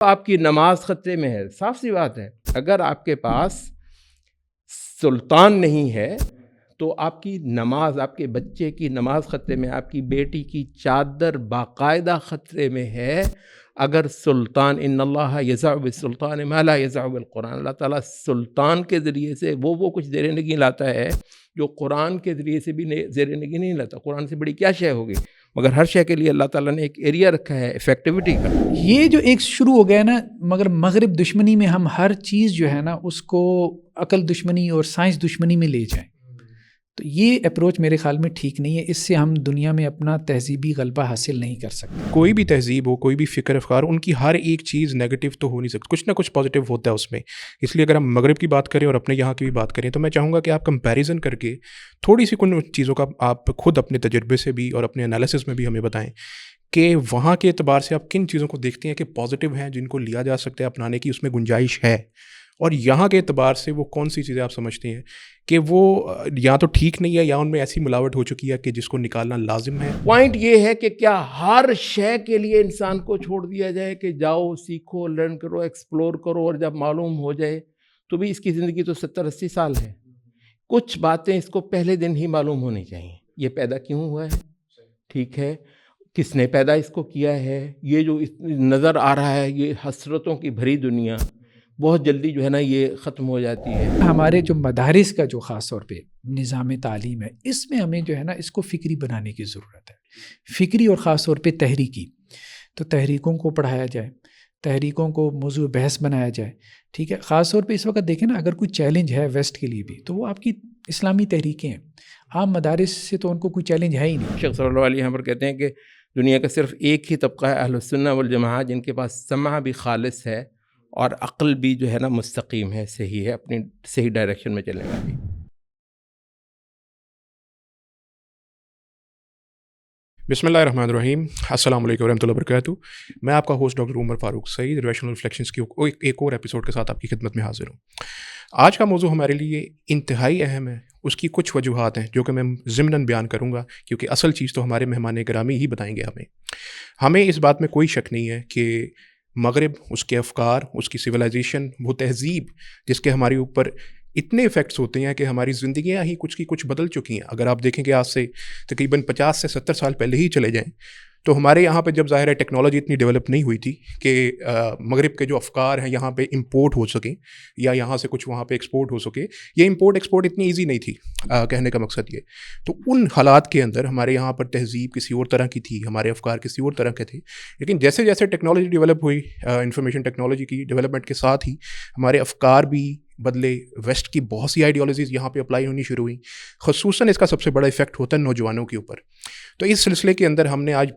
آپ کی نماز خطرے میں ہے. صاف سی بات ہے. اگر آپ کے پاس سلطان نہیں ہے تو آپ کی نماز، آپ کے بچے کی نماز خطرے میں، آپ کی بیٹی کی چادر باقاعدہ خطرے میں ہے. اگر سلطان، ان اللہ یضع بالسلطان ما لا یضع بالقرآن، اللہ تعالیٰ سلطان کے ذریعے سے وہ کچھ زیر نگین لاتا ہے جو قرآن کے ذریعے سے بھی زیر نگین نہیں لاتا. قرآن سے بڑی کیا شے ہوگی؟ مگر ہر شے کے لیے اللہ تعالیٰ نے ایک ایریا رکھا ہے افیکٹیوٹی کا. یہ جو ایک شروع ہو گیا نا، مگر مغرب دشمنی میں ہم ہر چیز جو ہے نا اس کو عقل دشمنی اور سائنس دشمنی میں لے جائیں، تو یہ اپروچ میرے خیال میں ٹھیک نہیں ہے. اس سے ہم دنیا میں اپنا تہذیبی غلبہ حاصل نہیں کر سکتے. کوئی بھی تہذیب ہو، کوئی بھی فکر افکار، ان کی ہر ایک چیز نیگیٹو تو ہو نہیں سکتی، کچھ نہ کچھ پازیٹیو ہوتا ہے اس میں. اس لیے اگر ہم مغرب کی بات کریں اور اپنے یہاں کی بھی بات کریں تو میں چاہوں گا کہ آپ کمپیریزن کر کے تھوڑی سی کن چیزوں کا آپ خود اپنے تجربے سے بھی اور اپنے انالیسس میں بھی ہمیں بتائیں کہ وہاں کے اعتبار سے آپ کن چیزوں کو دیکھتے ہیں کہ پازیٹیو ہیں، جن کو لیا جا سکتا ہے، اپنانے کی اس میں گنجائش ہے، اور یہاں کے اعتبار سے وہ کون سی چیزیں آپ سمجھتے ہیں کہ وہ یا تو ٹھیک نہیں ہے یا ان میں ایسی ملاوٹ ہو چکی ہے کہ جس کو نکالنا لازم ہے. پوائنٹ یہ ہے کہ کیا ہر شے کے لیے انسان کو چھوڑ دیا جائے کہ جاؤ سیکھو، لرن کرو، ایکسپلور کرو، اور جب معلوم ہو جائے تو بھی اس کی زندگی تو 70-80 سال ہے. کچھ باتیں اس کو پہلے دن ہی معلوم ہونی چاہیے. یہ پیدا کیوں ہوا ہے، ٹھیک ہے، کس نے پیدا اس کو کیا ہے. یہ جو نظر آ رہا ہے یہ حسرتوں کی بھری دنیا بہت جلدی جو ہے نا یہ ختم ہو جاتی ہے. ہمارے جو مدارس کا جو خاص طور پہ نظام تعلیم ہے، اس میں ہمیں جو ہے نا اس کو فکری بنانے کی ضرورت ہے. فکری اور خاص طور پہ تحریکی. تو تحریکوں کو پڑھایا جائے، تحریکوں کو موضوع بحث بنایا جائے، ٹھیک ہے. خاص طور پہ اس وقت دیکھیں نا، اگر کوئی چیلنج ہے ویسٹ کے لیے بھی تو وہ آپ کی اسلامی تحریکیں ہیں. عام مدارس سے تو ان کو کوئی چیلنج ہے ہی نہیں. شیخ صلی اللہ علیہ یہاں پر کہتے ہیں کہ دنیا کا صرف ایک ہی طبقہ ہے، اہل السنہ والجماعہ، جن کے پاس سمع بھی خالص ہے اور عقل بھی جو ہے نا مستقیم ہے، صحیح ہے، اپنی صحیح ڈائریکشن میں چلے گا. بسم اللہ الرحمن الرحیم. السلام علیکم ورحمۃ اللہ وبرکاتہ. میں آپ کا ہوسٹ ڈاکٹر عمر فاروق سعید ریشنل ریفلیکشنز کی ایک اور ایپیسوڈ کے ساتھ آپ کی خدمت میں حاضر ہوں. آج کا موضوع ہمارے لیے انتہائی اہم ہے. اس کی کچھ وجوہات ہیں جو کہ میں ضمناً بیان کروں گا، کیونکہ اصل چیز تو ہمارے مہمان گرامی ہی بتائیں گے. ہمیں اس بات میں کوئی شک نہیں ہے کہ مغرب، اس کے افکار، اس کی سویلائزیشن، وہ تہذیب جس کے ہمارے اوپر اتنے افیکٹس ہوتے ہیں کہ ہماری زندگیاں ہی کچھ کی کچھ بدل چکی ہیں. اگر آپ دیکھیں کہ آج سے تقریباً 50 سے 70 سال پہلے ہی چلے جائیں تو ہمارے یہاں پہ جب ظاہر ہے ٹیکنالوجی اتنی ڈیولپ نہیں ہوئی تھی کہ مغرب کے جو افکار ہیں یہاں پہ امپورٹ ہو سکیں یا یہاں سے کچھ وہاں پہ ایکسپورٹ ہو سکے. یہ امپورٹ ایکسپورٹ اتنی ایزی نہیں تھی. کہنے کا مقصد یہ، تو ان حالات کے اندر ہمارے یہاں پر تہذیب کسی اور طرح کی تھی، ہمارے افکار کسی اور طرح کے تھے. لیکن جیسے جیسے ٹیکنالوجی ڈیولپ ہوئی، انفارمیشن ٹیکنالوجی کی ڈیولپمنٹ کے ساتھ ہی ہمارے افکار بھی بدلے. ویسٹ کی بہت سی آئیڈیالوجیز یہاں پہ اپلائی ہونی شروع ہوئیں. خصوصاً اس کا سب سے بڑا ایفیکٹ ہوتا ہے نوجوانوں کے اوپر. تو اس سلسلے کے اندر ہم نے آج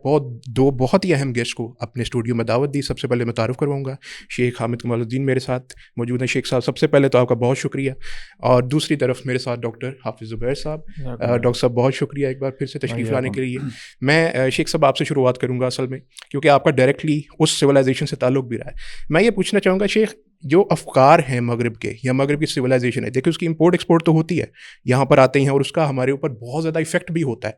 دو بہت ہی اہم گیسٹ کو اپنے اسٹوڈیو میں دعوت دی. سب سے پہلے میں تعارف کرواؤں گا، شیخ حامد کمال الدین میرے ساتھ موجود ہیں. شیخ صاحب، سب سے پہلے تو آپ کا بہت شکریہ. اور دوسری طرف میرے ساتھ ڈاکٹر حافظ زبیر صاحب. ڈاکٹر صاحب بہت شکریہ ایک بار پھر سے تشریف لانے کے لیے. میں شیخ صاحب آپ سے شروعات کروں گا اصل میں، کیونکہ آپ کا ڈائریکٹلی اس سویلائزیشن سے تعلق بھی رہا ہے. میں یہ پوچھنا چاہوں گا شیخ، جو افکار ہیں مغرب کے یا مغرب کی سویلائزیشن ہے، دیکھیں اس کی امپورٹ ایکسپورٹ تو ہوتی ہے، یہاں پر آتے ہیں اور اس کا ہمارے اوپر بہت زیادہ افیکٹ بھی ہوتا ہے.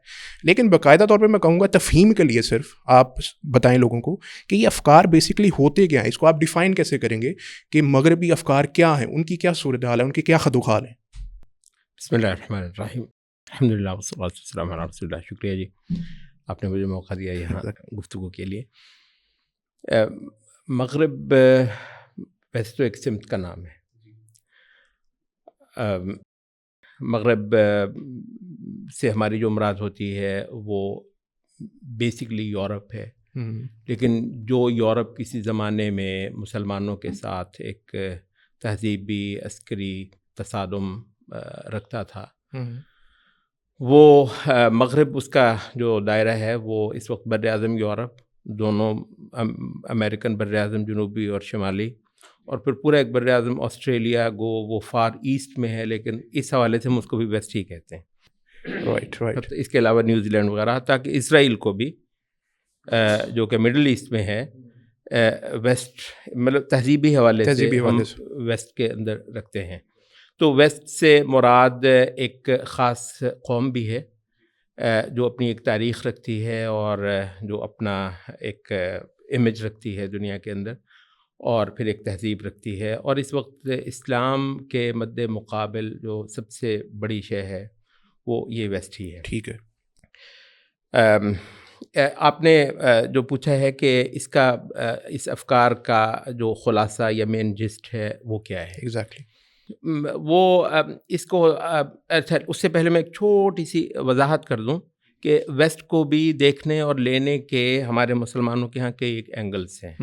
لیکن باقاعدہ طور پہ میں کہوں گا تفہیم کے لیے صرف آپ بتائیں لوگوں کو کہ یہ افکار بیسکلی ہوتے کیا ہیں، اس کو آپ ڈیفائن کیسے کریں گے کہ مغربی افکار کیا ہیں، ان کی کیا صورتحال ہے، ان کی کیا خد و خال ہے. بسم اللہ الرحمن الرحیم. الحمدللہ والصلاۃ والسلام علی رسول اللہ. شکریہ جی، آپ نے مجھے موقع دیا یہاں گفتگو کے لیے. مغرب ویسے تو ایک سمت کا نام ہے. مغرب سے ہماری جو مراد ہوتی ہے وہ بیسکلی یورپ ہے. لیکن جو یورپ کسی زمانے میں مسلمانوں کے ساتھ ایک تہذیبی عسکری تصادم رکھتا تھا، وہ مغرب، اس کا جو دائرہ ہے وہ اس وقت بر اعظم یورپ، دونوں امریکن بر اعظم جنوبی اور شمالی، اور پھر پورا ایک بر اعظم آسٹریلیا گو وہ فار ایسٹ میں ہے، لیکن اس حوالے سے ہم اس کو بھی ویسٹ ہی کہتے ہیں. رائٹ. اس کے علاوہ نیوزی لینڈ وغیرہ، تاکہ اسرائیل کو بھی جو کہ مڈل ایسٹ میں ہے، ویسٹ، مطلب تہذیبی حوالے سے ہم ویسٹ کے اندر رکھتے ہیں. تو ویسٹ سے مراد ایک خاص قوم بھی ہے جو اپنی ایک تاریخ رکھتی ہے اور جو اپنا ایک امیج رکھتی ہے دنیا کے اندر. اور پھر ایک تہذیب رکھتی ہے. اور اس وقت اسلام کے مد مقابل جو سب سے بڑی شے ہے وہ یہ ویسٹ ہی ہے. ٹھیک ہے. آپ نے جو پوچھا ہے کہ اس کا اس افکار کا جو خلاصہ یا مین جسٹ ہے وہ کیا ہے ایگزیکٹلی. وہ اس کو اچھا اس سے پہلے میں ایک چھوٹی سی وضاحت کر دوں کہ ویسٹ کو بھی دیکھنے اور لینے کے ہمارے مسلمانوں کے ہاں کئی ایک اینگلس ہیں.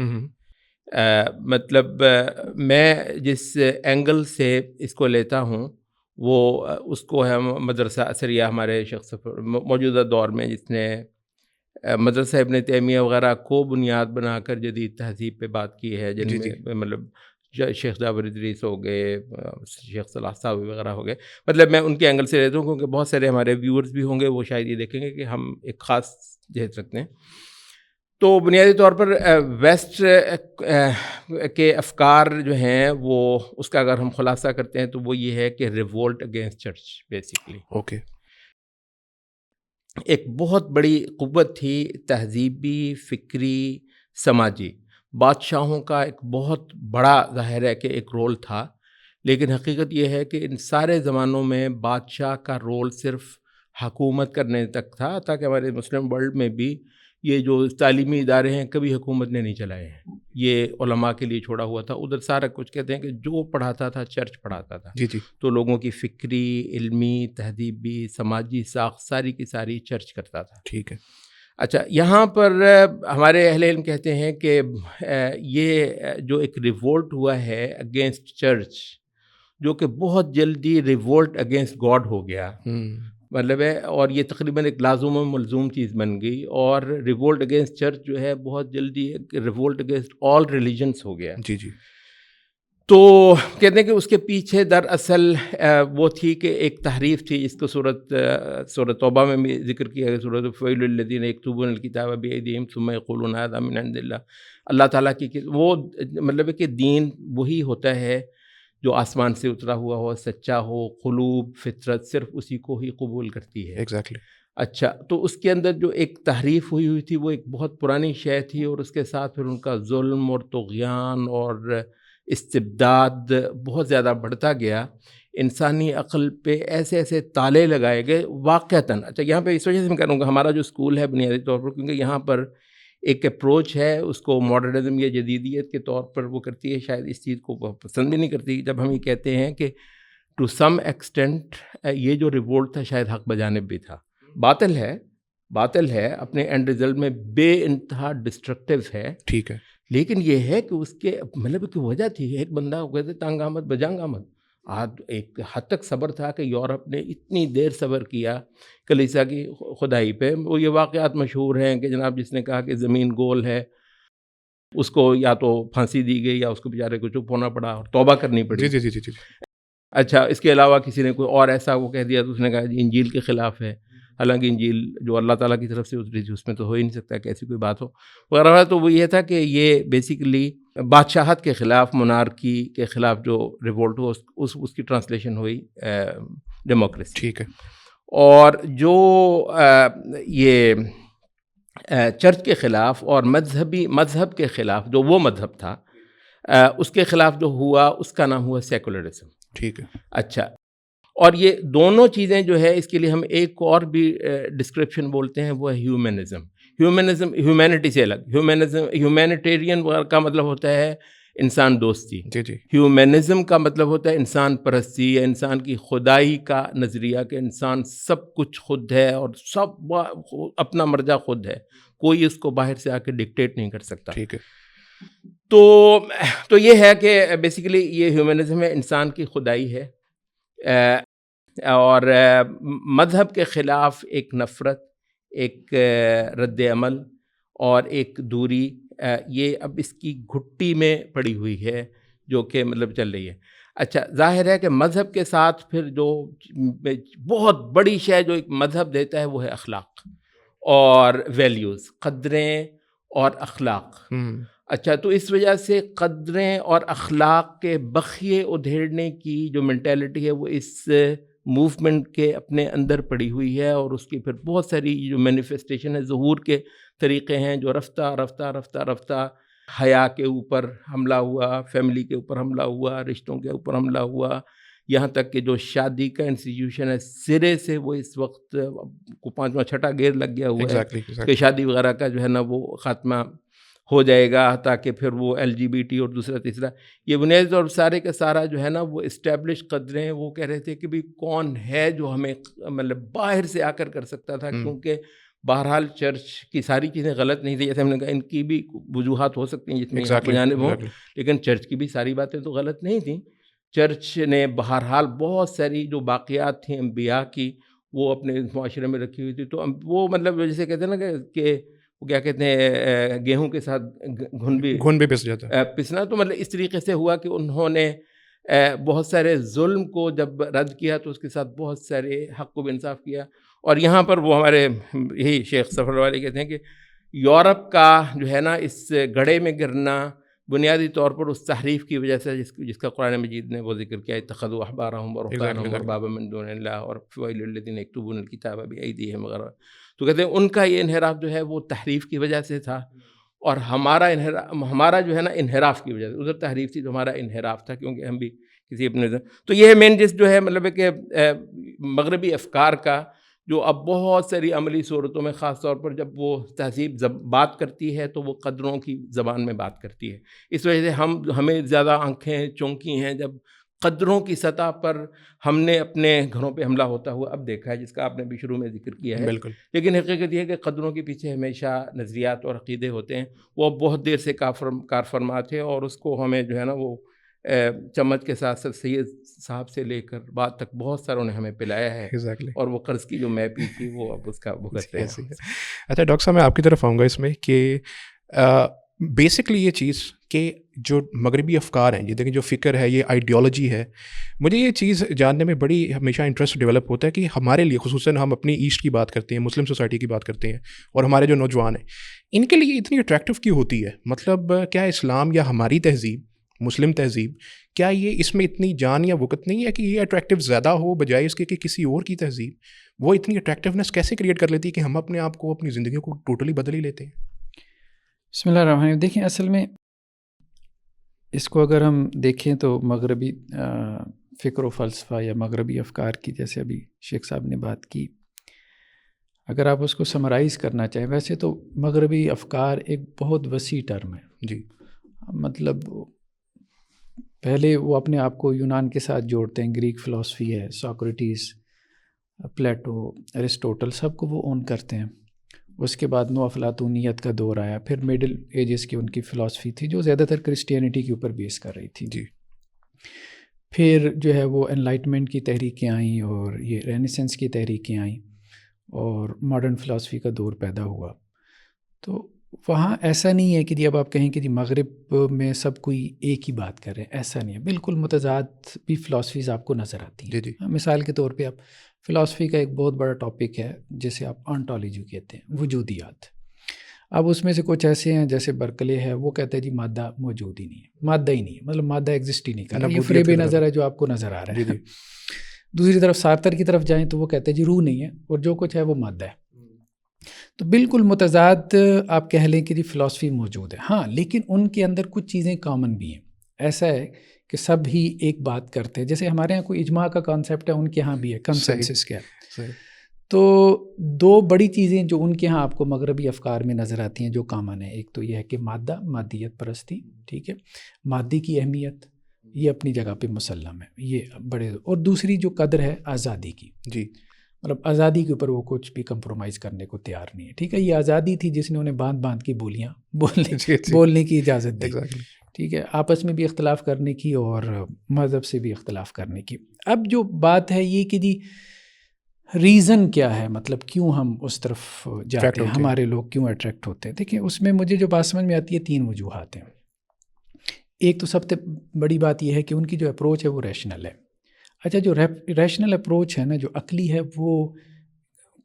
مطلب میں جس اینگل سے اس کو لیتا ہوں وہ اس کو ہے مدرسہ اثریہ ہمارے شخص موجودہ دور میں جس نے مدرسہ ابن تیمیہ وغیرہ کو بنیاد بنا کر جدید تہذیب پہ بات کی ہے، جن میں مطلب شیخ جابر ادریس ہو گئے، شیخ صلاح صاحب وغیرہ ہو گئے. مطلب میں ان کے اینگل سے لیتا ہوں کیونکہ بہت سارے ہمارے ویورز بھی ہوں گے، وہ شاید یہ دیکھیں گے کہ ہم ایک خاص جہت رکھتے ہیں. تو بنیادی طور پر ویسٹ کے افکار جو ہیں وہ اس کا اگر ہم خلاصہ کرتے ہیں تو وہ یہ ہے کہ revolt against church basically. Okay. ایک بہت بڑی قوت تھی تہذیبی، فکری، سماجی. بادشاہوں کا ایک بہت بڑا ظاہر ہے کہ ایک رول تھا، لیکن حقیقت یہ ہے کہ ان سارے زمانوں میں بادشاہ کا رول صرف حکومت کرنے تک تھا، تاکہ ہمارے مسلم ورلڈ میں بھی یہ جو تعلیمی ادارے ہیں کبھی حکومت نے نہیں چلائے ہیں، یہ علماء کے لیے چھوڑا ہوا تھا. ادھر سارا کچھ کہتے ہیں کہ جو پڑھاتا تھا چرچ پڑھاتا تھا. جی. تو لوگوں کی فکری، علمی، تہذیبی، سماجی ساخت ساری کی ساری چرچ کرتا تھا. ٹھیک ہے. اچھا، یہاں پر ہمارے اہل علم کہتے ہیں کہ یہ جو ایک ریوولٹ ہوا ہے اگینسٹ چرچ، جو کہ بہت جلدی ریوولٹ اگینسٹ گاڈ ہو گیا، مطلب ہے، اور یہ تقریباً ایک لازم و ملزوم چیز بن گئی. اور ریوولٹ اگینسٹ چرچ جو ہے بہت جلدی ایک ریوولٹ اگینسٹ آل ریلیجنس ہو گیا. جی. تو کہتے ہیں کہ اس کے پیچھے دراصل وہ تھی کہ ایک تحریف تھی، جس کو سورۃ توبہ میں بھی ذکر کیا گیا، سورۃ فویل للذین یکتبون الکتاب بایدیہم ثم یقولون ھذا من عند اللہ. اللہ تعالیٰ کی وہ مطلب ہے کہ دین وہی ہوتا ہے جو آسمان سے اترا ہوا ہو، سچا ہو، قلوب، فطرت صرف اسی کو ہی قبول کرتی ہے. ایگزیکٹلی. اچھا، تو اس کے اندر جو ایک تحریف ہوئی تھی وہ ایک بہت پرانی شے تھی، اور اس کے ساتھ پھر ان کا ظلم اور طغیان اور استبداد بہت زیادہ بڑھتا گیا. انسانی عقل پہ ایسے ایسے تالے لگائے گئے واقعتاً. اچھا، یہاں پہ اس وجہ سے میں کروں گا، ہمارا جو اسکول ہے بنیادی طور پر، کیونکہ یہاں پر ایک اپروچ ہے، اس کو ماڈرنزم یا جدیدیت کے طور پر وہ کرتی ہے، شاید اس چیز کو پسند بھی نہیں کرتی جب ہم یہ کہتے ہیں کہ ٹو سم ایکسٹینٹ یہ جو ریوولٹ تھا شاید حق بجانب بھی تھا. باطل ہے اپنے اینڈ رزلٹ میں بے انتہا ڈسٹرکٹیو ہے. ٹھیک ہے. لیکن یہ ہے کہ اس کے مطلب کہ وجہ تھی، ایک بندہ کہتے تانگ آمد بجانگ آمد. ایک حد تک صبر تھا کہ یورپ نے اتنی دیر صبر کیا کلیسا کی خدائی پہ. وہ یہ واقعات مشہور ہیں کہ جناب جس نے کہا کہ زمین گول ہے، اس کو یا تو پھانسی دی گئی یا اس کو بیچارے کو چپ ہونا پڑا اور توبہ کرنی پڑی. جی. اچھا، اس کے علاوہ کسی نے کوئی اور ایسا وہ کہہ دیا تو اس نے کہا جی انجیل کے خلاف ہے، حالانکہ انجیل جو اللہ تعالیٰ کی طرف سے اتری تھی اس میں تو ہو ہی نہیں سکتا کہ ایسی کوئی بات ہو وغیرہ. تو وہ یہ تھا کہ یہ بیسیکلی بادشاہت کے خلاف، مونارکی کے خلاف جو ریوولٹ ہو، اس کی ٹرانسلیشن ہوئی ڈیموکریسی. ٹھیک ہے. اور جو یہ چرچ کے خلاف اور مذہب کے خلاف جو وہ مذہب تھا اس کے خلاف جو ہوا اس کا نام ہوا سیکولرزم. ٹھیک ہے. اچھا، اور یہ دونوں چیزیں جو ہے اس کے لیے ہم ایک اور بھی ڈسکرپشن بولتے ہیں، وہ ہے ہیومنزم. ہیومینٹی سے الگ. ہیومینیٹیرین کا مطلب ہوتا ہے انسان دوستی. جی. ہیومنزم کا مطلب ہوتا ہے انسان پرستی یا انسان کی خدائی کا نظریہ کہ انسان سب کچھ خود ہے اور سب اپنا مرجع خود ہے، کوئی اس کو باہر سے آ کے ڈکٹیٹ نہیں کر سکتا. ٹھیک ہے. تو یہ ہے کہ بیسیکلی یہ ہیومنزم ہے، انسان کی خدائی ہے. اور مذہب کے خلاف ایک نفرت، ایک رد عمل اور ایک دوری، یہ اب اس کی گھٹی میں پڑی ہوئی ہے جو کہ مطلب چل رہی ہے. اچھا، ظاہر ہے کہ مذہب کے ساتھ پھر جو بہت بڑی شے جو ایک مذہب دیتا ہے وہ ہے اخلاق اور ویلیوز، قدریں اور اخلاق. اچھا، تو اس وجہ سے قدریں اور اخلاق کے بخیے ادھیڑنے کی جو مینٹیلٹی ہے وہ اس موومنٹ کے اپنے اندر پڑی ہوئی ہے، اور اس کی پھر بہت ساری جو مینیفیسٹیشن ہے، ظہور کے طریقے ہیں جو رفتہ حیا کے اوپر حملہ ہوا، فیملی کے اوپر حملہ ہوا، رشتوں کے اوپر حملہ ہوا، یہاں تک کہ جو شادی کا انسٹیٹیوشن ہے سرے سے وہ اس وقت کو 5واں 6ٹھا گیئر لگ گیا ہوا ہے کہ شادی وغیرہ کا جو ہے نا وہ خاتمہ ہو جائے گا، تاکہ پھر وہ LGBT اور دوسرا تیسرا یہ بنیادی طور سارے کا سارا جو ہے نا وہ اسٹیبلش قدریں، وہ کہہ رہے تھے کہ بھی کون ہے جو ہمیں مطلب باہر سے آ کر سکتا تھا، کیونکہ بہرحال چرچ کی ساری چیزیں غلط نہیں تھیں، جیسے ہم نے کہا ان کی بھی وجوہات ہو سکتی ہیں جس میں جانب ہوں، لیکن چرچ کی بھی ساری باتیں تو غلط نہیں تھیں. چرچ نے بہرحال بہت ساری جو باقیات تھیں انبیاء کی وہ اپنے معاشرے میں رکھی ہوئی تھی. تو وہ مطلب جیسے کہتے ہیں نا کہ وہ کیا کہتے ہیں گیہوں کے ساتھ گھن بھی پس جاتا ہے، پسنا. تو مطلب اس طریقے سے ہوا کہ انہوں نے بہت سارے ظلم کو جب رد کیا تو اس کے ساتھ بہت سارے حق کو بھی انصاف کیا. اور یہاں پر وہ ہمارے یہی شیخ سفر والے کہتے ہیں کہ یورپ کا جو ہے نا اس گڑھے میں گرنا بنیادی طور پر اس تحریف کی وجہ سے جس کا قرآن مجید نے وہ ذکر کیا، اتخذوا احبارهم ورهبانهم اربابا من دون اللہ اور فویل للذین یکتبون الکتاب بایدیہم وغیرہ. تو کہتے ہیں ان کا یہ انحراف جو ہے وہ تحریف کی وجہ سے تھا، اور ہمارا جو ہے نا انحراف کی وجہ سے. ادھر تحریف تھی تو ہمارا انحراف تھا، کیونکہ ہم بھی کسی اپنے. تو یہ مین جس جو ہے مطلب ہے کہ مغربی افکار کا جو اب بہت ساری عملی صورتوں میں، خاص طور پر جب وہ تہذیب بات کرتی ہے تو وہ قدروں کی زبان میں بات کرتی ہے. اس وجہ سے ہمیں زیادہ آنکھیں چونکی ہیں جب قدروں کی سطح پر ہم نے اپنے گھروں پہ حملہ ہوتا ہوا اب دیکھا ہے، جس کا آپ نے بھی شروع میں ذکر کیا ہے. بالکل. لیکن حقیقت یہ ہے کہ قدروں کے پیچھے ہمیشہ نظریات اور عقیدے ہوتے ہیں. وہ بہت دیر سے کار فرما تھے، اور اس کو ہمیں جو ہے نا وہ چمچ کے ساتھ ساتھ سید صاحب سے لے کر بعد تک بہت ساروں نے ہمیں پلایا ہے. اور وہ قرض کی جو میں پی تھی وہ اب اس کا بھگت رہے ہیں. اچھا ڈاکٹر صاحب، میں آپ کی طرف آؤں گا اس میں کہ بیسکلی یہ چیز کہ جو مغربی افکار ہیں، یہ دیکھیں جو فکر ہے، یہ آئیڈیالوجی ہے، مجھے یہ چیز جاننے میں بڑی ہمیشہ انٹرسٹ ڈیولپ ہوتا ہے کہ ہمارے لیے خصوصاً ہم اپنی ایسٹ کی بات کرتے ہیں، مسلم سوسائٹی کی بات کرتے ہیں، اور ہمارے جو نوجوان ہیں ان کے لیے اتنی اٹریکٹیو کیوں ہوتی ہے؟ مطلب کیا اسلام یا ہماری تہذیب، مسلم تہذیب، کیا یہ اس میں اتنی جان یا وقت نہیں ہے کہ یہ اٹریکٹیو زیادہ ہو بجائے اس کے کہ کسی اور کی تہذیب وہ اتنی اٹریکٹیونیس کیسے کریٹ کر لیتی ہے کہ ہم اپنے آپ کو، اپنی زندگیوں کو ٹوٹلی بدل ہی لیتے ہیں؟ بسم اللہ الرحمن الرحیم. دیکھیں اصل میں اس کو اگر ہم دیکھیں تو مغربی فکر و فلسفہ یا مغربی افکار کی، جیسے ابھی شیخ صاحب نے بات کی، اگر آپ اس کو سمرائز کرنا چاہیں، ویسے تو مغربی افکار ایک بہت وسیع ٹرم ہے. جی. مطلب پہلے وہ اپنے آپ کو یونان کے ساتھ جوڑتے ہیں، گریک فلسفی ہے، سوکریٹس، پلیٹو، ارسطوٹل، سب کو وہ اون کرتے ہیں. اس کے بعد نو افلاطونیت کا دور آیا، پھر مڈل ایجز کی ان کی فلسفی تھی جو زیادہ تر کرسچینٹی کے اوپر بیس کر رہی تھی. جی. پھر جو ہے وہ انلائٹمنٹ کی تحریکیں آئیں، اور یہ رینیسنس کی تحریکیں آئیں، اور ماڈرن فلسفی کا دور پیدا ہوا. تو وہاں ایسا نہیں ہے کہ جی اب آپ کہیں کہ جی مغرب میں سب کوئی ایک ہی بات کر رہے ہیں، ایسا نہیں ہے. بالکل متضاد بھی فلسفیز آپ کو نظر آتی ہیں. جی. مثال کے طور پہ آپ فلسفی کا ایک بہت بڑا ٹاپک ہے جسے آپ آنٹولوجی کہتے ہیں، وجودیات. اب اس میں سے کچھ ایسے ہیں جیسے برکلے ہے، وہ کہتے ہیں جی مادہ موجود ہی نہیں ہے، مادہ ہی نہیں ہے، مطلب مادہ ایگزسٹ ہی نہیں کر رہا، یہ فریب نظر ہے جو آپ کو نظر آ رہا ہے. دوسری طرف سارتر کی طرف جائیں تو وہ کہتے ہیں جی روح نہیں ہے، اور جو کچھ ہے وہ مادہ ہے. تو بالکل متضاد آپ کہہ لیں کہ جی فلسفی موجود ہے. ہاں، لیکن ان کے اندر کچھ چیزیں کامن بھی ہیں. ایسا ہے کہ سب ہی ایک بات کرتے ہیں، جیسے ہمارے یہاں کوئی اجماع کا کانسیپٹ ہے، ان کے ہاں بھی ہے کنسنسس کا. تو دو بڑی چیزیں جو ان کے ہاں آپ کو مغربی افکار میں نظر آتی ہیں جو کامن ہے، ایک تو یہ ہے کہ مادہ، مادیت پرستی، ٹھیک ہے، مادی کی اہمیت یہ اپنی جگہ پہ مسلم ہے، یہ بڑے. اور دوسری جو قدر ہے آزادی کی. جی. مطلب آزادی کے اوپر وہ کچھ بھی کمپرومائز کرنے کو تیار نہیں ہے. ٹھیک ہے، یہ آزادی تھی جس نے انہیں باندھ کی بولیاں بولنے کی اجازت دی. ٹھیک ہے، آپس میں بھی اختلاف کرنے کی اور مذہب سے بھی اختلاف کرنے کی. اب جو بات ہے یہ کہ جی ریزن کیا ہے، مطلب کیوں ہم اس طرف جاتے ہیں، ہمارے لوگ کیوں اٹریکٹ ہوتے ہیں. دیکھیں اس میں مجھے جو بات سمجھ میں آتی ہے 3 وجوہات ہیں. ایک تو سب سے بڑی بات یہ ہے کہ ان کی جو اپروچ ہے وہ ریشنل ہے. اچھا، جو ریشنل اپروچ ہے نا، جو عقلی ہے، وہ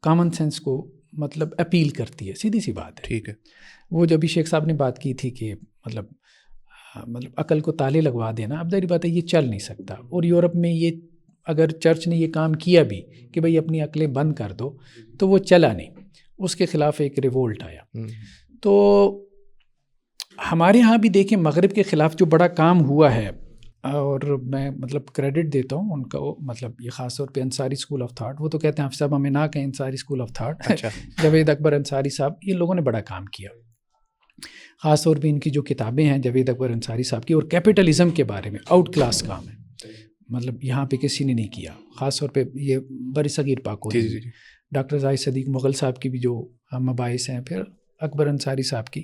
کامن سینس کو مطلب اپیل کرتی ہے، سیدھی سی بات ہے. ٹھیک ہے. وہ جو ابھی شیخ صاحب نے بات کی تھی کہ مطلب عقل کو تالے لگوا دینا، اب ظاہری بات ہے یہ چل نہیں سکتا. اور یورپ میں یہ اگر چرچ نے یہ کام کیا بھی کہ بھئی اپنی عقلیں بند کر دو، تو وہ چلا نہیں، اس کے خلاف ایک ریوولٹ آیا. تو ہمارے ہاں بھی دیکھیں مغرب کے خلاف جو بڑا کام ہوا ہے، اور میں مطلب کریڈٹ دیتا ہوں ان کا، مطلب یہ خاص طور پہ انصاری اسکول آف تھاٹ، وہ تو کہتے ہیں حافظ صاحب ہمیں نہ کہیں Ansari school of thought, Javed Akbar Ansari صاحب، یہ لوگوں نے بڑا کام کیا، خاص طور پہ ان کی جو کتابیں ہیں جاوید اکبر انصاری صاحب کی، اور کیپٹلزم کے بارے میں آؤٹ کلاس کام ہے، مطلب یہاں پہ کسی نے نہیں کیا، خاص طور پہ یہ برصغیر پاک و ہند، ڈاکٹر زاہد صدیق مغل صاحب کی بھی جو مباحث ہیں، پھر اکبر انصاری صاحب کی.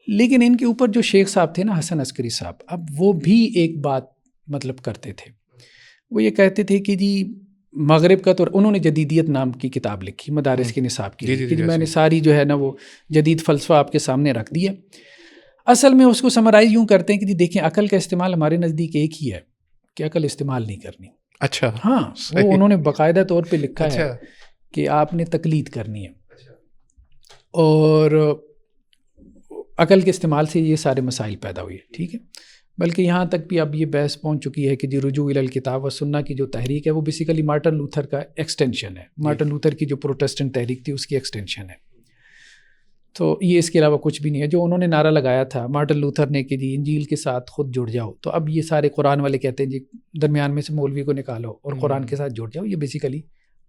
لیکن ان کے اوپر جو شیخ صاحب تھے نا، حسن عسکری صاحب، اب وہ بھی ایک بات مطلب کرتے تھے، وہ یہ کہتے تھے کہ جی مغرب کا، تو انہوں نے جدیدیت نام کی کتاب لکھی مدارس کے نصاب کی، کہ میں نے ساری جو ہے نا وہ جدید فلسفہ آپ کے سامنے رکھ دیا. اصل میں اس کو سمرائز یوں کرتے ہیں کہ جی دیکھیں عقل کا استعمال ہمارے نزدیک ایک ہی ہے کہ عقل استعمال نہیں کرنی. اچھا، ہاں، وہ انہوں نے باقاعدہ طور پہ لکھا ہے کہ آپ نے تقلید کرنی ہے، اور عقل کے استعمال سے یہ سارے مسائل پیدا ہوئے. ٹھیک ہے، بلکہ یہاں تک بھی اب یہ بحث پہنچ چکی ہے کہ جی رجوع الی الکتاب و سنہ کی جو تحریک ہے وہ بیسیکلی مارٹن لوتھر کا ایکسٹینشن ہے، مارٹن لوتھر کی جو پروٹیسٹنٹ تحریک تھی اس کی ایکسٹینشن ہے. تو یہ اس کے علاوہ کچھ بھی نہیں ہے. جو انہوں نے نعرہ لگایا تھا مارٹن لوتھر نے کہ جی انجیل کے ساتھ خود جڑ جاؤ، تو اب یہ سارے قرآن والے کہتے ہیں جی درمیان میں سے مولوی کو نکالو اور قرآن کے ساتھ جڑ جاؤ. یہ بیسیکلی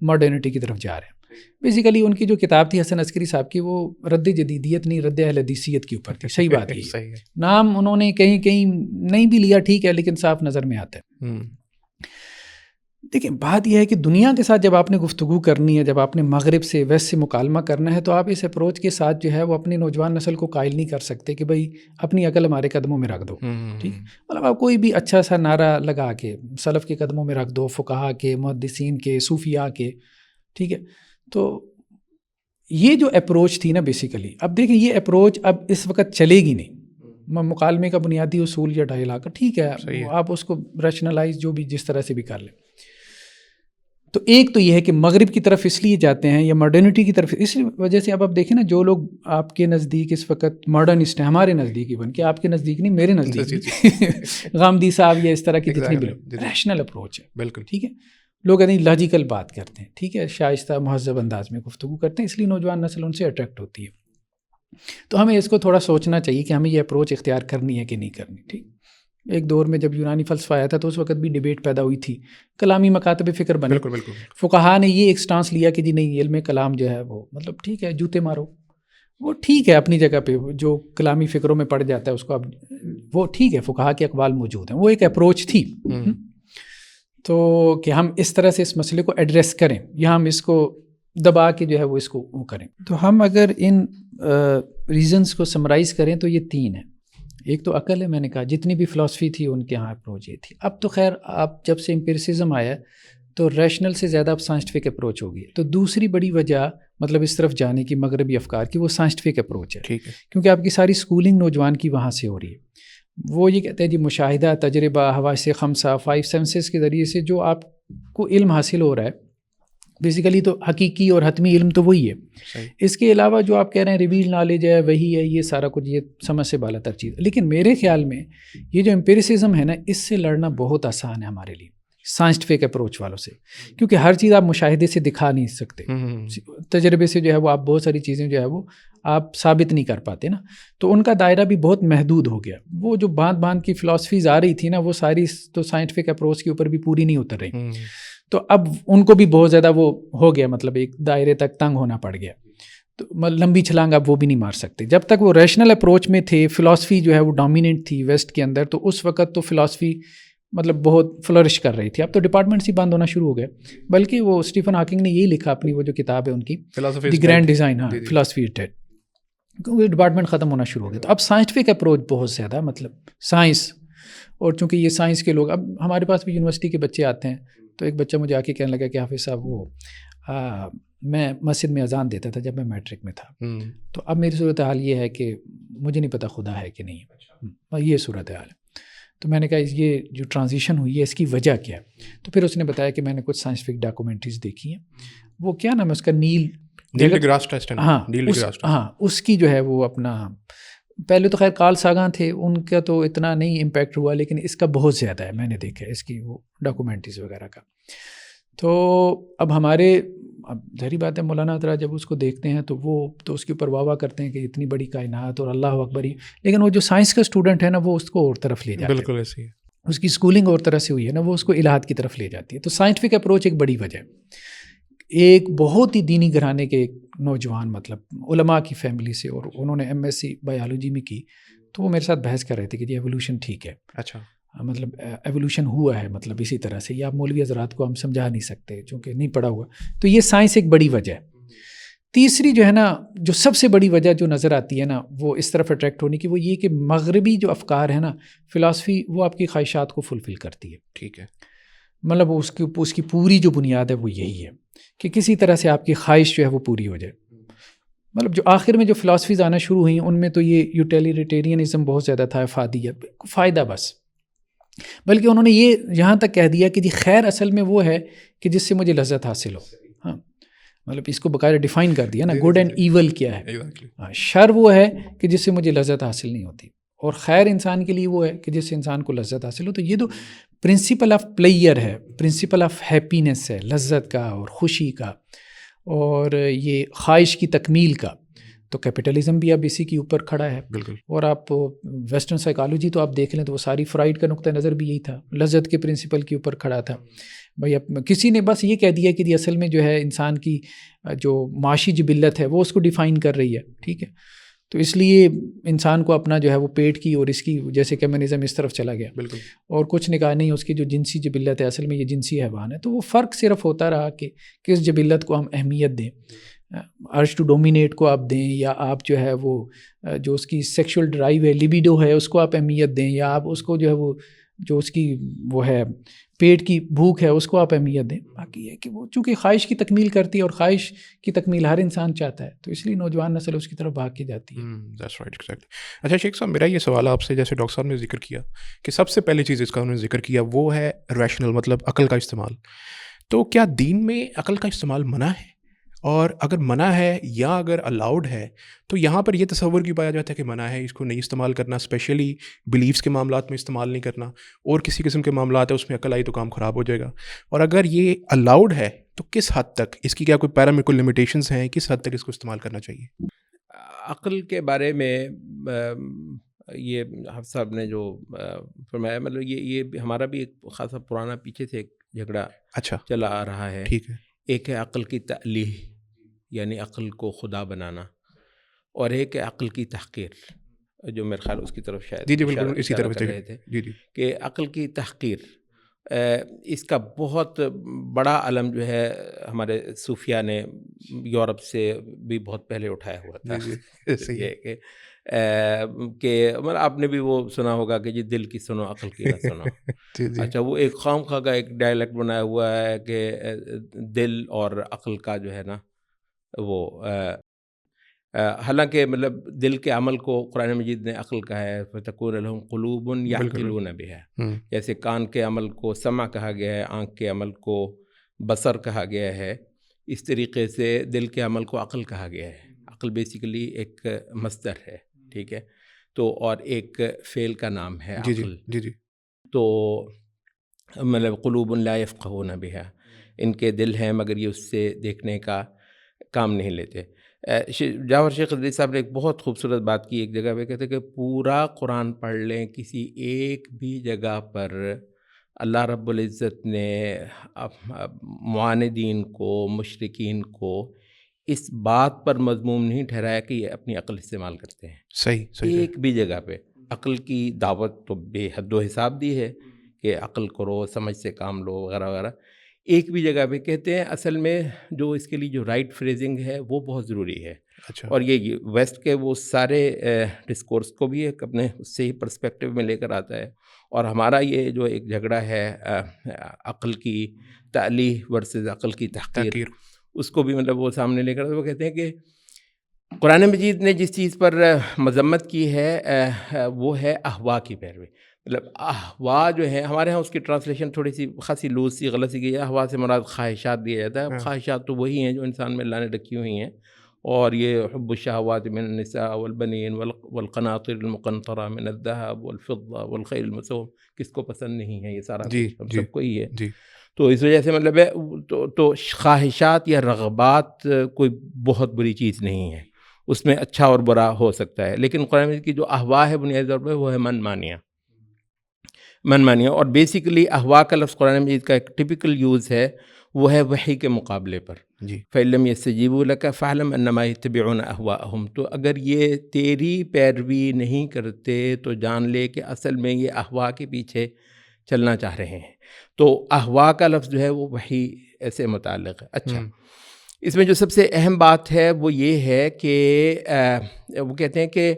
ماڈرنٹی کی طرف جا رہے ہیں. بیسیکلی ان کی جو کتاب تھی حسن عسکری صاحب کی، وہ رد جدیدیت نہیں، رد اہل حدیثیت کے اوپر تھی. صحیح بات ہے، نام انہوں نے کہیں کہیں نہیں بھی لیا، ٹھیک ہے، لیکن صاف نظر میں آتا ہے. دیکھیں بات یہ ہے کہ دنیا کے ساتھ جب آپ نے گفتگو کرنی ہے، جب آپ نے مغرب سے ویسٹ سے مکالمہ کرنا ہے، تو آپ اس اپروچ کے ساتھ جو ہے وہ اپنی نوجوان نسل کو قائل نہیں کر سکتے کہ بھائی اپنی عقل ہمارے قدموں میں رکھ دو. ٹھیک ہے، مطلب آپ کوئی بھی اچھا سا نعرہ لگا کے سلف کے قدموں میں رکھ دو، فقہا کے، محدثین کے، صوفیاء کے. ٹھیک ہے، تو یہ جو اپروچ تھی نا بیسیکلی، اب دیکھیں یہ اپروچ اب اس وقت چلے گی نہیں. مکالمے کا بنیادی اصول یا ڈائیلاگ کا، ٹھیک ہے، آپ اس کو ریشنلائز جو بھی جس طرح سے بھی کر لیں. تو ایک تو یہ ہے کہ مغرب کی طرف اس لیے جاتے ہیں یا ماڈرنٹی کی طرف، اس وجہ سے اب آپ دیکھیں نا جو لوگ آپ کے نزدیک اس وقت ماڈرنسٹ ہیں، ہمارے نزدیک ایون کہ آپ کے نزدیک نہیں، میرے نزدیک غامدی صاحب یا اس طرح کی جتنی بھی ریشنل اپروچ ہے. بالکل ٹھیک ہے، لوگ کہتے ہیں لاجیکل بات کرتے ہیں، ٹھیک ہے، شائستہ مہذب انداز میں گفتگو کرتے ہیں، اس لیے نوجوان نسل ان سے اٹریکٹ ہوتی ہے. تو ہمیں اس کو تھوڑا سوچنا چاہیے کہ ہمیں یہ اپروچ اختیار کرنی ہے کہ نہیں کرنی. ٹھیک، ایک دور میں جب یونانی فلسفہ آیا تھا تو اس وقت بھی ڈیبیٹ پیدا ہوئی تھی، کلامی مکاتب فکر بنے. فقہا نے یہ ایک سٹانس لیا کہ جی نہیں، علم کلام جو ہے وہ مطلب ٹھیک ہے، جوتے مارو، وہ ٹھیک ہے اپنی جگہ پہ، جو کلامی فکروں میں پڑ جاتا ہے اس کو اب وہ ٹھیک ہے، فقہا کے اقوال موجود ہیں، وہ ایک اپروچ تھی. تو کہ ہم اس طرح سے اس مسئلے کو ایڈریس کریں یا ہم اس کو دبا کے جو ہے وہ اس کو وہ کریں. تو ہم اگر ان ریزنز کو سمرائز کریں تو یہ تین ہیں. ایک تو عقل ہے، میں نے کہا جتنی بھی فلسفی تھی ان کے ہاں اپروچ یہ تھی. اب تو خیر آپ جب سے امپیریسزم آیا تو ریشنل سے زیادہ اب سائنٹیفک اپروچ ہوگی. تو دوسری بڑی وجہ مطلب اس طرف جانے کی مغربی افکار کی، وہ سائنٹیفک اپروچ ہے. ٹھیک ہے، کیونکہ آپ کی ساری اسکولنگ نوجوان کی وہاں سے ہو رہی ہے. وہ یہ کہتے ہیں جی مشاہدہ، تجربہ، حواس خمسہ، 5 سینسز کے ذریعے سے جو آپ کو علم حاصل ہو رہا ہے، بیسیکلی تو حقیقی اور حتمی علم تو وہی ہے. اس کے علاوہ جو آپ کہہ رہے ہیں ریویل نالج ہے، وہی ہے، یہ سارا کچھ یہ سمجھ سے بالا تر چیز. لیکن میرے خیال میں یہ جو امپیریسزم ہے نا، اس سے لڑنا بہت آسان ہے ہمارے لیے سائنٹیفک اپروچ والوں سے، کیونکہ ہر چیز آپ مشاہدے سے دکھا نہیں سکتے، تجربے سے جو ہے وہ آپ بہت ساری چیزیں جو ہے وہ آپ ثابت نہیں کر پاتے نا. تو ان کا دائرہ بھی بہت محدود ہو گیا. وہ جو باندھ باندھ کی فلاسفیز آ رہی تھی نا، وہ ساری تو سائنٹیفک اپروچ کے اوپر بھی پوری نہیں اتر رہی. تو اب ان کو بھی بہت زیادہ وہ ہو گیا، مطلب ایک دائرے تک تنگ ہونا پڑ گیا. تو لمبی چھلانگ اب وہ بھی نہیں مار سکتے. جب تک وہ ریشنل اپروچ میں تھے، فلاسفی جو ہے وہ ڈومیننٹ تھی ویسٹ کے اندر، تو اس وقت تو فلاسفی مطلب بہت فلورش کر رہی تھی. اب تو ڈپارٹمنٹس ہی بند ہونا شروع ہو گئے. بلکہ وہ اسٹیفن ہاکنگ نے یہی لکھا اپنی وہ جو کتاب ہے ان کی دی گرینڈ ڈیزائن، ہاں، فلاسفی از ڈیڈ، کیونکہ ڈپارٹمنٹ ختم ہونا شروع ہو گیا. تو اب سائنٹیفک اپروچ بہت زیادہ مطلب سائنس، اور چونکہ یہ سائنس کے لوگ، اب ہمارے پاس بھی یونیورسٹی کے بچے آتے ہیں. تو ایک بچہ مجھے آ کے کہنے لگا کہ حافظ صاحب وہ میں مسجد میں اذان دیتا تھا جب میں میٹرک میں تھا، تو اب میری صورتحال یہ ہے کہ مجھے نہیں پتہ خدا ہے کہ نہیں، یہ صورتحال ہے. تو میں نے کہا یہ جو ٹرانزیشن ہوئی ہے اس کی وجہ کیا ہے؟ تو پھر اس نے بتایا کہ میں نے کچھ سائنٹیفک ڈاکومنٹریز دیکھی ہیں. وہ کیا نام ہے اس کا، نیل ڈی گراس ٹیسٹ، ہاں، اس کی جو ہے وہ اپنا، پہلے تو خیر کارل ساگان تھے، ان کا تو اتنا نہیں امپیکٹ ہوا، لیکن اس کا بہت زیادہ ہے. میں نے دیکھا ہے اس کی وہ ڈاکومنٹریز وغیرہ کا. تو اب ہمارے اب ظاہری بات ہے مولانا حضرات جب اس کو دیکھتے ہیں تو وہ تو اس کے اوپر واہ واہ کرتے ہیں کہ اتنی بڑی کائنات اور اللہ اکبر ہی، لیکن وہ جو سائنس کا اسٹوڈنٹ ہے نا وہ اس کو اور طرف لے جاتا ہے. بالکل ایسے ہی ہے. اس کی اسکولنگ اور طرح سے ہوئی ہے نا، وہ اس کو الہاد کی طرف لے جاتی ہے. تو سائنٹیفک اپروچ ایک بڑی وجہ ہے. ایک بہت ہی دینی گھرانے کے ایک نوجوان، مطلب علماء کی فیملی سے، اور انہوں نے MSc بایولوجی میں کی، تو وہ میرے ساتھ بحث کر رہے تھے کہ یہ ایولیوشن ٹھیک ہے. اچھا، مطلب ایولیوشن ہوا ہے، مطلب اسی طرح سے، یا مولوی حضرات کو ہم سمجھا نہیں سکتے چونکہ نہیں پڑھا ہوا. تو یہ سائنس ایک بڑی وجہ ہے. تیسری جو ہے نا، جو سب سے بڑی وجہ جو نظر آتی ہے نا وہ اس طرف اٹریکٹ ہونے کی، وہ یہ کہ مغربی جو افکار ہے نا، فلاسفی، وہ آپ کی خواہشات کو فلفل کرتی ہے. ٹھیک ہے. مطلب اس کی پوری جو بنیاد ہے وہ یہی ہے کہ کسی طرح سے آپ کی خواہش جو ہے وہ پوری ہو جائے. مطلب جو آخر میں جو فلاسفیز آنا شروع ہوئیں ان میں تو یہ یوٹیلیٹیرینزم بہت زیادہ تھا، افادیت، فائدہ بس. بلکہ انہوں نے یہ یہاں تک کہہ دیا کہ جی خیر اصل میں وہ ہے کہ جس سے مجھے لذت حاصل ہو. ہاں، مطلب اس کو باقاعدہ ڈیفائن کر دیا نا، گڈ اینڈ ایول کیا ہے. شر وہ ہے کہ جس سے مجھے لذت حاصل نہیں ہوتی، اور خیر انسان کے لیے وہ ہے کہ جس سے انسان کو لذت حاصل ہو. تو یہ تو پرنسپل آف پلیئر ہے، پرنسپل آف ہیپینس ہے، لذت کا اور خوشی کا، اور یہ خواہش کی تکمیل کا. تو کیپٹلزم بھی اب اسی کے اوپر کھڑا ہے. بالکل. اور آپ ویسٹرن سائیکالوجی تو آپ دیکھ لیں تو وہ ساری فرائڈ کا نقطہ نظر بھی یہی تھا، لذت کے پرنسپل کے اوپر کھڑا تھا. بھائی اب کسی نے بس یہ کہہ دیا کہ اصل میں جو ہے انسان کی جو معاشی جبلت ہے وہ اس کو ڈیفائن کر رہی ہے. ٹھیک ہے، تو اس لیے انسان کو اپنا جو ہے وہ پیٹ کی اور اس کی جیسے کمیونزم اس طرف چلا گیا. بالکل. اور کچھ نے کہا نہیں، اس کی جو جنسی جبلت ہے اصل میں یہ جنسی حیوان ہے. تو وہ فرق صرف ہوتا رہا کہ کس جبلت کو ہم اہمیت دیں. ارج ٹو ڈومینیٹ کو آپ دیں، یا آپ جو ہے وہ جو اس کی سیکشول ڈرائیو ہے، لیبیڈو ہے، اس کو آپ اہمیت دیں، یا آپ اس کو جو ہے وہ جو اس کی وہ ہے پیٹ کی بھوک ہے اس کو آپ اہمیت دیں. باقی یہ کہ وہ چونکہ خواہش کی تکمیل کرتی ہے، اور خواہش کی تکمیل ہر انسان چاہتا ہے، تو اس لیے نوجوان نسل اس کی طرف بھاگ کے جاتی ہے. That's right, exactly. اچھا شیخ صاحب، میرا یہ سوال آپ سے، جیسے ڈاکٹر صاحب نے ذکر کیا کہ سب سے پہلی چیز اس کا انہوں نے ذکر کیا وہ ہے ریشنل، مطلب عقل کا استعمال. تو کیا دین میں عقل کا استعمال منع ہے؟ اور اگر منع ہے یا اگر الاؤڈ ہے تو یہاں پر یہ تصور کیوں پایا جاتا ہے کہ منع ہے، اس کو نہیں استعمال کرنا، اسپیشلی بلیفس کے معاملات میں استعمال نہیں کرنا، اور کسی قسم کے معاملات ہے اس میں عقل آئی تو کام خراب ہو جائے گا؟ اور اگر یہ الاؤڈ ہے تو کس حد تک اس کی کیا کوئی پیرامیڈیکل لمیٹیشنز ہیں، کس حد تک اس کو استعمال کرنا چاہیے؟ عقل کے بارے میں یہ حافظ صاحب نے جو فرمایا، مطلب یہ ہمارا بھی ایک خاصا پرانا پیچھے سے ایک جھگڑا اچھا چلا آ رہا ہے. ٹھیک ہے. ایک ہے عقل کی تعلیح، یعنی عقل کو خدا بنانا، اور ایک ہے عقل کی تحقیر، جو میرے خیال اس کی طرف شاید جی بالکل اسی طرف کر رہے تھے. جی جی کہ عقل کی تحقیر، اس کا بہت بڑا علم جو ہے ہمارے صوفیہ نے یورپ سے بھی بہت پہلے اٹھایا ہوا تھا. یہ کہ مطلب آپ نے بھی وہ سنا ہوگا کہ جی دل کی سنو عقل کی نہ سنو. اچھا، وہ ایک خام خواہ کا ایک ڈائلیکٹ بنایا ہوا ہے کہ دل اور عقل کا جو ہے نا وہ حالانکہ مطلب دل کے عمل کو قرآن مجید نے عقل کہا ہے، فَتَكُونَ لَهُمْ قُلُوبٌ يَعْقِلُونَ بِهَا. جیسے کان کے عمل کو سمع کہا گیا ہے، آنکھ کے عمل کو بصر کہا گیا ہے، اس طریقے سے دل کے عمل کو عقل کہا گیا ہے. عقل بیسیکلی ایک مصدر ہے، ٹھیک ہے، تو اور ایک فعل کا نام ہے عقل. جی جی. تو مطلب قلوب لا يفقهون بها، ان کے دل ہیں مگر یہ اس سے دیکھنے کا کام نہیں لیتے. جعفر شیخ قدسی صاحب نے ایک بہت خوبصورت بات کی ایک جگہ پہ، کہتے کہ پورا قرآن پڑھ لیں، کسی ایک بھی جگہ پر اللہ رب العزت نے معاندین کو، مشرکین کو اس بات پر مذموم نہیں ٹھہرایا کہ یہ اپنی عقل استعمال کرتے ہیں. صحیح. ایک بھی جگہ پہ عقل کی دعوت تو بے حد و حساب دی ہے کہ عقل کرو، سمجھ سے کام لو وغیرہ وغیرہ. ایک بھی جگہ پہ کہتے ہیں اصل میں جو اس کے لیے جو رائٹ فریزنگ ہے وہ بہت ضروری ہے. اچھا. اور یہ ویسٹ کے وہ سارے ڈسکورس کو بھی ایک اپنے اس سے ہی پرسپیکٹیو میں لے کر آتا ہے. اور hamaara یہ جو ایک جھگڑا ہے عقل کی تعلیح ورسز عقل کی تحقیر، اس کو بھی مطلب وہ سامنے لے کر وہ کہتے ہیں کہ قرآن مجید نے جس چیز پر مذمت کی ہے وہ ہے احوا کی پیروی. مطلب احوا جو ہے ہمارے ہاں اس کی ٹرانسلیشن تھوڑی سی خاصی لوز سی غلط سی گئی ہے. احوا سے مراد خواہشات دیا جاتا ہے. خواہشات تو وہی ہیں جو انسان میں اللہ نے رکھی ہوئی ہیں، اور یہ حب الشہوات من النساء والبنین والقناطر المقنطرہ من الذهب والفضة والخیل المسوم، کس کو پسند نہیں ہے؟ یہ سارا ہم سب کو ہی ہے. تو اس وجہ سے مطلب ہے تو خواہشات یا رغبات کوئی بہت بری چیز نہیں ہے، اس میں اچھا اور برا ہو سکتا ہے، لیکن قرآن مجید کی جو احوا ہے بنیادی طور پہ وہ ہے من مانیہ. اور بیسیکلی احوا کا لفظ قرآن مجید کا ایک ٹپیکل یوز ہے، وہ ہے وحی کے مقابلے پر. جی فَإِن لَّمْ يَسْتَجِيبُوا لَكَ فَاعْلَمْ أَنَّمَا يَتَّبِعُونَ أَهْوَاءَهُمْ. تو اگر یہ تیری پیروی نہیں کرتے تو جان لے کہ اصل میں یہ احوا کے پیچھے چلنا چاہ رہے ہیں. تو احوا کا لفظ جو ہے وہ وحی سے متعلق ہے. اچھا، اس میں جو سب سے اہم بات ہے وہ یہ ہے کہ وہ کہتے ہیں کہ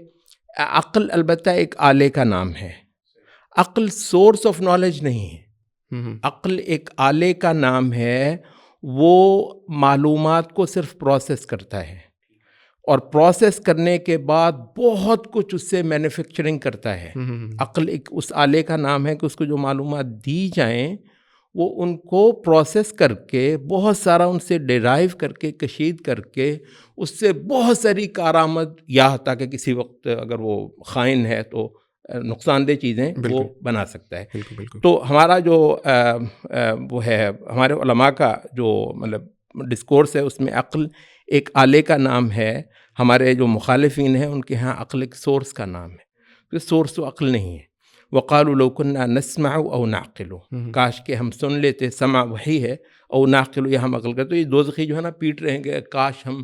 عقل البتہ ایک آلے کا نام ہے، عقل سورس آف نالج نہیں ہے. عقل ایک آلے کا نام ہے، وہ معلومات کو صرف پروسیس کرتا ہے، اور پروسیس کرنے کے بعد بہت کچھ اس سے مینوفیکچرنگ کرتا ہے. عقل ایک اس آلے کا نام ہے کہ اس کو جو معلومات دی جائیں وہ ان کو پروسیس کر کے بہت سارا ان سے ڈیرائیو کر کے کشید کر کے اس سے بہت ساری کارآمد، یا تاکہ کسی وقت اگر وہ خائن ہے تو نقصان دہ چیزیں وہ بنا سکتا ہے. بالکل. تو ہمارا جو وہ ہے ہمارے علماء کا جو مطلب ڈسکورس ہے اس میں عقل ایک آلے کا نام ہے. ہمارے جو مخالفین ہیں ان کے ہاں عقل ایک سورس کا نام ہے. تو سورس تو عقل نہیں ہے. وقالوا لو كنا نسمع او نعقل، کاش کہ ہم سن لیتے، سمع وہی ہے، او نعقل یا ہم عقل کرتے. تو یہ دوزخی جو ہے نا پیٹ رہے ہیں کہ کاش ہم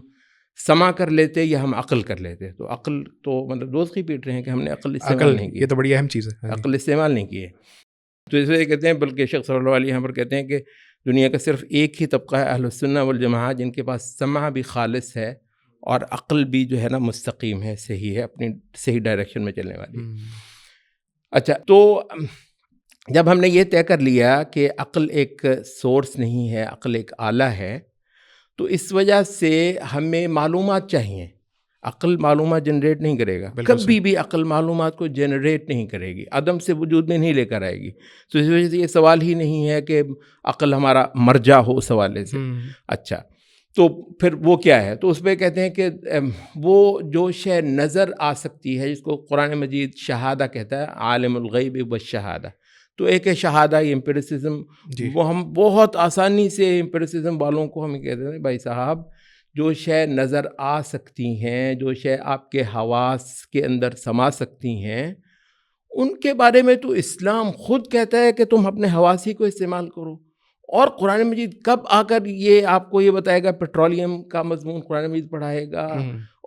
سمع کر لیتے یا ہم عقل کر لیتے. تو عقل تو مطلب دوزخی پیٹ رہے ہیں کہ ہم نے عقل استعمال نہیں کی. یہ تو بڑی اہم چیز ہے، عقل استعمال نہیں کی ہے. تو اس وجہ کہتے ہیں، بلکہ شیخ صلی اللہ علیہ یہاں پر کہتے ہیں کہ دنیا کا صرف ایک ہی طبقہ ہے اہل السنہ والجماعہ جن کے پاس سمع بھی خالص ہے اور عقل بھی جو ہے نا مستقیم ہے، صحیح ہے، اپنی صحیح ڈائریکشن میں چلنے والی. اچھا، تو جب ہم نے یہ طے کر لیا کہ عقل ایک سورس نہیں ہے، عقل ایک آلہ ہے، تو اس وجہ سے ہمیں معلومات چاہیے. عقل معلومات جنریٹ نہیں کرے گا، کبھی بھی عقل معلومات کو جنریٹ نہیں کرے گی، عدم سے وجود میں نہیں لے کر آئے گی. تو اس وجہ سے یہ سوال ہی نہیں ہے کہ عقل ہمارا مرجع ہو اس حوالے سے. اچھا، تو پھر وہ کیا ہے؟ تو اس پہ کہتے ہیں کہ وہ جو شے نظر آ سکتی ہے، جس کو قرآن مجید شہادہ کہتا ہے، عالم الغیب والشہادہ. تو ایک ہے شہادہ، یہ امپیریسزم. وہ ہم بہت آسانی سے امپیریسزم والوں کو ہم کہتے ہیں بھائی صاحب جو شے نظر آ سکتی ہیں، جو شے آپ کے حواس کے اندر سما سکتی ہیں، ان کے بارے میں تو اسلام خود کہتا ہے کہ تم اپنے حواس ہی کو استعمال کرو. اور قرآن مجید کب آ کر یہ آپ کو یہ بتائے گا پیٹرولیم کا مضمون قرآن مجید پڑھائے گا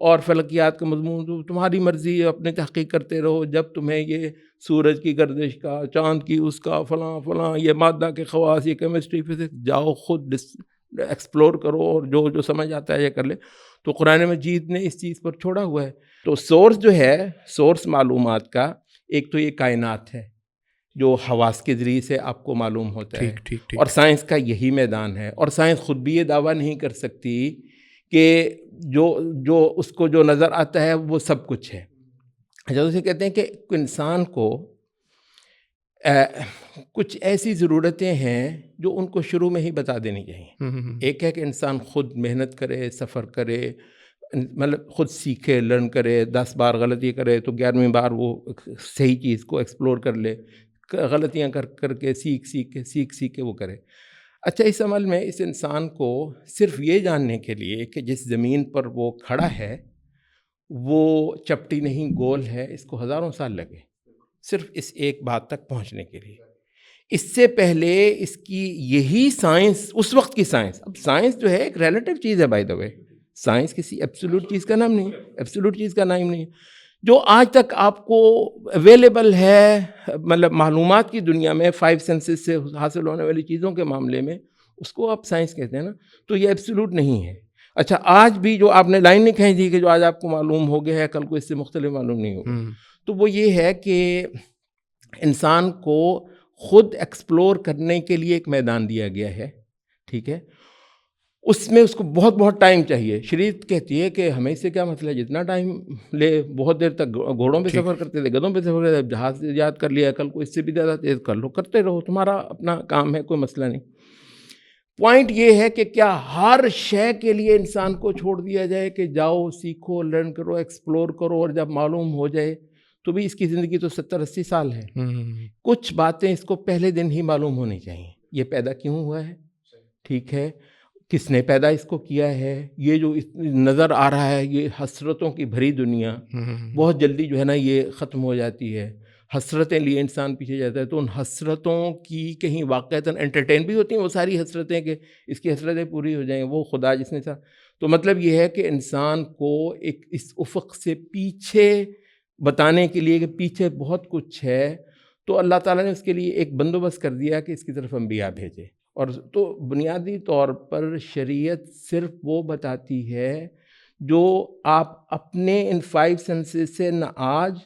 اور فلکیات کا مضمون تو تمہاری مرضی ہے، اپنے تحقیق کرتے رہو. جب تمہیں یہ سورج کی گردش کا، چاند کی اس کا، فلاں فلاں، یہ مادہ کے خواص، یہ کیمسٹری، فزکس، جاؤ خود ایکسپلور کرو اور جو سمجھ آتا ہے یہ کر لے. تو قرآن مجید نے اس چیز پر چھوڑا ہوا ہے. تو سورس جو ہے، سورس معلومات کا، ایک تو یہ کائنات ہے جو حواس کے ذریعے سے آپ کو معلوم ہوتا ہے. اور سائنس کا یہی میدان ہے. اور سائنس خود بھی یہ دعویٰ نہیں کر سکتی کہ جو اس کو جو نظر آتا ہے وہ سب کچھ ہے. اچھا، اسے کہتے ہیں کہ انسان کو کچھ ایسی ضرورتیں ہیں جو ان کو شروع میں ہی بتا دینی چاہیے. ایک ہے کہ انسان خود محنت کرے، سفر کرے، مطلب خود سیکھے، لرن کرے. 10 بار غلطی کرے تو 11ویں بار وہ صحیح چیز کو ایکسپلور کر لے. غلطیاں کر کے سیکھ کے وہ کرے. اچھا، اس عمل میں اس انسان کو صرف یہ جاننے کے لیے کہ جس زمین پر وہ کھڑا ہے وہ چپٹی نہیں، گول ہے، اس کو ہزاروں سال لگے صرف اس ایک بات تک پہنچنے کے لیے. اس سے پہلے اس کی یہی سائنس، اس وقت کی سائنس، اب سائنس جو ہے ایک ریلیٹیو چیز ہے بائی دا وے. سائنس کسی ایبسولوٹ چیز کا نام نہیں، ایبسولوٹ چیز کا نام نہیں. جو آج تک آپ کو اویلیبل ہے، مطلب معلومات کی دنیا میں 5 سینسز سے حاصل ہونے والی چیزوں کے معاملے میں، اس کو آپ سائنس کہتے ہیں نا. تو یہ ایبسولوٹ نہیں ہے. اچھا، آج بھی جو آپ نے لائن نہیں کہیں دی کہ جو آج آپ کو معلوم ہو گیا ہے کل کو اس سے مختلف معلوم نہیں ہوگا، تو وہ یہ ہے کہ انسان کو خود ایکسپلور کرنے کے لیے ایک میدان دیا گیا ہے. ٹھیک ہے، اس میں اس کو بہت ٹائم چاہیے. شریعت کہتی ہے کہ ہمیں اس سے کیا مسئلہ ہے، جتنا ٹائم لے. بہت دیر تک گھوڑوں پہ سفر کرتے تھے، گدھوں پہ سفر کرتے تھے، جہاز سے یاد کر لیا، کل کو اس سے بھی زیادہ تیز کر لو، کرتے رہو، تمہارا اپنا کام ہے، کوئی مسئلہ نہیں. پوائنٹ یہ ہے کہ کیا ہر شے کے لیے انسان کو چھوڑ دیا جائے کہ جاؤ سیکھو، لرن کرو، ایکسپلور کرو، اور جب معلوم ہو جائے تو بھی اس کی زندگی تو 70-80 سال ہے. کچھ باتیں اس کو پہلے دن ہی معلوم ہونی چاہیے. یہ پیدا کیوں ہوا ہے, ٹھیک ہے, کس نے پیدا اس کو کیا ہے. یہ جو نظر آ رہا ہے یہ حسرتوں کی بھری دنیا بہت جلدی جو ہے نا یہ ختم ہو جاتی ہے. حسرتیں لیے انسان پیچھے جاتا ہے, تو ان حسرتوں کی کہیں واقعتاً انٹرٹین بھی ہوتی ہیں وہ ساری حسرتیں کہ اس کی حسرتیں پوری ہو جائیں, وہ خدا جس نے تو مطلب یہ ہے کہ انسان کو ایک اس افق سے پیچھے بتانے کے لیے کہ پیچھے بہت کچھ ہے, تو اللہ تعالیٰ نے اس کے لیے ایک بندوبست کر دیا کہ اس کی طرف انبیاء بھیجے. اور تو بنیادی طور پر شریعت صرف وہ بتاتی ہے جو آپ اپنے ان 5 سینسز سے نہ آج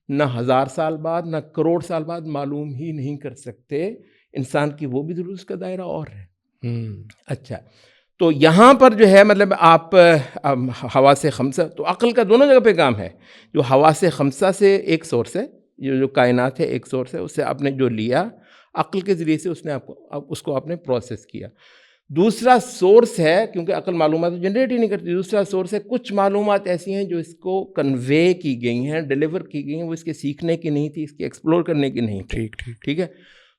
نہ 1000 سال بعد نہ کروڑ سال بعد معلوم ہی نہیں کر سکتے. انسان کی وہ بھی ضرور اس کا دائرہ اور ہے. اچھا, تو یہاں پر جو ہے مطلب آپ حواس خمسہ, تو عقل کا دونوں جگہ پہ کام ہے. جو حواس خمسہ سے ایک سورس ہے, جو کائنات ہے ایک سورس ہے, اس سے آپ نے جو لیا عقل کے ذریعے سے اس کو آپ نے پروسیس کیا. دوسرا سورس ہے, کیونکہ عقل معلومات جنریٹ ہی نہیں کرتی, دوسرا سورس ہے کچھ معلومات ایسی ہیں جو اس کو کنوے کی گئی ہیں, ڈیلیور کی گئی ہیں, وہ اس کے سیکھنے کی نہیں تھی, اس کے ایکسپلور کرنے کی نہیں تھی. ٹھیک ہے,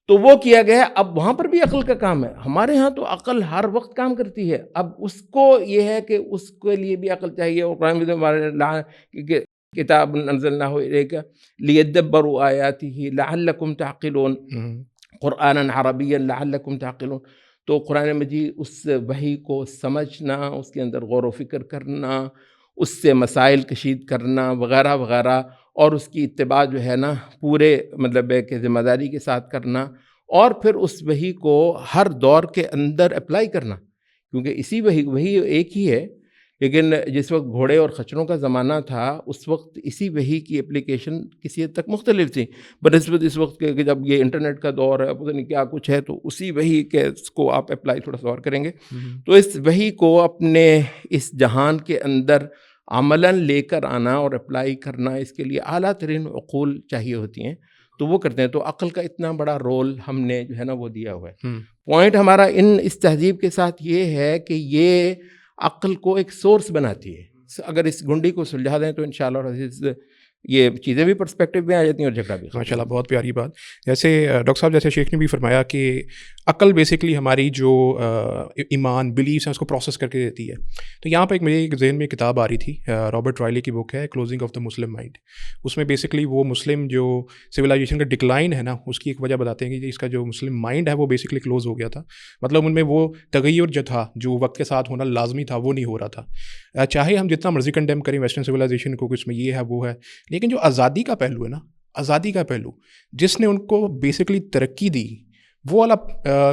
تو وہ کیا گیا ہے. اب وہاں پر بھی عقل کا کام ہے. ہمارے ہاں تو عقل ہر وقت کام کرتی ہے. اب اس کو یہ ہے کہ اس کے لیے بھی عقل چاہیے. اور قرآن کتاب انزلناہ الیک لیدبروا آیاتہ لعلکم تعقلون, قرآنا عربیا لعلکم تعقلون. تو قرآن مجید اس وحی کو سمجھنا, اس کے اندر غور و فکر کرنا, اس سے مسائل کشید کرنا وغیرہ وغیرہ, اور اس کی اتباع جو ہے نا پورے مطلب ہے کہ ذمہ داری کے ساتھ کرنا, اور پھر اس وحی کو ہر دور کے اندر اپلائی کرنا. کیونکہ اسی وحی ایک ہی ہے, لیکن جس وقت گھوڑے اور خچروں کا زمانہ تھا اس وقت اسی وحی کی اپلیکیشن کسی حد تک مختلف تھی بنسبت اس وقت کہ جب یہ انٹرنیٹ کا دور ہے, پتہ نہیں کیا کچھ ہے, تو اسی وحی کے اس کو آپ اپلائی تھوڑا سا اور کریں گے. تو اس وحی کو اپنے اس جہان کے اندر عملاً لے کر آنا اور اپلائی کرنا, اس کے لیے اعلیٰ ترین عقول چاہیے ہوتی ہیں, تو وہ کرتے ہیں. تو عقل کا اتنا بڑا رول ہم نے جو ہے نا وہ دیا ہوا ہے. پوائنٹ ہمارا اس تہذیب کے ساتھ یہ ہے کہ یہ عقل کو ایک سورس بناتی ہے. اگر اس گنڈی کو سلجھا دیں تو انشاءاللہ یہ چیزیں بھی پرسپیکٹیو میں آ جاتی ہیں اور جھگڑا بھی. ماشاء اللہ, بہت پیاری بات. جیسے ڈاکٹر صاحب, جیسے شیخ نے بھی فرمایا کہ عقل بیسکلی ہماری جو ایمان بلیفس ہیں اس کو پروسیس کر کے دیتی ہے. تو یہاں پہ میرے ایک ذہن میں کتاب آ رہی تھی, رابرٹ رائلی کی بک ہے closing of the Muslim mind. اس میں بیسکلی وہ مسلم جو سویلائزیشن کا ڈکلائن ہے نا, اس کی ایک وجہ بتاتے ہیں کہ اس کا جو مسلم مائنڈ ہے وہ بیسکلی کلوز ہو گیا تھا. مطلب ان میں وہ تغیر جو تھا, جو وقت کے ساتھ ہونا لازمی تھا, وہ نہیں ہو رہا تھا. چاہے ہم جتنا مرضی کنڈیم کریں ویسٹرن سویلائزیشن کو کہ اس میں یہ ہے وہ ہے, لیکن جو آزادی کا پہلو ہے نا, آزادی کا پہلو جس نے ان کو بیسکلی ترقی دی, وہ والا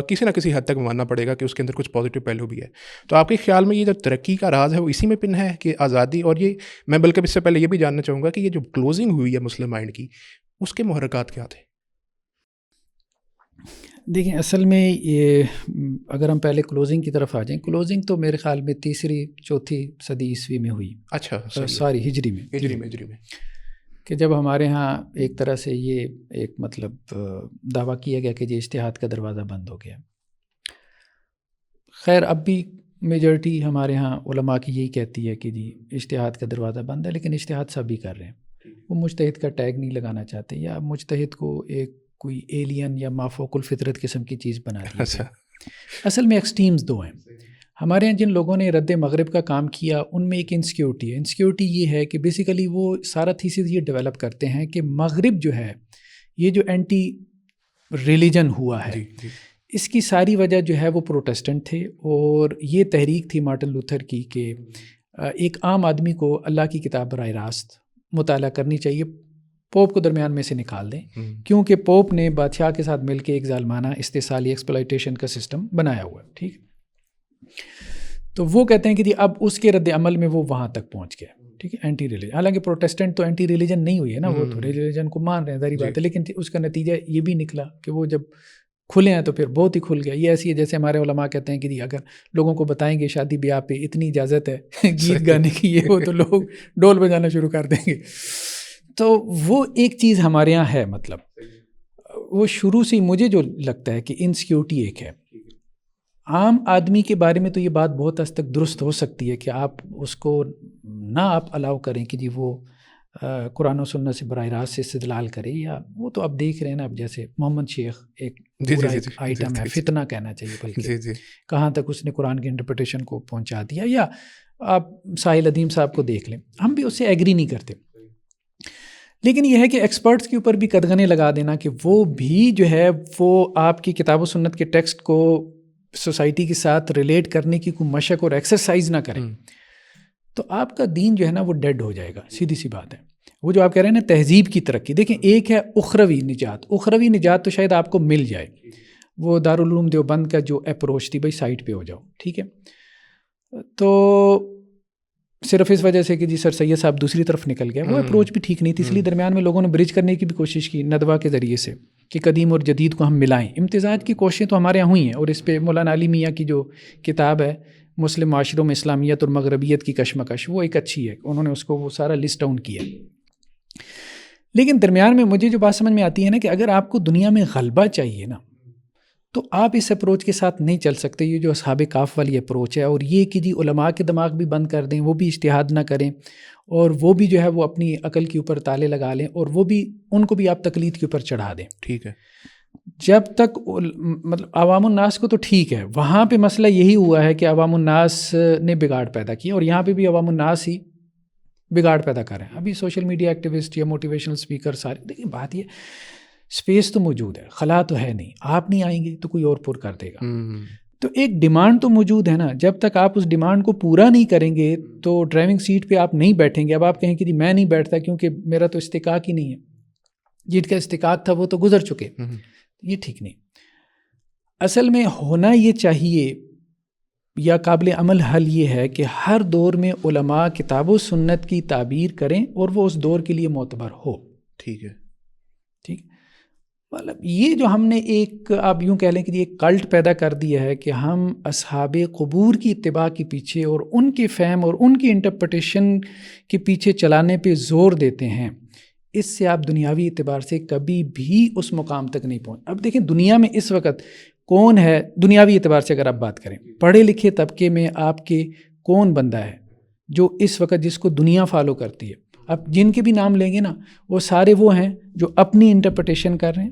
کسی نہ کسی حد تک ماننا پڑے گا کہ اس کے اندر کچھ پازیٹیو پہلو بھی ہے. تو آپ کے خیال میں یہ جو ترقی کا راز ہے وہ اسی میں پن ہے کہ آزادی, اور یہ میں بلکہ اس سے پہلے یہ بھی جاننا چاہوں گا کہ یہ جو کلوزنگ ہوئی ہے مسلم مائنڈ کی, اس کے محرکات کیا تھے؟ دیکھیں, اصل میں یہ اگر ہم پہلے کلوزنگ کی طرف آ جائیں, کلوزنگ تو میرے خیال میں 3ری-4تھی صدی عیسوی میں ہوئی. اچھا, ساری ہجری میں کہ جب ہمارے ہاں ایک طرح سے یہ ایک مطلب دعویٰ کیا گیا کہ یہ اجتہاد کا دروازہ بند ہو گیا. خیر اب بھی میجورٹی ہمارے ہاں علماء کی یہی کہتی ہے کہ جی اجتہاد کا دروازہ بند ہے, لیکن اجتہاد سب بھی کر رہے ہیں. وہ مجتہد کا ٹیگ نہیں لگانا چاہتے, یا مجتہد کو ایک کوئی ایلین یا مافوق الفطرت قسم کی چیز بنا دی. اصل میں ایکسٹریمز 2 ہیں. ہمارے یہاں جن لوگوں نے رد مغرب کا کام کیا ان میں ایک انسیکیورٹی ہے. انسیکیورٹی یہ ہے کہ بیسیکلی وہ سارا تھیسس یہ ڈیولپ کرتے ہیں کہ مغرب جو ہے یہ جو اینٹی ریلیجن ہوا ہے, اس کی ساری وجہ جو ہے وہ پروٹیسٹنٹ تھے. اور یہ تحریک تھی مارٹن لوتھر کی کہ ایک عام آدمی کو اللہ کی کتاب براہ راست مطالعہ کرنی چاہیے, پوپ کو درمیان میں سے نکال دیں, کیونکہ پوپ نے بادشاہ کے ساتھ مل کے ایک ظالمانہ استحصالی ایکسپلائٹیشن کا سسٹم بنایا ہوا ہے. ٹھیک, تو وہ کہتے ہیں کہ اب اس کے رد عمل میں وہ وہاں تک پہنچ گیا. ٹھیک ہے, اینٹی ریلیجن. حالانکہ پروٹیسٹنٹ تو اینٹی ریلیجن نہیں ہوئی ہے نا, وہ تو ریلیجن کو مان رہے ہیں, ظاہری بات ہے, لیکن اس کا نتیجہ یہ بھی نکلا کہ وہ جب کھلے ہیں تو پھر بہت ہی کھل گیا. یہ ایسی ہے جیسے ہمارے علماء کہتے ہیں کہ اگر لوگوں کو بتائیں گے شادی بیاہ پہ اتنی اجازت ہے گیت گانے کی, یہ وہ تو لوگ ڈول بجانا شروع کر دیں گے. تو وہ ایک چیز ہمارے یہاں ہے, مطلب وہ شروع سے مجھے جو لگتا ہے کہ انسیکیورٹی ایک ہے. عام آدمی کے بارے میں تو یہ بات بہت حد تک درست ہو سکتی ہے کہ آپ اس کو نہ آپ الاؤ کریں کہ جی وہ قرآن و سنت سے براہ راست سے استدلال کرے، یا وہ تو اب دیکھ رہے ہیں نا، اب جیسے محمد شیخ ایک آئٹم ہے، فتنہ کہنا چاہیے بلکہ، کہاں تک اس نے قرآن کی انٹرپریٹیشن کو پہنچا دیا. یا آپ ساحل ادیم صاحب کو دیکھ لیں، ہم بھی اس سے ایگری نہیں کرتے، لیکن یہ ہے کہ ایکسپرٹس کے اوپر بھی قدغنے لگا دینا کہ وہ بھی جو ہے وہ آپ کی کتاب و سنت کے ٹیکسٹ کو سوسائٹی کے ساتھ ریلیٹ کرنے کی کوئی مشق اور ایکسرسائز نہ کریں، تو آپ کا دین جو ہے نا وہ ڈیڈ ہو جائے گا. سیدھی سی بات ہے. وہ جو آپ کہہ رہے ہیں نا تہذیب کی ترقی، دیکھیں ایک ہے اخروی نجات. اخروی نجات تو شاید آپ کو مل جائے، وہ دارالعلوم دیوبند کا جو اپروچ تھی، بھائی سائٹ پہ ہو جاؤ، ٹھیک ہے. تو صرف اس وجہ سے کہ جی سر سید صاحب دوسری طرف نکل گیا، وہ اپروچ بھی ٹھیک نہیں تھی، اس لیے درمیان میں لوگوں نے برج کرنے کی بھی کوشش کی ندوہ کے ذریعے سے کہ قدیم اور جدید کو ہم ملائیں. امتزاج کی کوششیں تو ہمارے یہاں ہوئی ہیں، اور اس پہ مولانا علی میاں کی جو کتاب ہے مسلم معاشروں میں اسلامیت اور مغربیت کی کشمکش، وہ ایک اچھی ہے، انہوں نے اس کو وہ سارا لسٹ ڈاؤن کیا. لیکن درمیان میں مجھے جو بات سمجھ میں آتی ہے نا کہ اگر آپ کو دنیا میں غلبہ چاہیے نا، تو آپ اس اپروچ کے ساتھ نہیں چل سکتے، یہ جو اصحاب کاف والی اپروچ ہے، اور یہ کہ جی علماء کے دماغ بھی بند کر دیں، وہ بھی اجتہاد نہ کریں، اور وہ بھی جو ہے وہ اپنی عقل کے اوپر تالے لگا لیں، اور وہ بھی ان کو بھی آپ تقلید کے اوپر چڑھا دیں. ٹھیک ہے. جب تک مطلب عوام الناس کو تو ٹھیک ہے، وہاں پہ مسئلہ یہی ہوا ہے کہ عوام الناس نے بگاڑ پیدا کیا، اور یہاں پہ بھی عوام الناس ہی بگاڑ پیدا کر رہے ہیں. ابھی سوشل میڈیا ایکٹیوسٹ یا موٹیویشنل اسپیکر سارے، دیکھیں بات یہ اسپیس تو موجود ہے، خلا تو ہے نہیں، آپ نہیں آئیں گے تو کوئی اور پر کر دے گا. تو ایک ڈیمانڈ تو موجود ہے نا، جب تک آپ اس ڈیمانڈ کو پورا نہیں کریں گے تو ڈرائیونگ سیٹ پہ آپ نہیں بیٹھیں گے. اب آپ کہیں کہ جی میں نہیں بیٹھتا کیونکہ میرا تو استحقاق ہی نہیں ہے، جن کا استحقاق تھا وہ تو گزر چکے. یہ ٹھیک نہیں. اصل میں ہونا یہ چاہیے یا قابل عمل حل یہ ہے کہ ہر دور میں علماء کتاب و سنت کی تعبیر کریں اور وہ اس دور کے لیے معتبر ہو. ٹھیک ہے. ٹھیک، مطلب یہ جو ہم نے ایک آپ یوں کہہ لیں کہ ایک کلٹ پیدا کر دیا ہے کہ ہم اصحاب قبور کی اتباع کے پیچھے اور ان کے فہم اور ان کی انٹرپریٹیشن کے پیچھے چلانے پہ زور دیتے ہیں، اس سے آپ دنیاوی اعتبار سے کبھی بھی اس مقام تک نہیں پہنچ. اب دیکھیں دنیا میں اس وقت کون ہے دنیاوی اعتبار سے، اگر آپ بات کریں پڑھے لکھے طبقے میں آپ کے کون بندہ ہے جو اس وقت جس کو دنیا فالو کرتی ہے؟ اب جن کے بھی نام لیں گے نا وہ سارے وہ ہیں جو اپنی انٹرپریٹیشن کر رہے ہیں،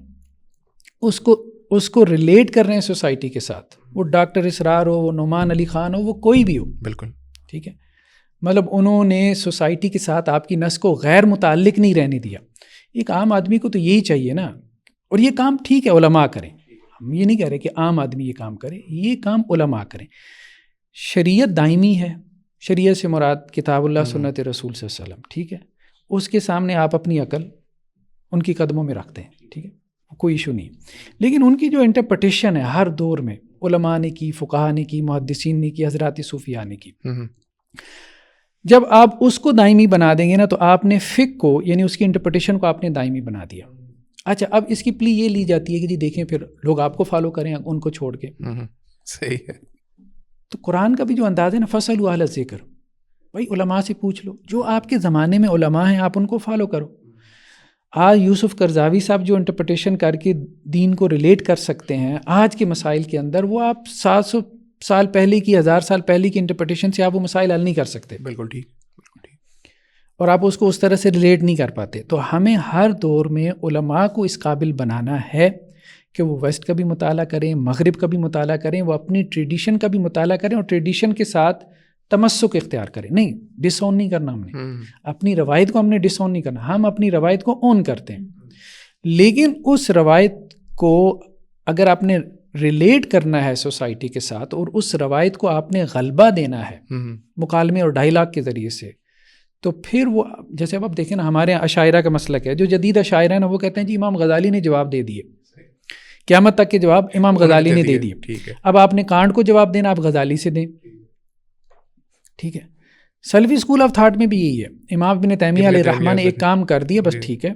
اس کو ریلیٹ کر رہے ہیں سوسائٹی کے ساتھ. وہ ڈاکٹر اسرار ہو، وہ نعمان علی خان ہو، وہ کوئی بھی ہو. بالکل ٹھیک ہے. مطلب انہوں نے سوسائٹی کے ساتھ آپ کی نس کو غیر متعلق نہیں رہنے دیا. ایک عام آدمی کو تو یہی چاہیے نا، اور یہ کام ٹھیک ہے علماء کریں، ہم یہ نہیں کہہ رہے کہ عام آدمی یہ کام کرے، یہ کام علماء کریں. شریعت دائمی ہے، شریعت سے مراد کتاب اللہ سنت رسول صلی اللہ علیہ وسلم. ٹھیک ہے، اس کے سامنے آپ اپنی عقل ان کی قدموں میں رکھتے ہیں. ٹھیک ہے، کوئی ایشو نہیں. لیکن ان کی جو انٹرپریٹیشن ہے ہر دور میں علماء نے کی، فقہاء نے کی، محدثین نے کی، حضرات صوفیاء نے کی، جب آپ اس کو دائمی بنا دیں گے نا تو آپ نے فقہ کو یعنی اس کی انٹرپریٹیشن کو آپ نے دائمی بنا دیا. اچھا اب اس کی پلی یہ لی جاتی ہے کہ جی دیکھیں پھر لوگ آپ کو فالو کریں ان کو چھوڑ کے. صحیح ہے. تو قرآن کا بھی جو انداز ہے نا، فصلوا اہل الذکر، بھائی علماء سے پوچھ لو، جو آپ کے زمانے میں علماء ہیں آپ ان کو فالو کرو. آج یوسف قرضاوی صاحب جو انٹرپریٹیشن کر کے دین کو ریلیٹ کر سکتے ہیں آج کے مسائل کے اندر، وہ آپ 700 سال پہلے کی 1000 سال پہلے کی انٹرپریٹیشن سے آپ وہ مسائل حل نہیں کر سکتے. بالکل ٹھیک. اور آپ اس کو اس طرح سے ریلیٹ نہیں کر پاتے. تو ہمیں ہر دور میں علماء کو اس قابل بنانا ہے کہ وہ ویسٹ کا بھی مطالعہ کریں، مغرب کا بھی مطالعہ کریں، وہ اپنی ٹریڈیشن کا بھی مطالعہ کریں اور ٹریڈیشن کے ساتھ تمسک اختیار کریں. نہیں ڈس آن نہیں کرنا، ہم نے اپنی روایت کو ہم نے ڈس آن نہیں کرنا، ہم اپنی روایت کو اون کرتے ہیں. لیکن اس روایت کو اگر آپ نے ریلیٹ کرنا ہے سوسائٹی کے ساتھ اور اس روایت کو آپ نے غلبہ دینا ہے مکالمے اور ڈائلاگ کے ذریعے سے، تو پھر وہ جیسے اب آپ دیکھیں نا ہمارے یہاں اشاعرہ کا مسلک ہے، جو جدید اشاعرہ ہیں نا وہ کہتے ہیں جی امام غزالی نے جواب دے دیے، قیامت تک کے جواب امام غزالی نے دے دیے. اب آپ نے کانٹ کو جواب دینا، آپ غزالی سے دیں. ٹھیک ہے، سلفی اسکول آف تھاٹ میں بھی یہی ہے. امام ابن تیمیہ علیہ الرحمہ نے ایک کام کر دیا بس، ٹھیک ہے.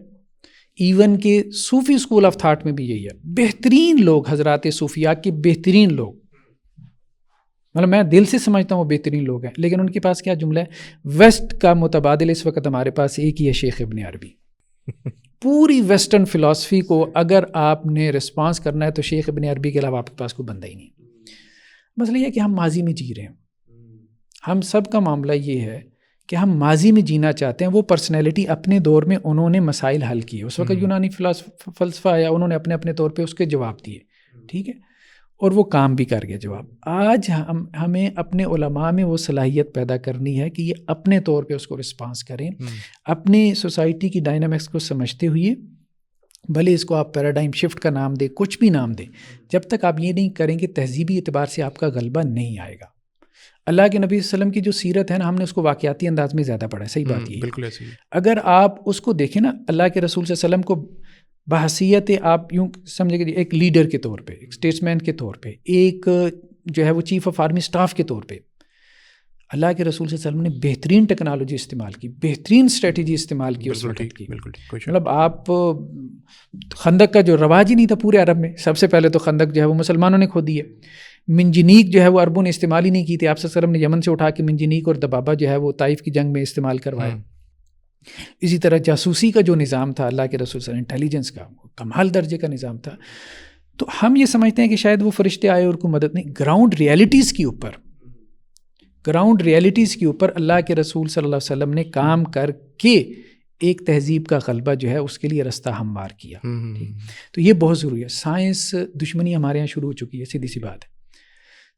ایون کہ صوفی اسکول آف تھاٹ میں بھی یہی ہے. بہترین لوگ حضرات صوفیاء کے بہترین لوگ، مطلب میں دل سے سمجھتا ہوں وہ بہترین لوگ ہیں، لیکن ان کے پاس کیا جملہ ہے، ویسٹ کا متبادل اس وقت ہمارے پاس ایک ہی ہے، شیخ ابن عربی. پوری ویسٹرن فلاسفی کو اگر آپ نے رسپانس کرنا ہے تو شیخ ابن عربی کے علاوہ آپ کے پاس کوئی بندہ ہی نہیں. مسئلہ یہ ہے کہ ہم ماضی میں جی رہے ہیں. ہم سب کا معاملہ یہ ہے کہ ہم ماضی میں جینا چاہتے ہیں. وہ پرسنالٹی اپنے دور میں انہوں نے مسائل حل کیے. اس وقت یونانی فلسفہ آیا, انہوں نے اپنے اپنے طور پہ اس کے جواب دیے, ٹھیک ہے, اور وہ کام بھی کر گیا جواب. آج ہمیں اپنے علماء میں وہ صلاحیت پیدا کرنی ہے کہ یہ اپنے طور پہ اس کو رسپانس کریں, اپنی سوسائٹی کی ڈائنامکس کو سمجھتے ہوئے, بھلے اس کو آپ پیراڈائم شفٹ کا نام دیں, کچھ بھی نام دیں, جب تک آپ یہ نہیں کریں گے تہذیبی اعتبار سے آپ کا غلبہ نہیں آئے گا. اللہ کے نبی صلی اللہ علیہ وسلم کی جو سیرت ہے نا, ہم نے اس کو واقعاتی انداز میں زیادہ پڑھا ہے. صحیح بات یہ بالکل ایسی ہے. اگر آپ اس کو دیکھیں نا, اللہ کے رسول صلی اللہ علیہ وسلم کو بحیثیت آپ یوں سمجھے کہ ایک لیڈر کے طور پہ, ایک اسٹیٹسمین کے طور پہ, ایک جو ہے وہ چیف آف آرمی اسٹاف کے طور پہ, اللہ کے رسول صلی اللہ علیہ وسلم نے بہترین ٹیکنالوجی استعمال کی, بہترین اسٹریٹجی استعمال کی اس وقت کی. مطلب آپ خندق کا جو رواج ہی نہیں تھا پورے عرب میں, سب سے پہلے تو خندق جو ہے وہ مسلمانوں نے کھودی ہے. منجنیق جو ہے وہ عربوں نے استعمال ہی نہیں کی تھی. آپ صلی اللہ علیہ وسلم نے یمن سے اٹھا کے منجنیق اور دبابہ جو ہے وہ طائف کی جنگ میں استعمال کروایا. اسی طرح جاسوسی کا جو نظام تھا اللہ کے رسول صلی اللہ علیہ وسلم, انٹیلیجنس کا کمال درجے کا نظام تھا. تو ہم یہ سمجھتے ہیں کہ شاید وہ فرشتے آئے اور کوئی مدد نہیں. گراؤنڈ ریئلٹیز کے اوپر اللہ کے رسول صلی اللہ علیہ وسلم نے کام کر کے ایک تہذیب کا غلبہ جو ہے اس کے لیے رستہ ہموار کیا. تو یہ بہت ضروری ہے. سائنس دشمنی ہمارے یہاں شروع ہو چکی ہے, سیدھی سی بات ہے.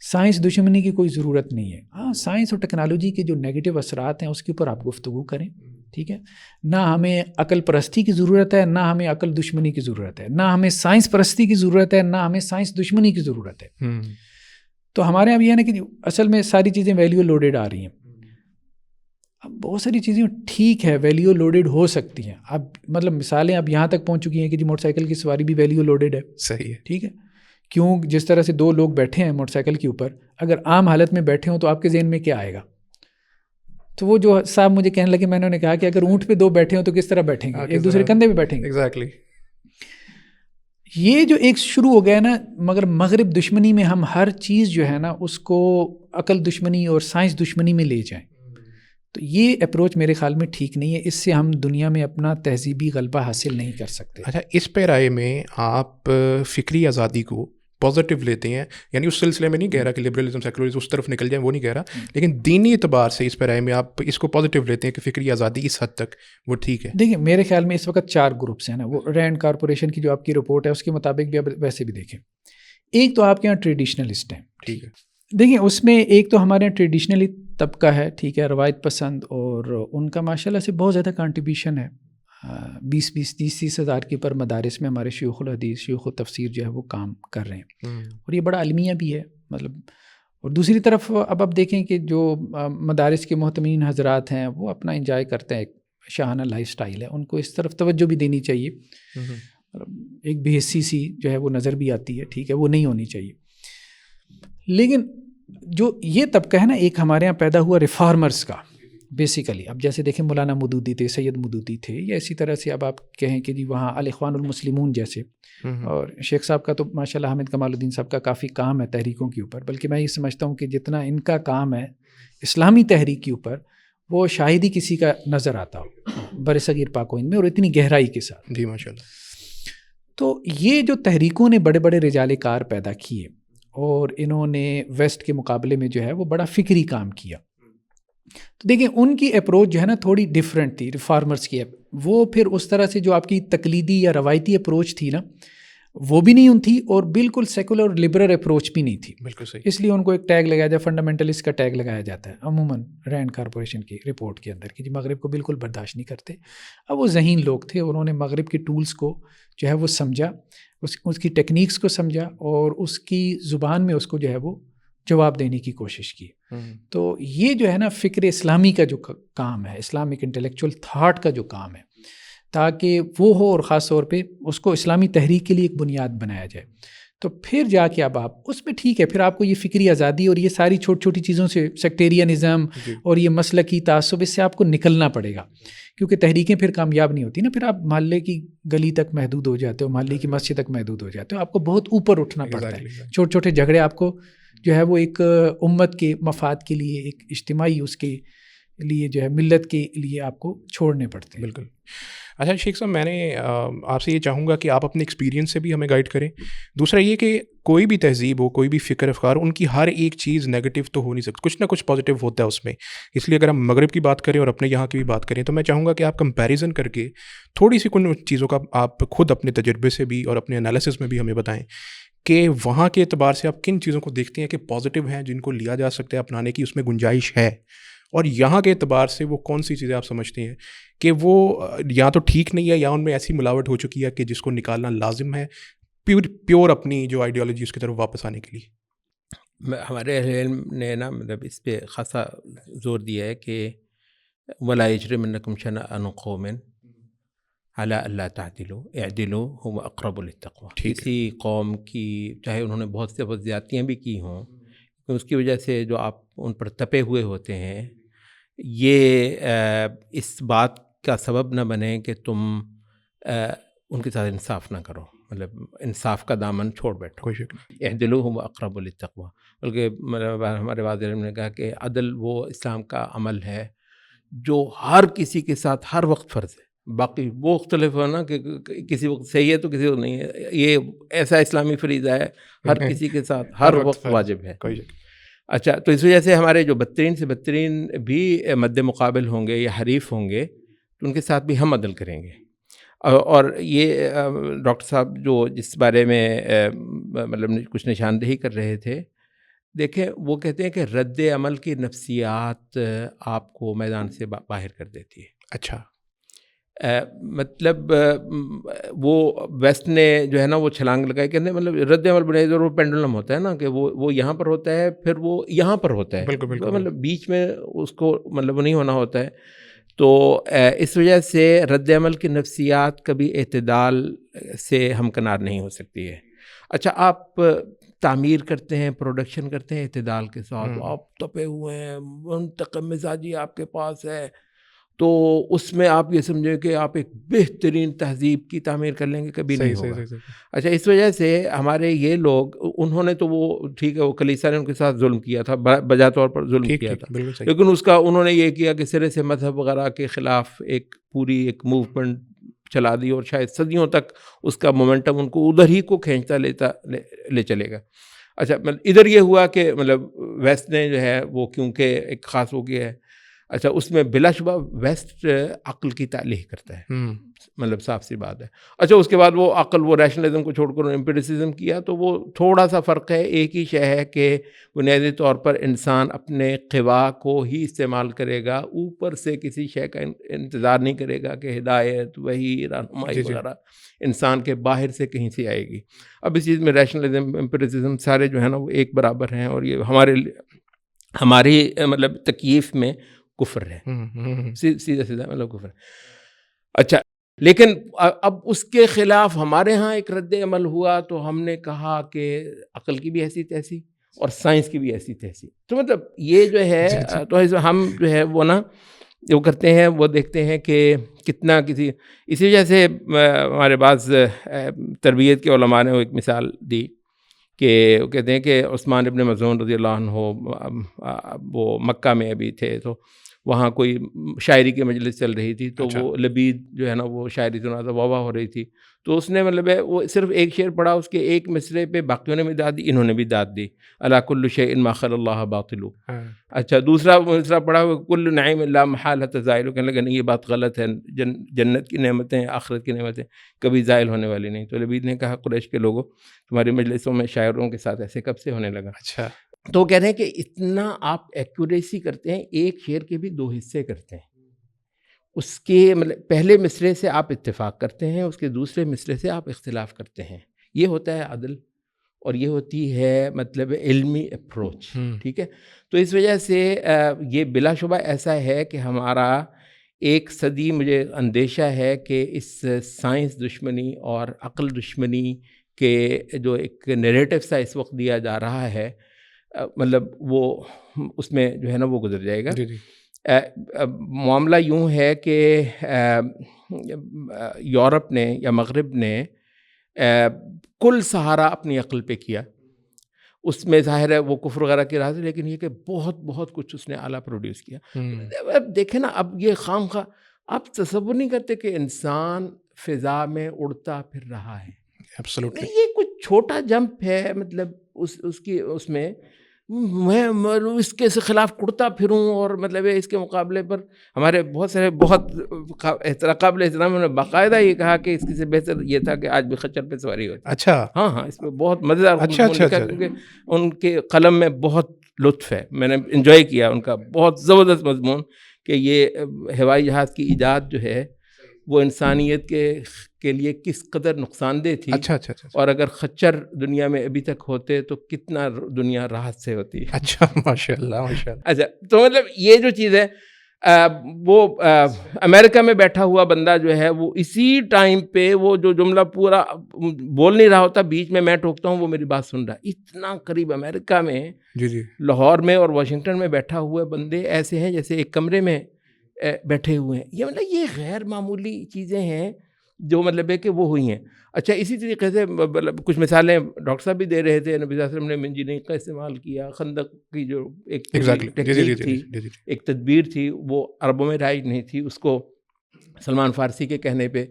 سائنس دشمنی کی کوئی ضرورت نہیں ہے. ہاں, سائنس اور ٹیکنالوجی کے جو نیگیٹو اثرات ہیں اس کے اوپر آپ گفتگو کریں, ٹھیک ہے. نہ ہمیں عقل پرستی کی ضرورت ہے, نہ ہمیں عقل دشمنی کی ضرورت ہے, نہ ہمیں سائنس پرستی کی ضرورت ہے, نہ ہمیں سائنس دشمنی کی ضرورت ہے. تو ہمارے یہاں یہ ہے نا کہ اصل میں ساری چیزیں ویلیو لوڈیڈ آ رہی ہیں. اب بہت ساری چیزیں ٹھیک ہے ویلیو لوڈیڈ ہو سکتی ہیں. اب مطلب مثالیں اب یہاں تک پہنچ چکی ہیں کہ جی موٹر سائیکل کی سواری بھی ویلیو لوڈیڈ ہے. صحیح ہے, ٹھیک ہے. کیوں, جس طرح سے دو لوگ بیٹھے ہیں موٹر سائیکل کے اوپر, اگر عام حالت میں بیٹھے ہوں تو آپ کے ذہن میں کیا آئے گا؟ تو وہ جو صاحب مجھے کہنے لگے, میں نے کہا کہ اگر اونٹ پہ دو بیٹھے ہوں تو کس طرح بیٹھیں گے؟ ایک دوسرے کندھے پہ بیٹھیں گے. ایگزیکٹلی. یہ جو ایک شروع ہو گیا نا, مگر مغرب دشمنی میں ہم ہر چیز جو ہے نا اس کو عقل دشمنی اور سائنس دشمنی میں لے جائیں, تو یہ اپروچ میرے خیال میں ٹھیک نہیں ہے. اس سے ہم دنیا میں اپنا تہذیبی غلبہ حاصل نہیں کر سکتے. اچھا, اس پہ رائے میں آپ فکری آزادی کو پازیٹیو لیتے ہیں, یعنی اس سلسلے میں نہیں کہہ رہا کہ لبرلزم سیکولرزم اس طرف نکل جائیں, وہ نہیں کہہ رہا, لیکن دینی اعتبار سے اس پہ رائے میں آپ اس کو پازیٹیو لیتے ہیں کہ فکری آزادی اس حد تک وہ ٹھیک ہے. دیکھیں میرے خیال میں اس وقت 4 گروپس ہیں نا. وہ رینڈ کارپوریشن کی جو آپ کی رپورٹ ہے اس کے مطابق بھی اب ویسے بھی دیکھیں. ایک تو آپ کے یہاں ٹریڈیشنلسٹ ہیں, ٹھیک ہے. دیکھیں اس میں ایک تو ہمارے یہاں ٹریڈیشنلی طبقہ ہے, ٹھیک ہے, روایت پسند, اور ان کا ماشاءاللہ سے بہت زیادہ کنٹریبیوشن ہے. 20-30 ہزار کے پر مدارس میں ہمارے شیوخ الحدیث شیوخ التفسیر جو ہے وہ کام کر رہے ہیں, اور یہ بڑا المیہ بھی ہے مطلب. اور دوسری طرف اب آپ دیکھیں کہ جو مدارس کے محتمین حضرات ہیں وہ اپنا انجوائے کرتے ہیں, ایک شاہانہ لائف سٹائل ہے, ان کو اس طرف توجہ بھی دینی چاہیے. ایک بے حسی سی جو ہے وہ نظر بھی آتی ہے, ٹھیک ہے, وہ نہیں ہونی چاہیے. لیکن جو یہ طبقہ ہے نا ایک ہمارے یہاں پیدا ہوا ریفارمرز کا بیسیکلی. اب جیسے دیکھیں مولانا مودودی تھے, سید مودودی تھے, یا اسی طرح سے اب آپ کہیں کہ جی وہاں الاخوان المسلمون جیسے, اور شیخ صاحب کا تو ماشاءاللہ حامد کمال الدین صاحب کا کافی کام ہے تحریکوں کے اوپر. بلکہ میں یہ سمجھتا ہوں کہ جتنا ان کا کام ہے اسلامی تحریک کے اوپر وہ شاید ہی کسی کا نظر آتا ہو برصغیر پاک و ہند میں, اور اتنی گہرائی کے ساتھ. جی ماشاءاللہ. تو یہ جو تحریکوں نے بڑے بڑے رجال کار پیدا کیے, اور انہوں نے ویسٹ کے مقابلے میں جو ہے وہ بڑا فکری کام کیا. تو دیکھیں ان کی اپروچ جو ہے نا تھوڑی ڈیفرنٹ تھی ریفارمرز کی. وہ پھر اس طرح سے جو آپ کی تقلیدی یا روایتی اپروچ تھی نا وہ بھی نہیں تھی, اور بالکل سیکولر اور لبرل اپروچ بھی نہیں تھی. بالکل صحیح. اس لیے ان کو ایک ٹیگ لگایا جاتا ہے, فنڈامنٹلسٹ کا ٹیگ لگایا جاتا ہے عموماً رینڈ کارپوریشن کی رپورٹ کے اندر, کہ جی مغرب کو بالکل برداشت نہیں کرتے. اب وہ ذہین لوگ تھے, انہوں نے مغرب کے ٹولز کو جو ہے وہ سمجھا, اس کی ٹیکنیکس کو سمجھا, اور اس کی زبان میں اس کو جو ہے وہ جواب دینے کی کوشش کی. تو یہ جو ہے نا فکر اسلامی کا جو کام ہے, اسلامک انٹلیکچوئل تھاٹ کا جو کام ہے, تاکہ وہ ہو, اور خاص طور پہ اس کو اسلامی تحریک کے لیے ایک بنیاد بنایا جائے. تو پھر جا کے اب آپ اس میں ٹھیک ہے, پھر آپ کو یہ فکری آزادی اور یہ ساری چھوٹی چھوٹی چیزوں سے, سیکٹیرینزم اور یہ مسلکی تعصب, اس سے آپ کو نکلنا پڑے گا, کیونکہ تحریکیں پھر کامیاب نہیں ہوتی نا. پھر آپ محلے کی گلی تک محدود ہو جاتے ہو, محلے کی مسجد تک محدود ہو جاتے ہو, آپ کو بہت اوپر اٹھنا پڑتا ہے. چھوٹے چھوٹے جھگڑے آپ کو جو ہے وہ ایک امت کے مفاد کے لیے, ایک اجتماعی اس کے لیے جو ہے ملت کے لیے آپ کو چھوڑنے پڑتے ہیں. بالکل. اچھا شیخ صاحب، میں نے آپ سے یہ چاہوں گا کہ آپ اپنے ایکسپیرینس سے بھی ہمیں گائیڈ کریں. دوسرا یہ کہ کوئی بھی تہذیب ہو، کوئی بھی فکر افکار، ان کی ہر ایک چیز نیگیٹو تو ہو نہیں سکتی، کچھ نہ کچھ پازیٹیو ہوتا ہے اس میں. اس لیے اگر ہم مغرب کی بات کریں اور اپنے یہاں کی بھی بات کریں تو میں چاہوں گا کہ آپ کمپیریزن کر کے تھوڑی سی کن چیزوں کا آپ خود اپنے تجربے سے بھی اور اپنے انالیسس میں بھی ہمیں بتائیں کہ وہاں کے اعتبار سے آپ کن چیزوں کو دیکھتے ہیں کہ پازیٹیو ہیں، جن کو لیا جا سکتا ہے، اپنانے کی اس میں گنجائش ہے، اور یہاں کے اعتبار سے وہ کون سی چیزیں آپ سمجھتے ہیں کہ وہ یا تو ٹھیک نہیں ہے یا ان میں ایسی ملاوٹ ہو چکی ہے کہ جس کو نکالنا لازم ہے پیور اپنی جو آئیڈیالوجی اس کی طرف واپس آنے کے لیے. ہمارے اہل علم نے نا مطلب اس پہ خاصا زور دیا ہے کہ ولا یجرمنکم شنآن قوم علی الا تعدلوا اعدلوا هو اقرب للتقوی. کسی قوم کی چاہے انہوں نے بہت سے بہت زیادتیاں بھی کی ہوں، اس کی وجہ سے جو آپ ان پر تپے ہوئے ہوتے ہیں، یہ اس بات کا سبب نہ بنے کہ تم ان کے ساتھ انصاف نہ کرو، مطلب انصاف کا دامن چھوڑ بیٹھو. کوئی شک نہیں. اعدلوا هو اقرب للتقوی. بلکہ ہمارے واضح علم نے کہا کہ عدل وہ اسلام کا عمل ہے جو ہر کسی کے ساتھ ہر وقت فرض ہے. باقی وہ مختلف ہے نا کہ کسی وقت صحیح ہے تو کسی وقت نہیں ہے، یہ ایسا اسلامی فریضہ ہے ہر کسی کے ساتھ ہر وقت واجب ہے. اچھا، تو اس وجہ سے ہمارے جو بدترین سے بدترین بھی مد مقابل ہوں گے یا حریف ہوں گے تو ان کے ساتھ بھی ہم عدل کریں گے. اور یہ ڈاکٹر صاحب جو جس بارے میں مطلب کچھ نشاندہی کر رہے تھے، دیکھیں وہ کہتے ہیں کہ رد عمل کی نفسیات آپ کو میدان سے باہر کر دیتی ہے. اچھا، مطلب وہ ویسٹ نے جو ہے نا وہ چھلانگ لگائی، کہتے ہیں مطلب رد عمل بنائی وہ پینڈولم ہوتا ہے نا کہ وہ یہاں پر ہوتا ہے پھر وہ یہاں پر ہوتا ہے. بالکل مطلب بیچ میں اس کو مطلب نہیں ہونا ہوتا ہے. تو اس وجہ سے رد عمل کی نفسیات کبھی اعتدال سے ہمکنار نہیں ہو سکتی ہے. اچھا، آپ تعمیر کرتے ہیں، پروڈکشن کرتے ہیں اعتدال کے ساتھ، آپ تپے ہوئے ہیں، منتقم مزاجی آپ کے پاس ہے، تو اس میں آپ یہ سمجھیں کہ آپ ایک بہترین تہذیب کی تعمیر کر لیں گے، کبھی نہیں ہوگا. اچھا، اس وجہ سے ہمارے یہ لوگ، انہوں نے تو وہ ٹھیک ہے، وہ کلیسا نے ان کے ساتھ ظلم کیا تھا، بجا طور پر ظلم کیا تھا، لیکن اس کا انہوں نے یہ کیا کہ سرے سے مذہب وغیرہ کے خلاف ایک پوری ایک موومنٹ چلا دی، اور شاید صدیوں تک اس کا مومنٹم ان کو ادھر ہی کو کھینچتا لے چلے گا. اچھا، ادھر یہ ہوا کہ مطلب ویسٹ نے جو ہے وہ کیونکہ ایک خاص ہو گیا ہے. اچھا، اس میں بلا شبہ ویسٹ عقل کی تعلیح کرتا ہے، مطلب صاف سی بات ہے. اچھا، اس کے بعد وہ عقل، وہ ریشنلزم کو چھوڑ کر ایمپیریسزم کیا، تو وہ تھوڑا سا فرق ہے. ایک ہی شے ہے کہ بنیادی طور پر انسان اپنے قوا کو ہی استعمال کرے گا، اوپر سے کسی شے کا انتظار نہیں کرے گا کہ ہدایت، وحی، رہنمائی وغیرہ انسان کے باہر سے کہیں سے آئے گی. اب اس چیز میں ریشنلزم، ایمپیریسزم سارے جو ہے نا وہ ایک برابر ہیں، اور یہ ہماری مطلب تکییف میں کفر ہے، سیدھا سیدھا مطلب کفر ہے. اچھا، لیکن اب اس کے خلاف ہمارے ہاں ایک رد عمل ہوا، تو ہم نے کہا کہ عقل کی بھی ایسی تیسی اور سائنس کی بھی ایسی تیسی. تو مطلب یہ جو ہے تو ہم جو ہے وہ نا جو کرتے ہیں وہ دیکھتے ہیں کہ کتنا اسی وجہ سے ہمارے بعض تربیت کے علماء نے وہ ایک مثال دی کہ وہ کہتے ہیں کہ عثمان ابن مظعون رضی اللہ عنہ وہ مکہ میں ابھی تھے، تو وہاں کوئی شاعری کی مجلس چل رہی تھی، تو وہ لبید جو ہے نا وہ شاعری سنا تھا، واہ واہ ہو رہی تھی. تو اس نے مطلب ہے وہ صرف ایک شعر پڑھا، اس کے ایک مصرے پہ باقیوں نے بھی داد دی، انہوں نے بھی داد دی، الا کل شیء ما خلا اللہ باطل. اچھا، دوسرا مصرع پڑھا، کل نعیم لا محالۃ زائل، کہنے لگا نہیں یہ بات غلط ہے، جنت کی نعمتیں، آخرت کی نعمتیں کبھی زائل ہونے والی نہیں. تو لبید نے کہا قریش کے لوگوں، تمہاری مجلسوں میں شاعروں کے ساتھ ایسے کب سے ہونے لگا؟ اچھا، تو وہ کہہ رہے ہیں کہ اتنا آپ ایکوریسی کرتے ہیں، ایک شعر کے بھی 2 حصے کرتے ہیں. اس کے مطلب پہلے مصرے سے آپ اتفاق کرتے ہیں، اس کے دوسرے مصرے سے آپ اختلاف کرتے ہیں. یہ ہوتا ہے عدل، اور یہ ہوتی ہے مطلب علمی اپروچ. ٹھیک ہے، تو اس وجہ سے یہ بلا شبہ ایسا ہے کہ ہمارا ایک صدی مجھے اندیشہ ہے کہ اس سائنس دشمنی اور عقل دشمنی کے جو ایک نیریٹو سا اس وقت دیا جا رہا ہے، مطلب وہ اس میں جو ہے نا وہ گزر جائے گا. معاملہ یوں ہے کہ یورپ نے یا مغرب نے کل سہارا اپنی عقل پہ کیا. اس میں ظاہر ہے وہ کفر وغیرہ کی راہ سے، لیکن یہ کہ بہت بہت کچھ اس نے اعلیٰ پروڈیوس کیا. اب دیکھیں نا، اب یہ خام خواہ آپ تصور نہیں کرتے کہ انسان فضا میں اڑتا پھر رہا ہے. ایبسولوٹلی. یہ کچھ چھوٹا جمپ ہے، مطلب اس میں میں اس کے خلاف کڑتا پھروں، اور مطلب اس کے مقابلے پر ہمارے بہت سارے بہت قابل احترام نے باقاعدہ یہ کہا کہ اس کی سے بہتر یہ تھا کہ آج بھی خچر پہ سواری ہوتی. اچھا. ہاں اس میں بہت مزیدار اچھا. کیونکہ ان کے قلم میں بہت لطف ہے. میں نے انجوائے کیا ان کا بہت زبردست مضمون کہ یہ ہوائی جہاز کی ایجاد جو ہے وہ انسانیت کے لیے کس قدر نقصان دہ تھی. اچھا. اور اگر خچر دنیا میں ابھی تک ہوتے تو کتنا دنیا راحت سے ہوتی. اچھا. ماشاء اللہ. اچھا، تو مطلب یہ جو چیز ہے وہ امریکہ میں بیٹھا ہوا بندہ جو ہے وہ اسی ٹائم پہ وہ جو جملہ پورا بول نہیں رہا ہوتا، بیچ میں ٹوکتا ہوں، وہ میری بات سن رہا. اتنا قریب امریکہ میں، جی لاہور میں اور واشنگٹن میں بیٹھا ہوئے بندے ایسے ہیں جیسے ایک کمرے میں بیٹھے ہوئے ہیں. یہ مطلب یہ غیر معمولی چیزیں ہیں جو مطلب ہے کہ وہ ہوئی ہیں. اچھا، اسی طریقے سے مطلب کچھ مثالیں ڈاکٹر صاحب بھی دے رہے تھے. نبی صلی اللہ علیہ وسلم نے منجنیق کا استعمال کیا. خندق کی جو ایک ٹیکنیک تھی، ایک تدبیر تھی، وہ عربوں میں رائج نہیں تھی، اس کو سلمان فارسی کے کہنے پہ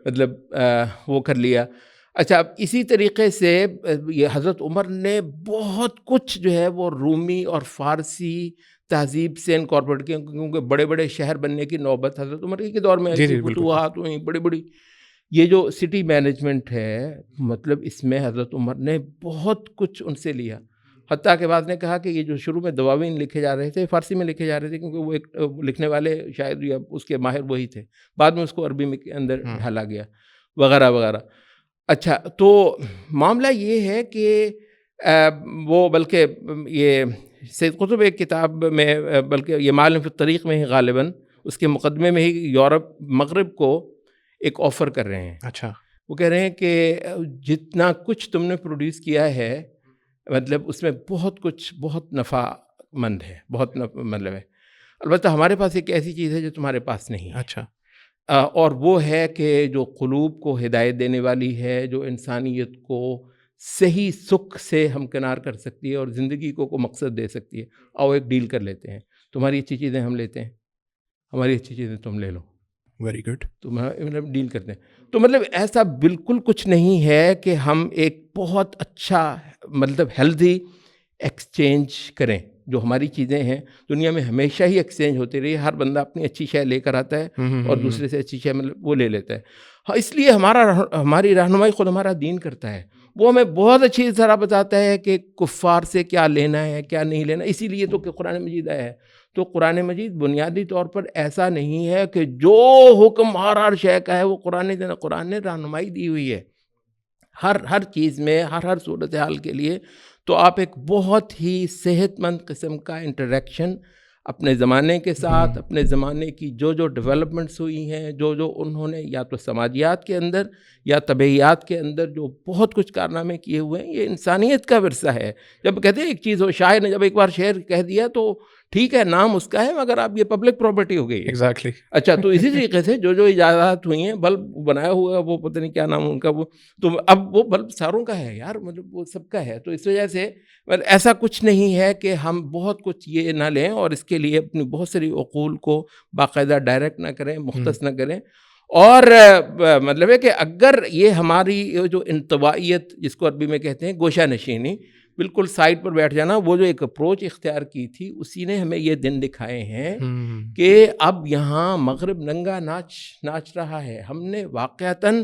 مطلب وہ کر لیا. اچھا، اب اسی طریقے سے یہ حضرت عمر نے بہت کچھ جو ہے وہ رومی اور فارسی تہذیب سے انکارپوریٹ کیا، کیونکہ بڑے بڑے شہر بننے کی نوبت حضرت عمر کے دور میں فتوحات ہوئیں بڑی بڑی. یہ جو سٹی مینجمنٹ ہے، مطلب اس میں حضرت عمر نے بہت کچھ ان سے لیا. حتیٰ کہ بعض نے کہا کہ یہ جو شروع میں دواوین لکھے جا رہے تھے فارسی میں لکھے جا رہے تھے، کیونکہ وہ ایک لکھنے والے شاید یا اس کے ماہر وہی تھے. بعد میں اس کو عربی میں کے اندر ڈھالا گیا وغیرہ وغیرہ. اچھا، تو معاملہ یہ ہے کہ وہ بلکہ یہ سید قطب ایک کتاب میں، بلکہ یہ معلم فی الطریق میں ہی غالباً اس کے مقدمے میں ہی یورپ مغرب کو ایک آفر کر رہے ہیں. اچھا. وہ کہہ رہے ہیں کہ جتنا کچھ تم نے پروڈیوس کیا ہے، مطلب اس میں بہت کچھ بہت نفع مند ہے، بہت مطلب ہے. البتہ ہمارے پاس ایک ایسی چیز ہے جو تمہارے پاس نہیں ہے. اچھا. اور وہ ہے کہ جو قلوب کو ہدایت دینے والی ہے، جو انسانیت کو صحیح سکھ سے ہمکنار کر سکتی ہے اور زندگی کو مقصد دے سکتی ہے. آؤ ایک ڈیل کر لیتے ہیں، تمہاری اچھی چیزیں ہم لیتے ہیں، ہماری اچھی چیزیں تم لے لو. Very good. تو مطلب ڈیل کرتے ہیں. تو مطلب ایسا بالکل کچھ نہیں ہے کہ ہم ایک بہت اچھا مطلب ہیلدی ایکسچینج کریں. جو ہماری چیزیں ہیں دنیا میں ہمیشہ ہی ایکسچینج ہوتی رہی ہے. ہر بندہ اپنی اچھی شے لے کر آتا ہے اور دوسرے سے اچھی شے مطلب وہ لے لیتا ہے. ہاں، اس لیے ہماری رہنمائی خود ہمارا دین کرتا ہے. وہ ہمیں بہت اچھی طرح بتاتا ہے کہ کفار سے کیا لینا ہے کیا نہیں لینا. اسی لیے تو کہ قرآن مجید آیا ہے. تو قرآن مجید بنیادی طور پر ایسا نہیں ہے کہ جو حکم ہر شے کا ہے وہ قرآن نے رہنمائی دی ہوئی ہے ہر چیز میں، ہر صورتحال کے لیے. تو آپ ایک بہت ہی صحت مند قسم کا انٹریکشن اپنے زمانے کے ساتھ، اپنے زمانے کی جو ڈیولپمنٹس ہوئی ہیں، جو انہوں نے یا تو سماجیات کے اندر یا طبعیات کے اندر جو بہت کچھ کارنامے کیے ہوئے ہیں، یہ انسانیت کا ورثہ ہے. جب کہتے ہیں ایک چیز ہو، شاعر نے جب ایک بار شعر کہہ دیا تو ٹھیک ہے، نام اس کا ہے، مگر اب یہ پبلک پراپرٹی ہو گئی ہے. ایگزیکٹلی. اچھا، تو اسی طریقے سے جو ایجادات ہوئی ہیں، بلب بنایا ہوا ہے وہ پتہ نہیں کیا نام ان کا، وہ تو اب وہ بلب ساروں کا ہے یار، مطلب وہ سب کا ہے. تو اس وجہ سے ایسا کچھ نہیں ہے کہ ہم بہت کچھ یہ نہ لیں اور اس کے لیے اپنی بہت ساری عقول کو باقاعدہ ڈائریکٹ نہ کریں، مختص نہ کریں. اور مطلب ہے کہ اگر یہ ہماری جو انطوائیت جس کو عربی میں کہتے ہیں گوشہ نشینی، بالکل سائڈ پر بیٹھ جانا، وہ جو ایک اپروچ اختیار کی تھی اسی نے ہمیں یہ دن دکھائے ہیں کہ اب یہاں مغرب ننگا ناچ رہا ہے. ہم نے واقعتاً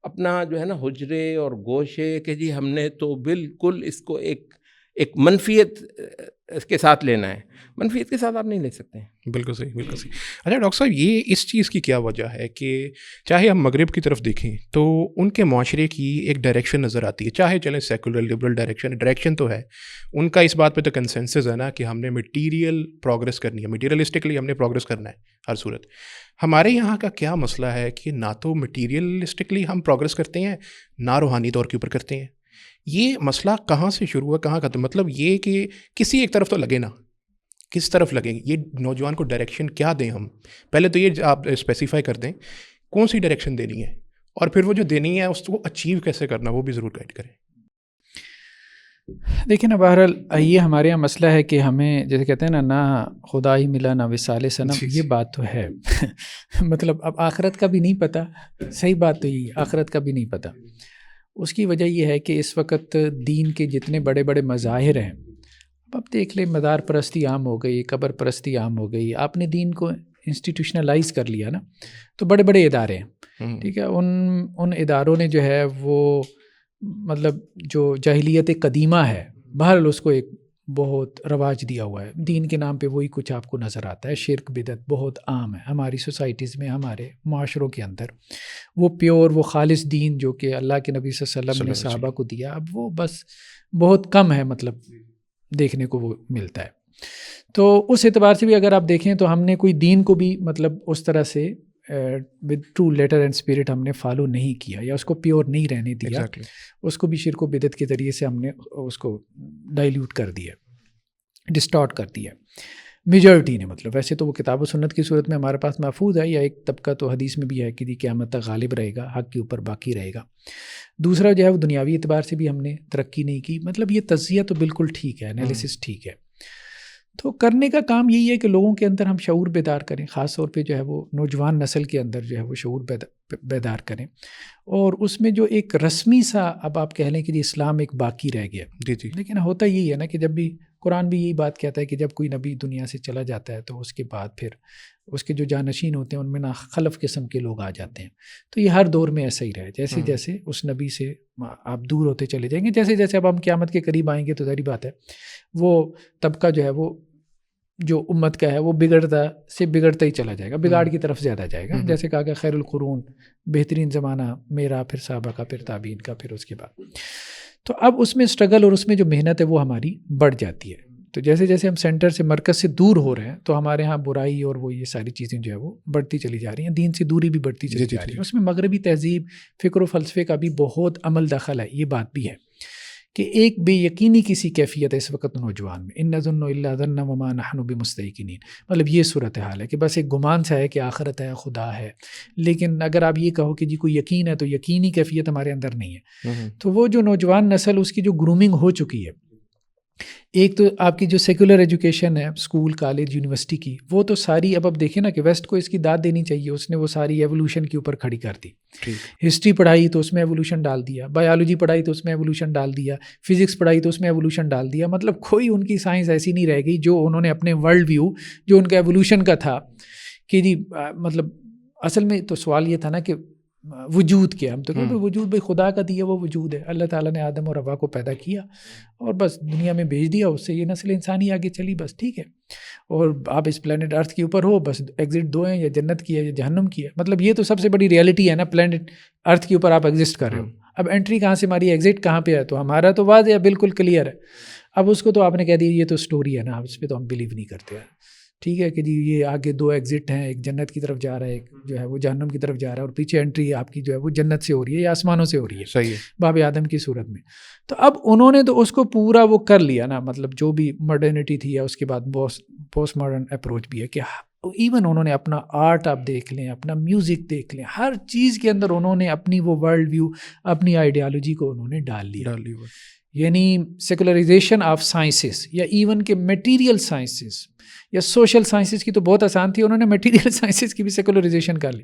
اپنا جو ہے نا حجرے اور گوشے کہ جی ہم نے تو بالکل اس کو ایک منفیت اس کے ساتھ لینا ہے. منفیت کے ساتھ آپ نہیں لے سکتے. بالکل صحیح، بالکل صحیح. اچھا ڈاکٹر صاحب، یہ اس چیز کی کیا وجہ ہے کہ چاہے ہم مغرب کی طرف دیکھیں تو ان کے معاشرے کی ایک ڈائریکشن نظر آتی ہے، چاہے چلیں سیکولر لبرل ڈائریکشن تو ہے ان کا، اس بات پہ تو کنسنسس ہے نا کہ ہم نے مٹیریل پروگرس کرنی ہے، مٹیریلسٹکلی ہم نے پروگرس کرنا ہے ہر صورت. ہمارے یہاں کا کیا مسئلہ ہے کہ نہ تو مٹیریلسٹکلی ہم پروگرس کرتے ہیں، نہ روحانی طور کے اوپر کرتے ہیں. یہ مسئلہ کہاں سے شروع ہوا، کہاں ختم؟ مطلب یہ کہ کسی ایک طرف تو لگے نا، کس طرف لگیں؟ یہ نوجوان کو ڈائریکشن کیا دیں ہم؟ پہلے تو یہ آپ اسپیسیفائی کر دیں کون سی ڈائریکشن دینی ہے، اور پھر وہ جو دینی ہے اس کو اچیو کیسے کرنا وہ بھی ضرور گائڈ کریں. دیکھیں نا، بہرحال یہ ہمارے یہاں مسئلہ ہے کہ ہمیں جیسے کہتے ہیں نا، نہ خدا ہی ملا نہ وصال صنم، یہ بات تو ہے مطلب اب آخرت کا بھی نہیں پتہ. صحیح بات تو یہ آخرت کا بھی نہیں پتہ. اس کی وجہ یہ ہے کہ اس وقت دین کے جتنے بڑے بڑے مظاہر ہیں، اب دیکھ لیں، مدار پرستی عام ہو گئی، قبر پرستی عام ہو گئی. آپ نے دین کو انسٹیٹیوشنلائز کر لیا نا، تو بڑے بڑے ادارے ہیں، ٹھیک ہے، ان اداروں نے جو ہے وہ مطلب جو جاہلیت قدیمہ ہے، بہرحال اس کو ایک بہت رواج دیا ہوا ہے. دین کے نام پہ وہی کچھ آپ کو نظر آتا ہے. شرک بدعت بہت عام ہے ہماری سوسائٹیز میں، ہمارے معاشروں کے اندر. وہ پیور، وہ خالص دین جو کہ اللہ کے نبی صلی اللہ علیہ وسلم نے صحابہ کو دیا، اب وہ بس بہت کم ہے، مطلب دیکھنے کو وہ ملتا ہے. تو اس اعتبار سے بھی اگر آپ دیکھیں تو ہم نے کوئی دین کو بھی مطلب اس طرح سے with true letter and spirit ہم نے فالو نہیں کیا، یا اس کو پیور نہیں رہنے دیا. اس کو بھی شرک و بدعت کے ذریعے سے ہم نے اس کو ڈائلیوٹ کر دیا، ڈسٹارٹ کر دیا میجورٹی نے. مطلب ویسے تو وہ کتاب و سنت کی صورت میں ہمارے پاس محفوظ ہے، یا ایک طبقہ تو حدیث میں بھی ہے کہ قیامت تک غالب رہے گا، حق کے اوپر باقی رہے گا. دوسرا جو ہے وہ دنیاوی اعتبار سے بھی ہم نے ترقی نہیں کی. مطلب یہ تجزیہ تو بالکل ٹھیک ہے، انالیسس ٹھیک ہے. تو کرنے کا کام یہی ہے کہ لوگوں کے اندر ہم شعور بیدار کریں، خاص طور پہ جو ہے وہ نوجوان نسل کے اندر جو ہے وہ شعور بیدار کریں. اور اس میں جو ایک رسمی سا اب آپ کہہ لیں کہ اسلام ایک باقی رہ گیا. جی. لیکن ہوتا یہی ہے نا کہ جب بھی قرآن بھی یہی بات کہتا ہے کہ جب کوئی نبی دنیا سے چلا جاتا ہے تو اس کے بعد پھر اس کے جو جانشین ہوتے ہیں ان میں نا خلف قسم کے لوگ آ جاتے ہیں. تو یہ ہر دور میں ایسا ہی رہے، جیسے جیسے اس نبی سے آپ دور ہوتے چلے جائیں گے، جیسے جیسے اب ہم قیامت کے قریب آئیں گے تو ظاہری بات ہے وہ طبقہ جو ہے وہ جو امت کا ہے وہ بگڑتا ہی چلا جائے گا، بگاڑ کی طرف زیادہ جائے گا. جیسے کہا کہ خیر القرون، بہترین زمانہ میرا، پھر صحابہ کا، پھر تابعین کا، پھر اس کے بعد. تو اب اس میں اسٹرگل اور اس میں جو محنت ہے وہ ہماری بڑھ جاتی ہے. تو جیسے جیسے ہم سینٹر سے، مرکز سے دور ہو رہے ہیں تو ہمارے ہاں برائی اور وہ یہ ساری چیزیں جو ہے وہ بڑھتی چلی جا رہی ہیں، دین سے دوری بھی بڑھتی چلی جا رہی ہے. اس میں مغربی تہذیب، فکر و فلسفے کا بھی بہت عمل دخل ہے. یہ بات بھی ہے کہ ایک بے یقینی کسی کیفیت ہے اس وقت نوجوان میں. ان نظن الا ظن وما نحن بمستيقنين، مطلب یہ صورتحال ہے کہ بس ایک گمان سا ہے کہ آخرت ہے، خدا ہے، لیکن اگر آپ یہ کہو کہ جی کوئی یقین ہے تو یقینی کیفیت ہمارے اندر نہیں ہے. تو وہ جو نوجوان نسل، اس کی جو گرومنگ ہو چکی ہے، ایک تو آپ کی جو سیکولر ایجوکیشن ہے اسکول، کالج، یونیورسٹی کی، وہ تو ساری اب دیکھیں نا کہ ویسٹ کو اس کی داد دینی چاہیے. اس نے وہ ساری ایوولوشن کے اوپر کھڑی کر دی. ہسٹری پڑھائی تو اس میں ایوولوشن ڈال دیا، بایولوجی پڑھائی تو اس میں ایوولوشن ڈال دیا، فزکس پڑھائی تو اس میں ایوولوشن ڈال دیا. مطلب کوئی ان کی سائنس ایسی نہیں رہ گئی جو انہوں نے اپنے ورلڈ ویو جو ان کا ایوولوشن کا تھا کہ جی مطلب اصل میں تو سوال یہ تھا نا کہ وجود کیا. ہم تو کہتے ہیں وجود بھائی خدا کا دیا وہ وجود ہے. اللہ تعالیٰ نے آدم اور حوا کو پیدا کیا اور بس دنیا میں بھیج دیا، اس سے یہ نسل انسانی آگے چلی، بس ٹھیک ہے. اور آپ اس پلانٹ ارتھ کے اوپر ہو، بس ایگزٹ دو ہیں، یا جنت کی ہے یا جہنم کی ہے. مطلب یہ تو سب سے بڑی ریئلٹی ہے نا، پلانٹ ارتھ کے اوپر آپ ایگزسٹ کر رہے ہو. اب انٹری کہاں سے ماری، ایگزٹ کہاں پہ ہے؟ تو ہمارا تو واضح ہے، بالکل کلیئر ہے. اب اس کو تو آپ نے کہہ دیا یہ تو سٹوری ہے نا، اس پہ تو ہم بلیو نہیں کرتے ہیں. ٹھیک ہے کہ جی یہ آگے دو ایگزٹ ہیں، ایک جنت کی طرف جا رہا ہے، ایک جو ہے وہ جہنم کی طرف جا رہا ہے، اور پیچھے انٹری آپ کی جو ہے وہ جنت سے ہو رہی ہے یا آسمانوں سے ہو رہی ہے، صحیح ہے، باب آدم کی صورت میں. تو اب انہوں نے تو اس کو پورا وہ کر لیا نا، مطلب جو بھی ماڈرنٹی تھی، یا اس کے بعد پوسٹ ماڈرن اپروچ بھی ہے کہ ایون انہوں نے اپنا آرٹ آپ دیکھ لیں، اپنا میوزک دیکھ لیں، ہر چیز کے اندر انہوں نے اپنی وہ ورلڈ ویو، اپنی آئیڈیالوجی کو انہوں نے ڈال لیا. یعنی سیکولرائزیشن آف سائنسز، یا ایون کہ میٹیریل سائنسز یا سوشل سائنسز کی تو بہت آسان تھی، انہوں نے میٹیریل سائنسز کی بھی سیکولرائزیشن کر لی.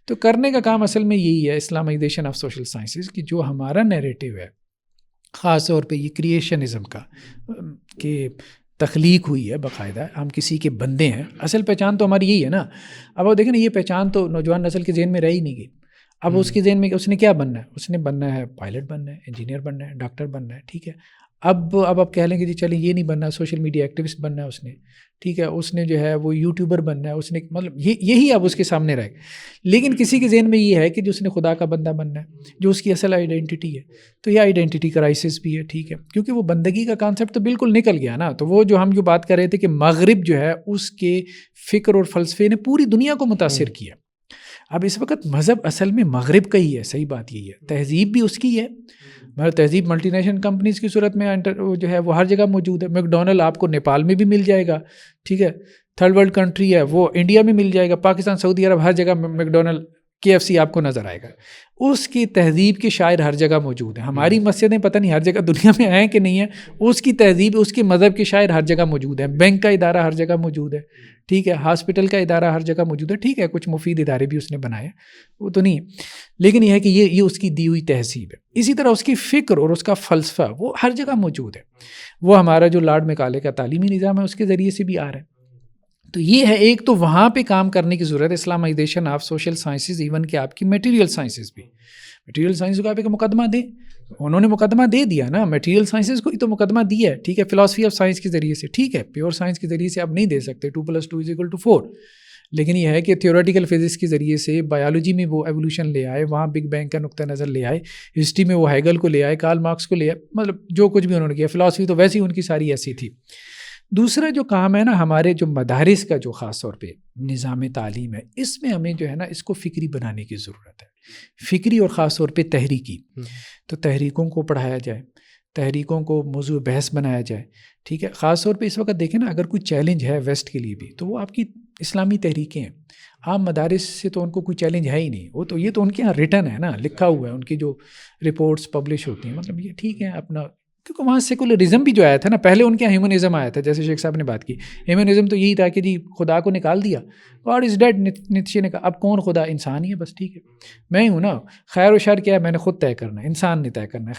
تو کرنے کا کام اصل میں یہی ہے، اسلامائزیشن آف سوشل سائنسز کی. جو ہمارا نیریٹو ہے خاص طور پہ یہ کریشنزم کا، کہ تخلیق ہوئی ہے باقاعدہ، ہم کسی کے بندے ہیں، اصل پہچان تو ہماری یہی ہے نا. اب آپ دیکھیں نا، یہ پہچان تو نوجوان نسل کے ذہن میں رہ ہی نہیں گئی. اب اس کے ذہن میں اس نے کیا بننا ہے؟ اس نے بننا ہے پائلٹ بننا ہے، انجینئر بننا ہے، ڈاکٹر بننا ہے. ٹھیک ہے، اب آپ کہہ لیں کہ جی چلیں یہ نہیں بننا، سوشل میڈیا ایکٹیوسٹ بننا ہے اس نے. ٹھیک ہے، اس نے جو ہے وہ یوٹیوبر بننا ہے، اس نے مطلب یہی اب اس کے سامنے رہے. لیکن کسی کے ذہن میں یہ ہے کہ جو اس نے خدا کا بندہ بننا ہے، جو اس کی اصل آئیڈینٹی ہے. تو یہ آئیڈینٹی کرائسس بھی ہے. ٹھیک ہے، کیونکہ وہ بندگی کا کانسیپٹ تو بالکل نکل گیا نا. تو وہ جو ہم جو بات کر رہے تھے کہ مغرب جو ہے اس کے فکر اور فلسفے نے پوری دنیا کو متاثر کیا. اب اس وقت مذہب اصل میں مغرب کا ہی ہے، صحیح بات یہی ہے. تہذیب بھی اس کی ہے، مگر تہذیب ملٹی نیشنل کمپنیز کی صورت میں جو ہے وہ ہر جگہ موجود ہے. میک ڈونلڈ آپ کو نیپال میں بھی مل جائے گا. ٹھیک ہے، تھرڈ ورلڈ کنٹری ہے وہ انڈیا میں مل جائے گا، پاکستان، سعودی عرب، ہر جگہ میک ڈونلڈ KFC آپ کو نظر آئے گا. اس کی تہذیب کے شاعر ہر جگہ موجود ہیں. ہماری مسجدیں پتہ نہیں ہر جگہ دنیا میں ہیں کہ نہیں ہیں. اس کی تہذیب، اس کے مذہب کے شاعر ہر جگہ موجود ہیں. بینک کا ادارہ ہر جگہ موجود ہے، ٹھیک ہے. ہاسپٹل کا ادارہ ہر جگہ موجود ہے، ٹھیک ہے. کچھ مفید ادارے بھی اس نے بنائے، وہ تو نہیں ہے، لیکن یہ ہے کہ یہ اس کی دی ہوئی تہذیب ہے. اسی طرح اس کی فکر اور اس کا فلسفہ وہ ہر جگہ موجود ہے. وہ ہمارا جو لارڈ میکالے کا تعلیمی نظام ہے اس کے ذریعے سے بھی آ رہا ہے. تو یہ ہے ایک تو وہاں پہ کام کرنے کی ضرورت ہے. Islamisation of social sciences, even کہ آپ کی میٹیریل سائنسز بھی. میٹیریل سائنس کو آپ ایک مقدمہ دیں، انہوں نے مقدمہ دے دیا نا. میٹیریل سائنسز کو ہی تو مقدمہ دیا ہے، ٹھیک ہے. فلاسفی آف سائنس کے ذریعے سے ٹھیک ہے، پیور سائنس کے ذریعے سے آپ نہیں دے سکتے 2+2=4. لیکن یہ ہے کہ تھیوریٹیکل فزکس کے ذریعے سے بایولوجی میں وہ ایولیوشن لے آئے، وہاں بگ بینگ کا نقطہ نظر لے آئے. ہسٹری میں وہ ہیگل کو لے آئے، کارل مارکس کو لے آئے، مطلب جو کچھ بھی انہوں نے کیا. فلاسفی تو ویسے ہی ان کی ساری ایسی تھی. دوسرا جو کام ہے نا ہمارے جو مدارس کا جو خاص طور پہ نظام تعلیم ہے، اس میں ہمیں جو ہے نا اس کو فکری بنانے کی ضرورت ہے. فکری اور خاص طور پہ تحریکی. تو تحریکوں کو پڑھایا جائے، تحریکوں کو موضوع بحث بنایا جائے، ٹھیک ہے. خاص طور پہ اس وقت دیکھیں نا اگر کوئی چیلنج ہے ویسٹ کے لیے بھی تو وہ آپ کی اسلامی تحریکیں ہیں. عام مدارس سے تو ان کو کوئی چیلنج ہے ہی نہیں. وہ تو یہ تو ان کے یہاں ریٹن ہے نا، لکھا ہوا ہے، ان کی جو رپورٹس پبلش ہوتی ہیں. مطلب یہ ٹھیک ہے اپنا، کیونکہ وہاں سیکولرزم بھی جو آیا تھا نا، پہلے ان کے یہاں ہیومنزم آیا تھا. جیسے شیخ صاحب نے بات کی، ہیومنزم تو یہی تھا کہ جی خدا کو نکال دیا، گاڈ از ڈیڈ. نیتشے نے کہا اب کون خدا؟ انسان ہی ہے بس، ٹھیک ہے. میں ہی ہوں نا، خیر و شر کیا ہے میں نے خود طے کرنا ہے، انسان نے طے کرنا ہے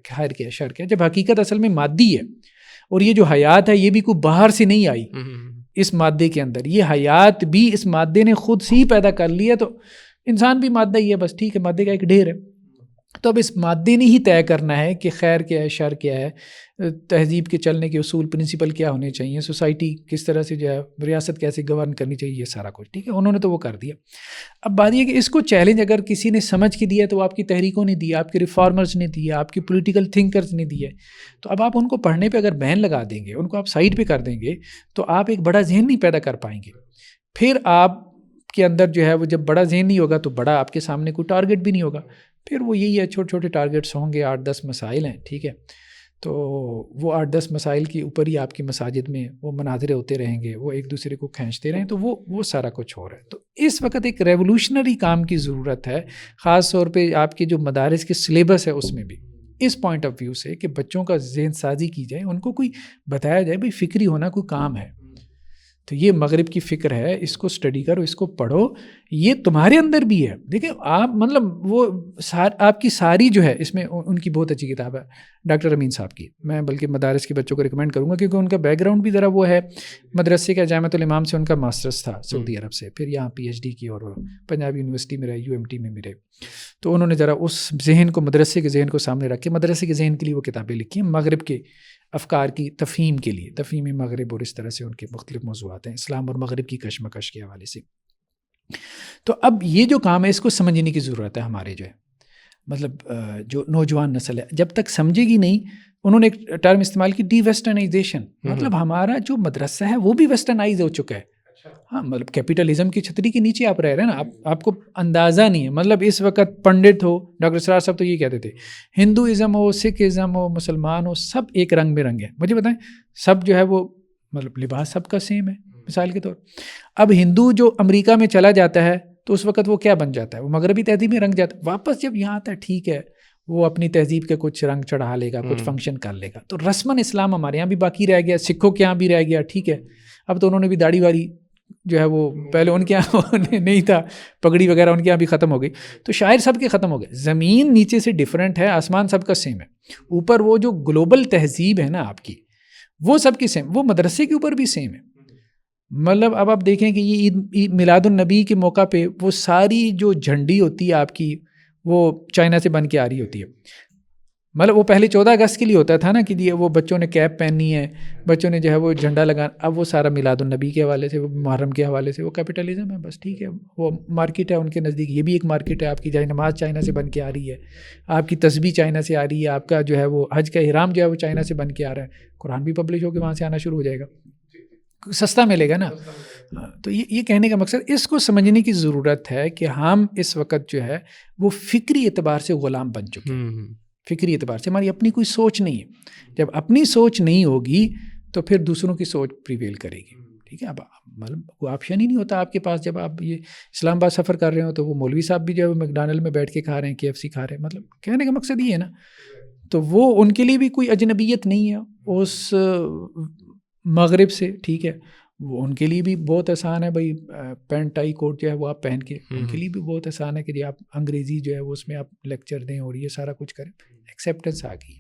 خیر کیا ہے شر کیا ہے. جب حقیقت اصل میں مادی ہے، اور یہ جو حیات ہے یہ بھی کوئی باہر سے نہیں آئی اس مادے کے اندر، یہ حیات بھی اس مادے نے خود سے ہی پیدا کر لی ہے. تو انسان بھی مادہ ہی ہے بس، ٹھیک ہے، مادے کا ایک ڈھیر ہے. تو اب اس مادے نے ہی طے کرنا ہے کہ خیر کیا ہے شر کیا ہے، تہذیب کے چلنے کے اصول پرنسپل کیا ہونے چاہیے، سوسائٹی کس طرح سے جو ہے، ریاست کیسے گورن کرنی چاہیے، یہ سارا کچھ ٹھیک ہے. انہوں نے تو وہ کر دیا. اب بات یہ کہ اس کو چیلنج اگر کسی نے سمجھ کے دیا تو وہ آپ کی تحریکوں نے دیا، آپ کے ریفارمرز نے دیا، آپ کی پولیٹیکل تھنکرز نے دیا. تو اب آپ ان کو پڑھنے پہ اگر بین لگا دیں گے، ان کو آپ سائڈ پہ کر دیں گے، تو آپ ایک بڑا ذہن نہیں پیدا کر پائیں گے. پھر آپ کے اندر جو ہے وہ جب بڑا ذہن نہیں ہوگا تو بڑا آپ کے سامنے کوئی ٹارگٹ بھی نہیں ہوگا. پھر وہ یہی ہے، چھوٹے چھوٹے ٹارگٹس ہوں گے، 8-10 مسائل ہیں، ٹھیک ہے. تو وہ 8-10 مسائل کے اوپر ہی آپ کی مساجد میں وہ مناظرے ہوتے رہیں گے، وہ ایک دوسرے کو کھینچتے رہیں، تو وہ سارا کچھ ہو رہا ہے. تو اس وقت ایک ریولوشنری کام کی ضرورت ہے، خاص طور پہ آپ کے جو مدارس کے سلیبس ہے اس میں بھی، اس پوائنٹ آف ویو سے کہ بچوں کا ذہن سازی کی جائے، ان کو کوئی بتایا جائے بھائی فکری ہونا کوئی کام ہے. تو یہ مغرب کی فکر ہے، اس کو اسٹڈی کرو، اس کو پڑھو، یہ تمہارے اندر بھی ہے. دیکھیں آپ مطلب وہ آپ کی ساری جو ہے، اس میں ان کی بہت اچھی کتاب ہے ڈاکٹر امین صاحب کی. میں بلکہ مدارس کے بچوں کو ریکمینڈ کروں گا کیونکہ ان کا بیک گراؤنڈ بھی ذرا وہ ہے، مدرسے کا جامعۃ الامام سے ان کا ماسٹرز تھا سعودی عرب سے، پھر یہاں PhD کی اور پنجاب یونیورسٹی میں رہے، UMT میں بھی رہے. تو انہوں نے ذرا اس ذہن کو، مدرسے کے ذہن کو سامنے رکھ کے مدرسے کے ذہن کے لیے وہ کتابیں لکھی ہیں، مغرب کے افکار کی تفہیم کے لیے، تفہیم مغرب، اور اس طرح سے ان کے مختلف موضوعات ہیں اسلام اور مغرب کی کشمکش کے حوالے سے. تو اب یہ جو کام ہے اس کو سمجھنے کی ضرورت ہے ہمارے جو ہے، مطلب جو نوجوان نسل ہے جب تک سمجھے گی نہیں. انہوں نے ایک ٹرم استعمال کی ڈی ویسٹرنائزیشن، مطلب ہمارا جو مدرسہ ہے وہ بھی ویسٹرنائز ہو چکا ہے. ہاں مطلب کیپیٹلزم کی چھتری کے نیچے آپ رہ رہے ہیں نا، آپ کو اندازہ نہیں ہے. مطلب اس وقت پنڈت ہو، ڈاکٹر سرار صاحب تو یہ کہتے تھے، ہندوازم ہو، سکھ ازم ہو، مسلمان ہو، سب ایک رنگ میں رنگ ہے. مجھے بتائیں سب جو ہے وہ مطلب لباس سب کا سیم ہے مثال کے طور. اب ہندو جو امریکہ میں چلا جاتا ہے تو اس وقت وہ کیا بن جاتا ہے؟ وہ مغربی تہذیب میں رنگ جاتا ہے. واپس جب یہاں آتا ہے ٹھیک ہے، وہ اپنی تہذیب کے کچھ رنگ چڑھا لے گا، کچھ فنکشن کر لے گا. تو رسماً اسلام ہمارے یہاں بھی باقی رہ گیا، سکھوں کے یہاں بھی رہ گیا، ٹھیک ہے. اب تو انہوں نے بھی داڑھی واڑی جو ہے وہ پہلے ان کے یہاں نہیں تھا، پگڑی وغیرہ ان کے یہاں بھی ختم ہو گئی. تو شاعر سب کے ختم ہو گئے. زمین نیچے سے ڈیفرنٹ ہے، آسمان سب کا سیم ہے. اوپر وہ جو گلوبل تہذیب ہے نا آپ کی، وہ سب کی سیم، وہ مدرسے کے اوپر بھی سیم ہے. مطلب اب آپ دیکھیں کہ یہ عید میلاد النبی کے موقع پہ وہ ساری جو جھنڈی ہوتی ہے آپ کی، وہ چائنا سے بن کے آ رہی ہوتی ہے. مطلب وہ پہلے 14 اگست کے لیے ہوتا تھا نا کہ یہ وہ بچوں نے کیپ پہننی ہے، بچوں نے جو ہے وہ جھنڈا لگانا. اب وہ سارا میلاد النبی کے حوالے سے، وہ محرم کے حوالے سے، وہ کیپٹلزم ہے بس، ٹھیک ہے. وہ مارکیٹ ہے ان کے نزدیک، یہ بھی ایک مارکیٹ ہے. آپ کی جائے نماز چائنا سے بن کے آ رہی ہے، آپ کی تسبیح چائنا سے آ رہی ہے، آپ کا جو ہے وہ حج کا احرام جو ہے وہ چائنا سے بن کے آ رہا ہے. قرآن بھی پبلش ہو کے وہاں سے آنا شروع ہو جائے گا، سستا ملے گا نا. تو یہ کہنے کا مقصد، اس کو سمجھنے کی ضرورت ہے کہ ہم اس وقت جو ہے وہ فکری اعتبار سے غلام بن چکے ہیں. فکری اعتبار سے ہماری اپنی کوئی سوچ نہیں ہے. جب اپنی سوچ نہیں ہوگی تو پھر دوسروں کی سوچ پریویل کرے گی. ٹھیک ہے. اب مطلب کوئی آپشن ہی نہیں ہوتا آپ کے پاس. جب آپ یہ اسلام آباد سفر کر رہے ہو تو وہ مولوی صاحب بھی جو ہے میکڈونلڈ میں بیٹھ کے کھا رہے ہیں, KFC کھا رہے ہیں. مطلب کہنے کا مقصد یہ ہے نا, تو وہ ان کے لیے بھی کوئی اجنبیت نہیں ہے اس مغرب سے. ٹھیک ہے, وہ ان کے لیے بھی بہت آسان ہے بھائی پینٹ ٹائی کوٹ جو ہے وہ آپ پہن کے, ان کے لیے بھی بہت آسان ہے کہ جی آپ انگریزی جو ہے وہ اس میں آپ لیکچر دیں اور یہ سارا کچھ کریں. ایکسیپٹنس آ گئی.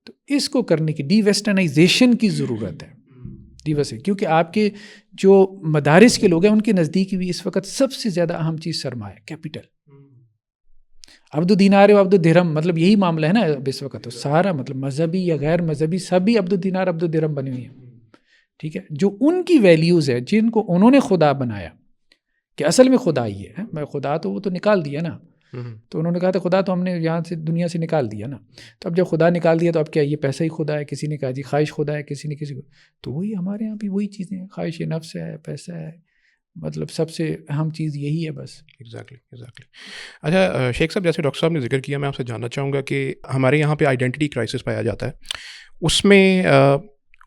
تو اس کو کرنے کی ڈی ویسٹرنائزیشن کی ضرورت ہے. ڈی ویسٹرن, کیونکہ آپ کے جو مدارس کے لوگ ہیں ان کے نزدیک بھی اس وقت سب سے زیادہ اہم چیز سرمایہ, کیپٹل. عبد الدینار و عبد الدرہم, مطلب یہی معاملہ ہے نا اس وقت. تو سارا مطلب مذہبی یا غیر مذہبی سبھی عبد الدینار عبد الدرہم بنی ہوئی ہیں. ٹھیک ہے, جو ان کی ویلیوز ہے جن کو انہوں نے خدا بنایا کہ اصل میں خدا ہی ہے. میں خدا تو وہ تو نکال دیا نا, تو انہوں نے کہا تھا خدا تو ہم نے یہاں سے دنیا سے نکال دیا نا. تو اب جب خدا نکال دیا تو اب کیا یہ پیسہ ہی خدا ہے؟ کسی نے کہا جی خواہش خدا ہے, کسی نے کسی کو. تو وہی ہمارے یہاں بھی وہی چیزیں ہیں, خواہش نفس ہے, پیسہ ہے, مطلب سب سے اہم چیز یہی ہے بس. ایگزیکٹلی. اچھا شیخ صاحب, جیسے ڈاکٹر صاحب نے ذکر کیا, میں آپ سے جاننا چاہوں گا کہ ہمارے یہاں پہ آئیڈینٹی کرائسس پایا جاتا ہے, اس میں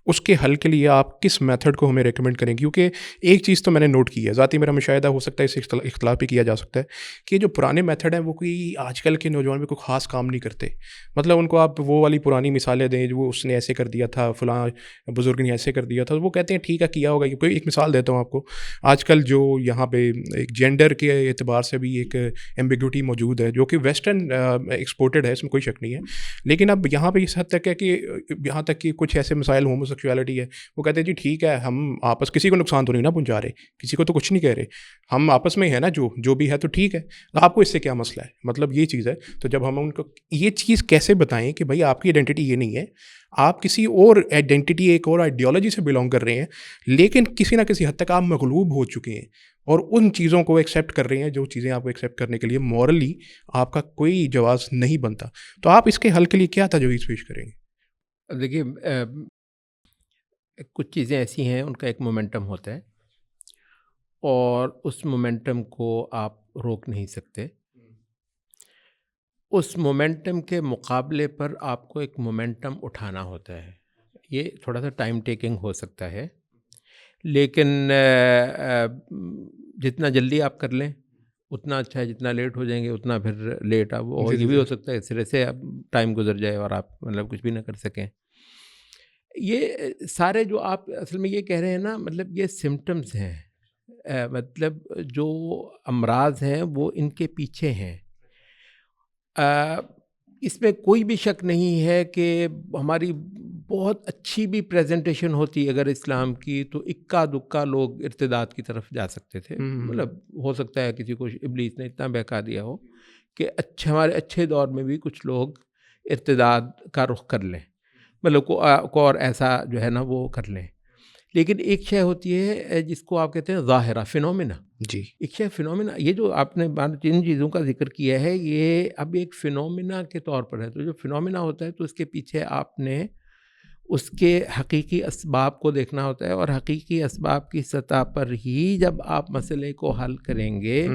اس کے حل کے لیے آپ کس میتھڈ کو ہمیں ریکمینڈ کریں؟ کیونکہ ایک چیز تو میں نے نوٹ کی ہے, ذاتی میرا مشاہدہ ہو سکتا ہے, اس سے اختلاف بھی کیا جا سکتا ہے, کہ جو پرانے میتھڈ ہیں وہ کوئی آج کل کے نوجوان میں کوئی خاص کام نہیں کرتے. مطلب ان کو آپ وہ والی پرانی مثالیں دیں جو اس نے ایسے کر دیا تھا, فلاں بزرگ نے ایسے کر دیا تھا, وہ کہتے ہیں ٹھیک ہے کیا ہوگا. کوئی ایک مثال دیتا ہوں آپ کو. آج کل جو یہاں پہ ایک جینڈر کے اعتبار سے بھی ایک ایمبیگوٹی موجود ہے جو کہ ویسٹرن ایکسپورٹڈ ہے, اس میں کوئی شک نہیں ہے, لیکن اب یہاں پہ اس حد تک ہے کہ یہاں تک کہ کچھ ایسے مسائل ہومو سیکشولیٹی ہے, وہ کہتے ہیں جی ٹھیک ہے ہم آپس کسی کو نقصان تو نہیں نا پہنچا رہے, کسی کو تو کچھ نہیں کہہ رہے, ہم آپس میں ہے نا جو بھی ہے تو ٹھیک ہے, آپ کو اس سے کیا مسئلہ ہے. مطلب یہ چیز ہے. تو جب ہم ان کو یہ چیز کیسے بتائیں کہ بھائی آپ کی آئیڈینٹی یہ نہیں ہے, آپ کسی اور آئیڈینٹی ایک اور آئیڈیالوجی سے بلانگ کر رہے ہیں, لیکن کسی نہ کسی حد تک آپ مغلوب ہو چکے ہیں اور ان چیزوں کو ایکسیپٹ کر رہے ہیں جو چیزیں آپ کو ایکسیپٹ کرنے کے لیے مورلی آپ کا کوئی جواز نہیں بنتا. تو آپ اس کے حل کے لیے کیا تجویز پیش کریں گے؟ دیکھیے کچھ چیزیں ایسی ہیں ان کا ایک مومنٹم ہوتا ہے اور اس مومنٹم کو آپ روک نہیں سکتے. اس مومنٹم کے مقابلے پر آپ کو ایک مومنٹم اٹھانا ہوتا ہے. یہ تھوڑا سا ٹائم ٹیکنگ ہو سکتا ہے, لیکن جتنا جلدی آپ کر لیں اتنا اچھا ہے, جتنا لیٹ ہو جائیں گے اتنا پھر لیٹ آپ, اور یہ بھی ہو سکتا ہے سرے سے اب ٹائم گزر جائے اور آپ مطلب کچھ بھی نہ کر سکیں. یہ سارے جو آپ اصل میں یہ کہہ رہے ہیں نا, مطلب یہ سمٹمز ہیں, مطلب جو امراض ہیں وہ ان کے پیچھے ہیں. اس میں کوئی بھی شک نہیں ہے کہ ہماری بہت اچھی بھی پریزنٹیشن ہوتی اگر اسلام کی تو اکا دکا لوگ ارتداد کی طرف جا سکتے تھے. مطلب ہو سکتا ہے کسی کو ابلیس نے اتنا بہکا دیا ہو کہ ہمارے اچھے دور میں بھی کچھ لوگ ارتداد کا رخ کر لیں, مطلب کو اور ایسا جو ہے نا وہ کر لیں. لیکن ایک شے ہوتی ہے جس کو آپ کہتے ہیں ظاہرہ, فینومینا. جی, ایک شے فینومینا, یہ جو آپ نے جن چیزوں کا ذکر کیا ہے یہ اب ایک فینومینا کے طور پر ہے. تو جو فینومینا ہوتا ہے تو اس کے پیچھے آپ نے اس کے حقیقی اسباب کو دیکھنا ہوتا ہے, اور حقیقی اسباب کی سطح پر ہی جب آپ مسئلے کو حل کریں گے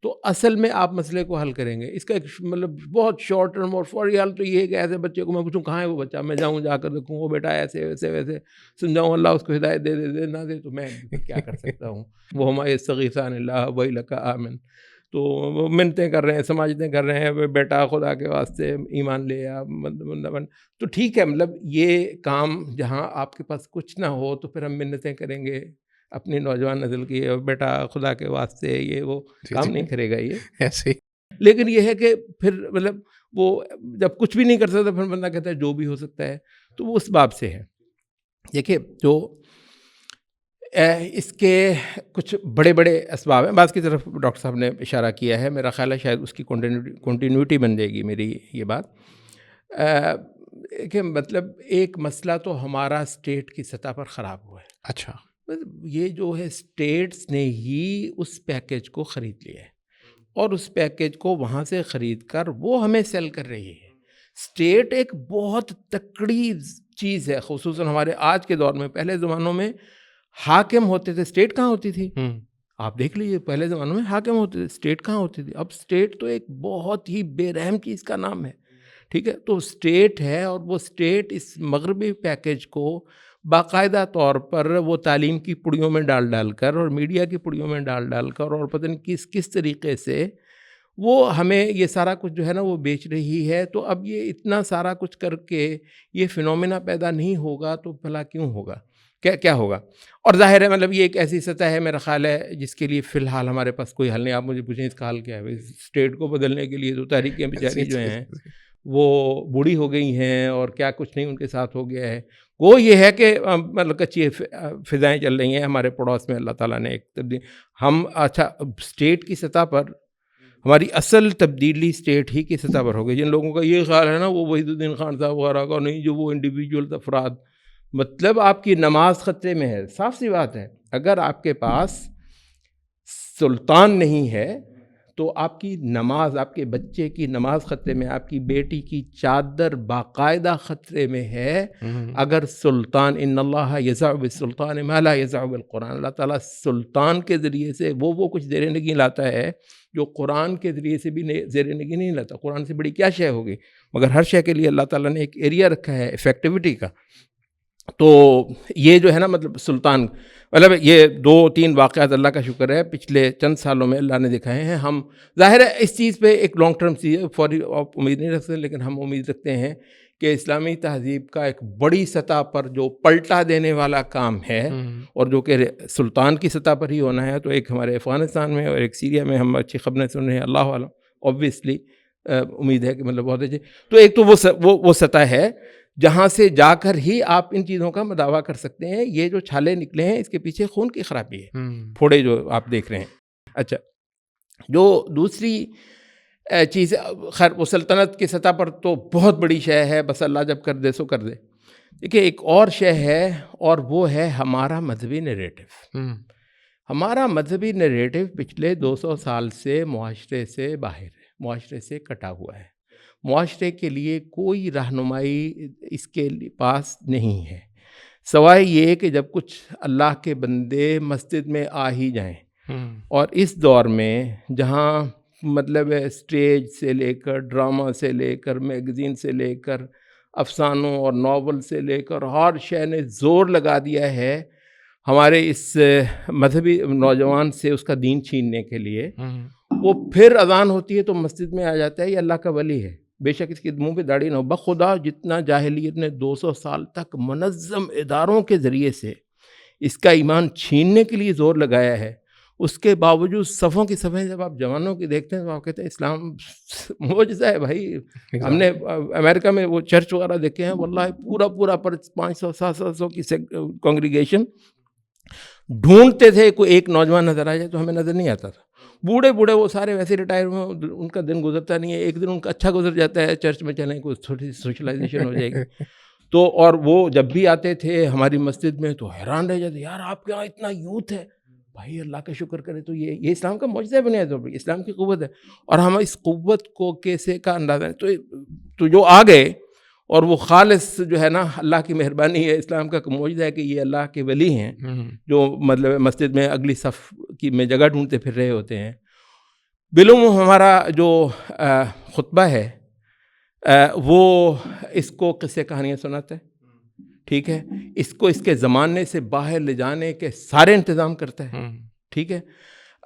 تو اصل میں آپ مسئلے کو حل کریں گے. اس کا ایک مطلب بہت شارٹ ٹرم اور فوری حل تو یہ ہے کہ ایسے بچے کو میں پوچھوں کہاں ہے وہ بچہ, میں جاؤں جا کر دیکھوں وہ بیٹا ایسے ویسے ویسے سمجھاؤں, اللہ اس کو ہدایت دے نہ دے تو میں کیا کر سکتا ہوں. وہ ہمارے استغیثان اللہ وہی لکا آمن, تو وہ منتیں کر رہے ہیں, سماجتیں کر رہے ہیں, بیٹا خدا کے واسطے ایمان لے آ, تو ٹھیک ہے. مطلب یہ کام جہاں آپ کے پاس کچھ نہ ہو تو پھر ہم منتیں کریں گے اپنی نوجوان نسل کی, بیٹا خدا کے واسطے, یہ وہ کام نہیں کرے گا یہ ایسے. لیکن یہ ہے کہ پھر مطلب وہ جب کچھ بھی نہیں کر سکتا پھر بندہ کہتا ہے جو بھی ہو سکتا ہے, تو وہ اس باب سے ہے. دیکھیے جو اس کے کچھ بڑے بڑے اسباب ہیں, بعض کی طرف ڈاکٹر صاحب نے اشارہ کیا ہے, میرا خیال ہے شاید اس کی کنٹینیوٹی بن جائے گی میری یہ بات. کہ مطلب ایک مسئلہ تو ہمارا اسٹیٹ کی سطح پر خراب ہوا ہے. اچھا, یہ جو ہے اسٹیٹس نے ہی اس پیکیج کو خرید لیا ہے اور اس پیکیج کو وہاں سے خرید کر وہ ہمیں سیل کر رہی ہے. اسٹیٹ ایک بہت تکڑی چیز ہے, خصوصاً ہمارے آج کے دور میں. پہلے زمانوں میں حاکم ہوتے تھے, اسٹیٹ کہاں ہوتی تھی؟ آپ دیکھ لیجیے پہلے زمانوں میں حاکم ہوتے تھے, اسٹیٹ کہاں ہوتی تھی. اب اسٹیٹ تو ایک بہت ہی بے رحم چیز کا نام ہے. ٹھیک ہے. تو اسٹیٹ ہے اور وہ اسٹیٹ اس مغربی پیکیج کو باقاعدہ طور پر وہ تعلیم کی پڑیوں میں ڈال کر اور میڈیا کی پڑیوں میں ڈال کر اور پتہ نہیں کس طریقے سے وہ ہمیں یہ سارا کچھ جو ہے نا وہ بیچ رہی ہے. تو اب یہ اتنا سارا کچھ کر کے یہ فنومینا پیدا نہیں ہوگا تو بھلا کیوں ہوگا, کیا ہوگا؟ اور ظاہر ہے مطلب یہ ایک ایسی سطح ہے میرا خیال ہے جس کے لیے فی الحال ہمارے پاس کوئی حل نہیں. آپ مجھے پوچھیں اس کا حل کیا ہے؟ اسٹیٹ کو بدلنے کے لیے تو تحریکیں بیچاری جو ہیں وہ بوڑھی ہو گئی ہیں اور کیا کچھ نہیں ان کے ساتھ ہو گیا ہے. وہ یہ ہے کہ مطلب کچی فضائیں چل رہی ہیں ہمارے پڑوس میں. اللہ تعالیٰ نے ایک تبدیل ہم اچھا اسٹیٹ کی سطح پر ہماری اصل تبدیلی اسٹیٹ ہی کی سطح پر ہو گئی. جن لوگوں کا یہ خیال ہے نا وہ وحید الدین خان صاحب وغیرہ کا نہیں, جو وہ انڈیویجول افراد, مطلب آپ کی نماز خطرے میں ہے. صاف سی بات ہے, اگر آپ کے پاس سلطان نہیں ہے تو آپ کی نماز, آپ کے بچے کی نماز خطرے میں, آپ کی بیٹی کی چادر باقاعدہ خطرے میں ہے. اگر سلطان ان اللہ یضع بالسلطان ما لا یضع بالقرآن, اللہ تعالیٰ سلطان کے ذریعے سے وہ کچھ زیر نگی لاتا ہے جو قرآن کے ذریعے سے بھی زیر نگی نہیں لاتا. قرآن سے بڑی کیا شے ہوگی, مگر ہر شے کے لیے اللہ تعالیٰ نے ایک ایریا رکھا ہے افیکٹیوٹی کا. تو یہ جو ہے نا مطلب سلطان, مطلب یہ 2-3 واقعات اللہ کا شکر ہے پچھلے چند سالوں میں اللہ نے دکھائے ہیں. ہم ظاہر ہے اس چیز پہ ایک لانگ ٹرم چیز فوری امید نہیں رکھتے, لیکن ہم امید رکھتے ہیں کہ اسلامی تہذیب کا ایک بڑی سطح پر جو پلٹا دینے والا کام ہے اور جو کہ سلطان کی سطح پر ہی ہونا ہے, تو ایک ہمارے افغانستان میں اور ایک سیریا میں ہم اچھی خبریں سن رہے ہیں. اللہ عالم, اوبویسلی امید ہے کہ مطلب بہت اچھی. تو ایک تو وہ سطح ہے جہاں سے جا کر ہی آپ ان چیزوں کا مداوع کر سکتے ہیں. یہ جو چھالے نکلے ہیں اس کے پیچھے خون کی خرابی ہے, پھوڑے جو آپ دیکھ رہے ہیں. اچھا, جو دوسری چیز, خیر وہ سلطنت کی سطح پر تو بہت بڑی شے ہے, بس اللہ جب کر دے سو کر دے. دیکھیے ایک اور شے ہے اور وہ ہے ہمارا مذہبی نیریٹو. ہمارا مذہبی نیریٹو پچھلے 200 سال سے معاشرے سے باہر ہے, معاشرے سے کٹا ہوا ہے. معاشرے کے لیے کوئی رہنمائی اس کے پاس نہیں ہے, سوائے یہ کہ جب کچھ اللہ کے بندے مسجد میں آ ہی جائیں. اور اس دور میں جہاں مطلب اسٹیج سے لے کر, ڈرامہ سے لے کر, میگزین سے لے کر, افسانوں اور ناول سے لے کر ہر شے نے زور لگا دیا ہے ہمارے اس مذہبی نوجوان سے اس کا دین چھیننے کے لیے. وہ پھر اذان ہوتی ہے تو مسجد میں آ جاتا ہے, یہ اللہ کا ولی ہے, بے شک اس کے منہ پہ داڑھی نہ ہو. بخدا جتنا جاہلیت نے 200 سال تک منظم اداروں کے ذریعے سے اس کا ایمان چھیننے کے لیے زور لگایا ہے, اس کے باوجود صفوں کی صفیں جب آپ جوانوں کی دیکھتے ہیں تو آپ کہتے ہیں اسلام معجزہ ہے بھائی. ہم نے امریکہ میں وہ چرچ وغیرہ دیکھے ہیں, واللہ پورا پر 500-700 کی کانگریگیشن ڈھونڈتے تھے, کوئی ایک نوجوان نظر آ جائے تو ہمیں نظر نہیں آتا تھا. بوڑھے وہ سارے ویسے ریٹائر ہوئے, ان کا دن گزرتا نہیں ہے. ایک دن ان کا اچھا گزر جاتا ہے, چرچ میں چلیں کوئی تھوڑی سی سوشلائزیشن ہو جائے گی. تو اور وہ جب بھی آتے تھے ہماری مسجد میں تو حیران رہ جاتے, یار آپ کے یہاں اتنا یوتھ ہے. بھائی اللہ کا شکر کرے تو یہ اسلام کا معجزہ بنیاد ہے, اسلام کی قوت ہے. اور ہم اس قوت کو کیسے کا اندازہ ہے, تو جو آ گئے اور وہ خالص جو ہے نا اللہ کی مہربانی ہے, اسلام کا معجزہ ہے کہ یہ اللہ کے ولی ہیں جو مطلب مسجد میں اگلی صف کی میں جگہ ڈھونڈتے پھر رہے ہوتے ہیں. بالعموم ہمارا جو خطبہ ہے وہ اس کو قصے کہانیاں سناتا ہے, ٹھیک ہے, اس کو اس کے زمانے سے باہر لے جانے کے سارے انتظام کرتا ہے, ٹھیک ہے.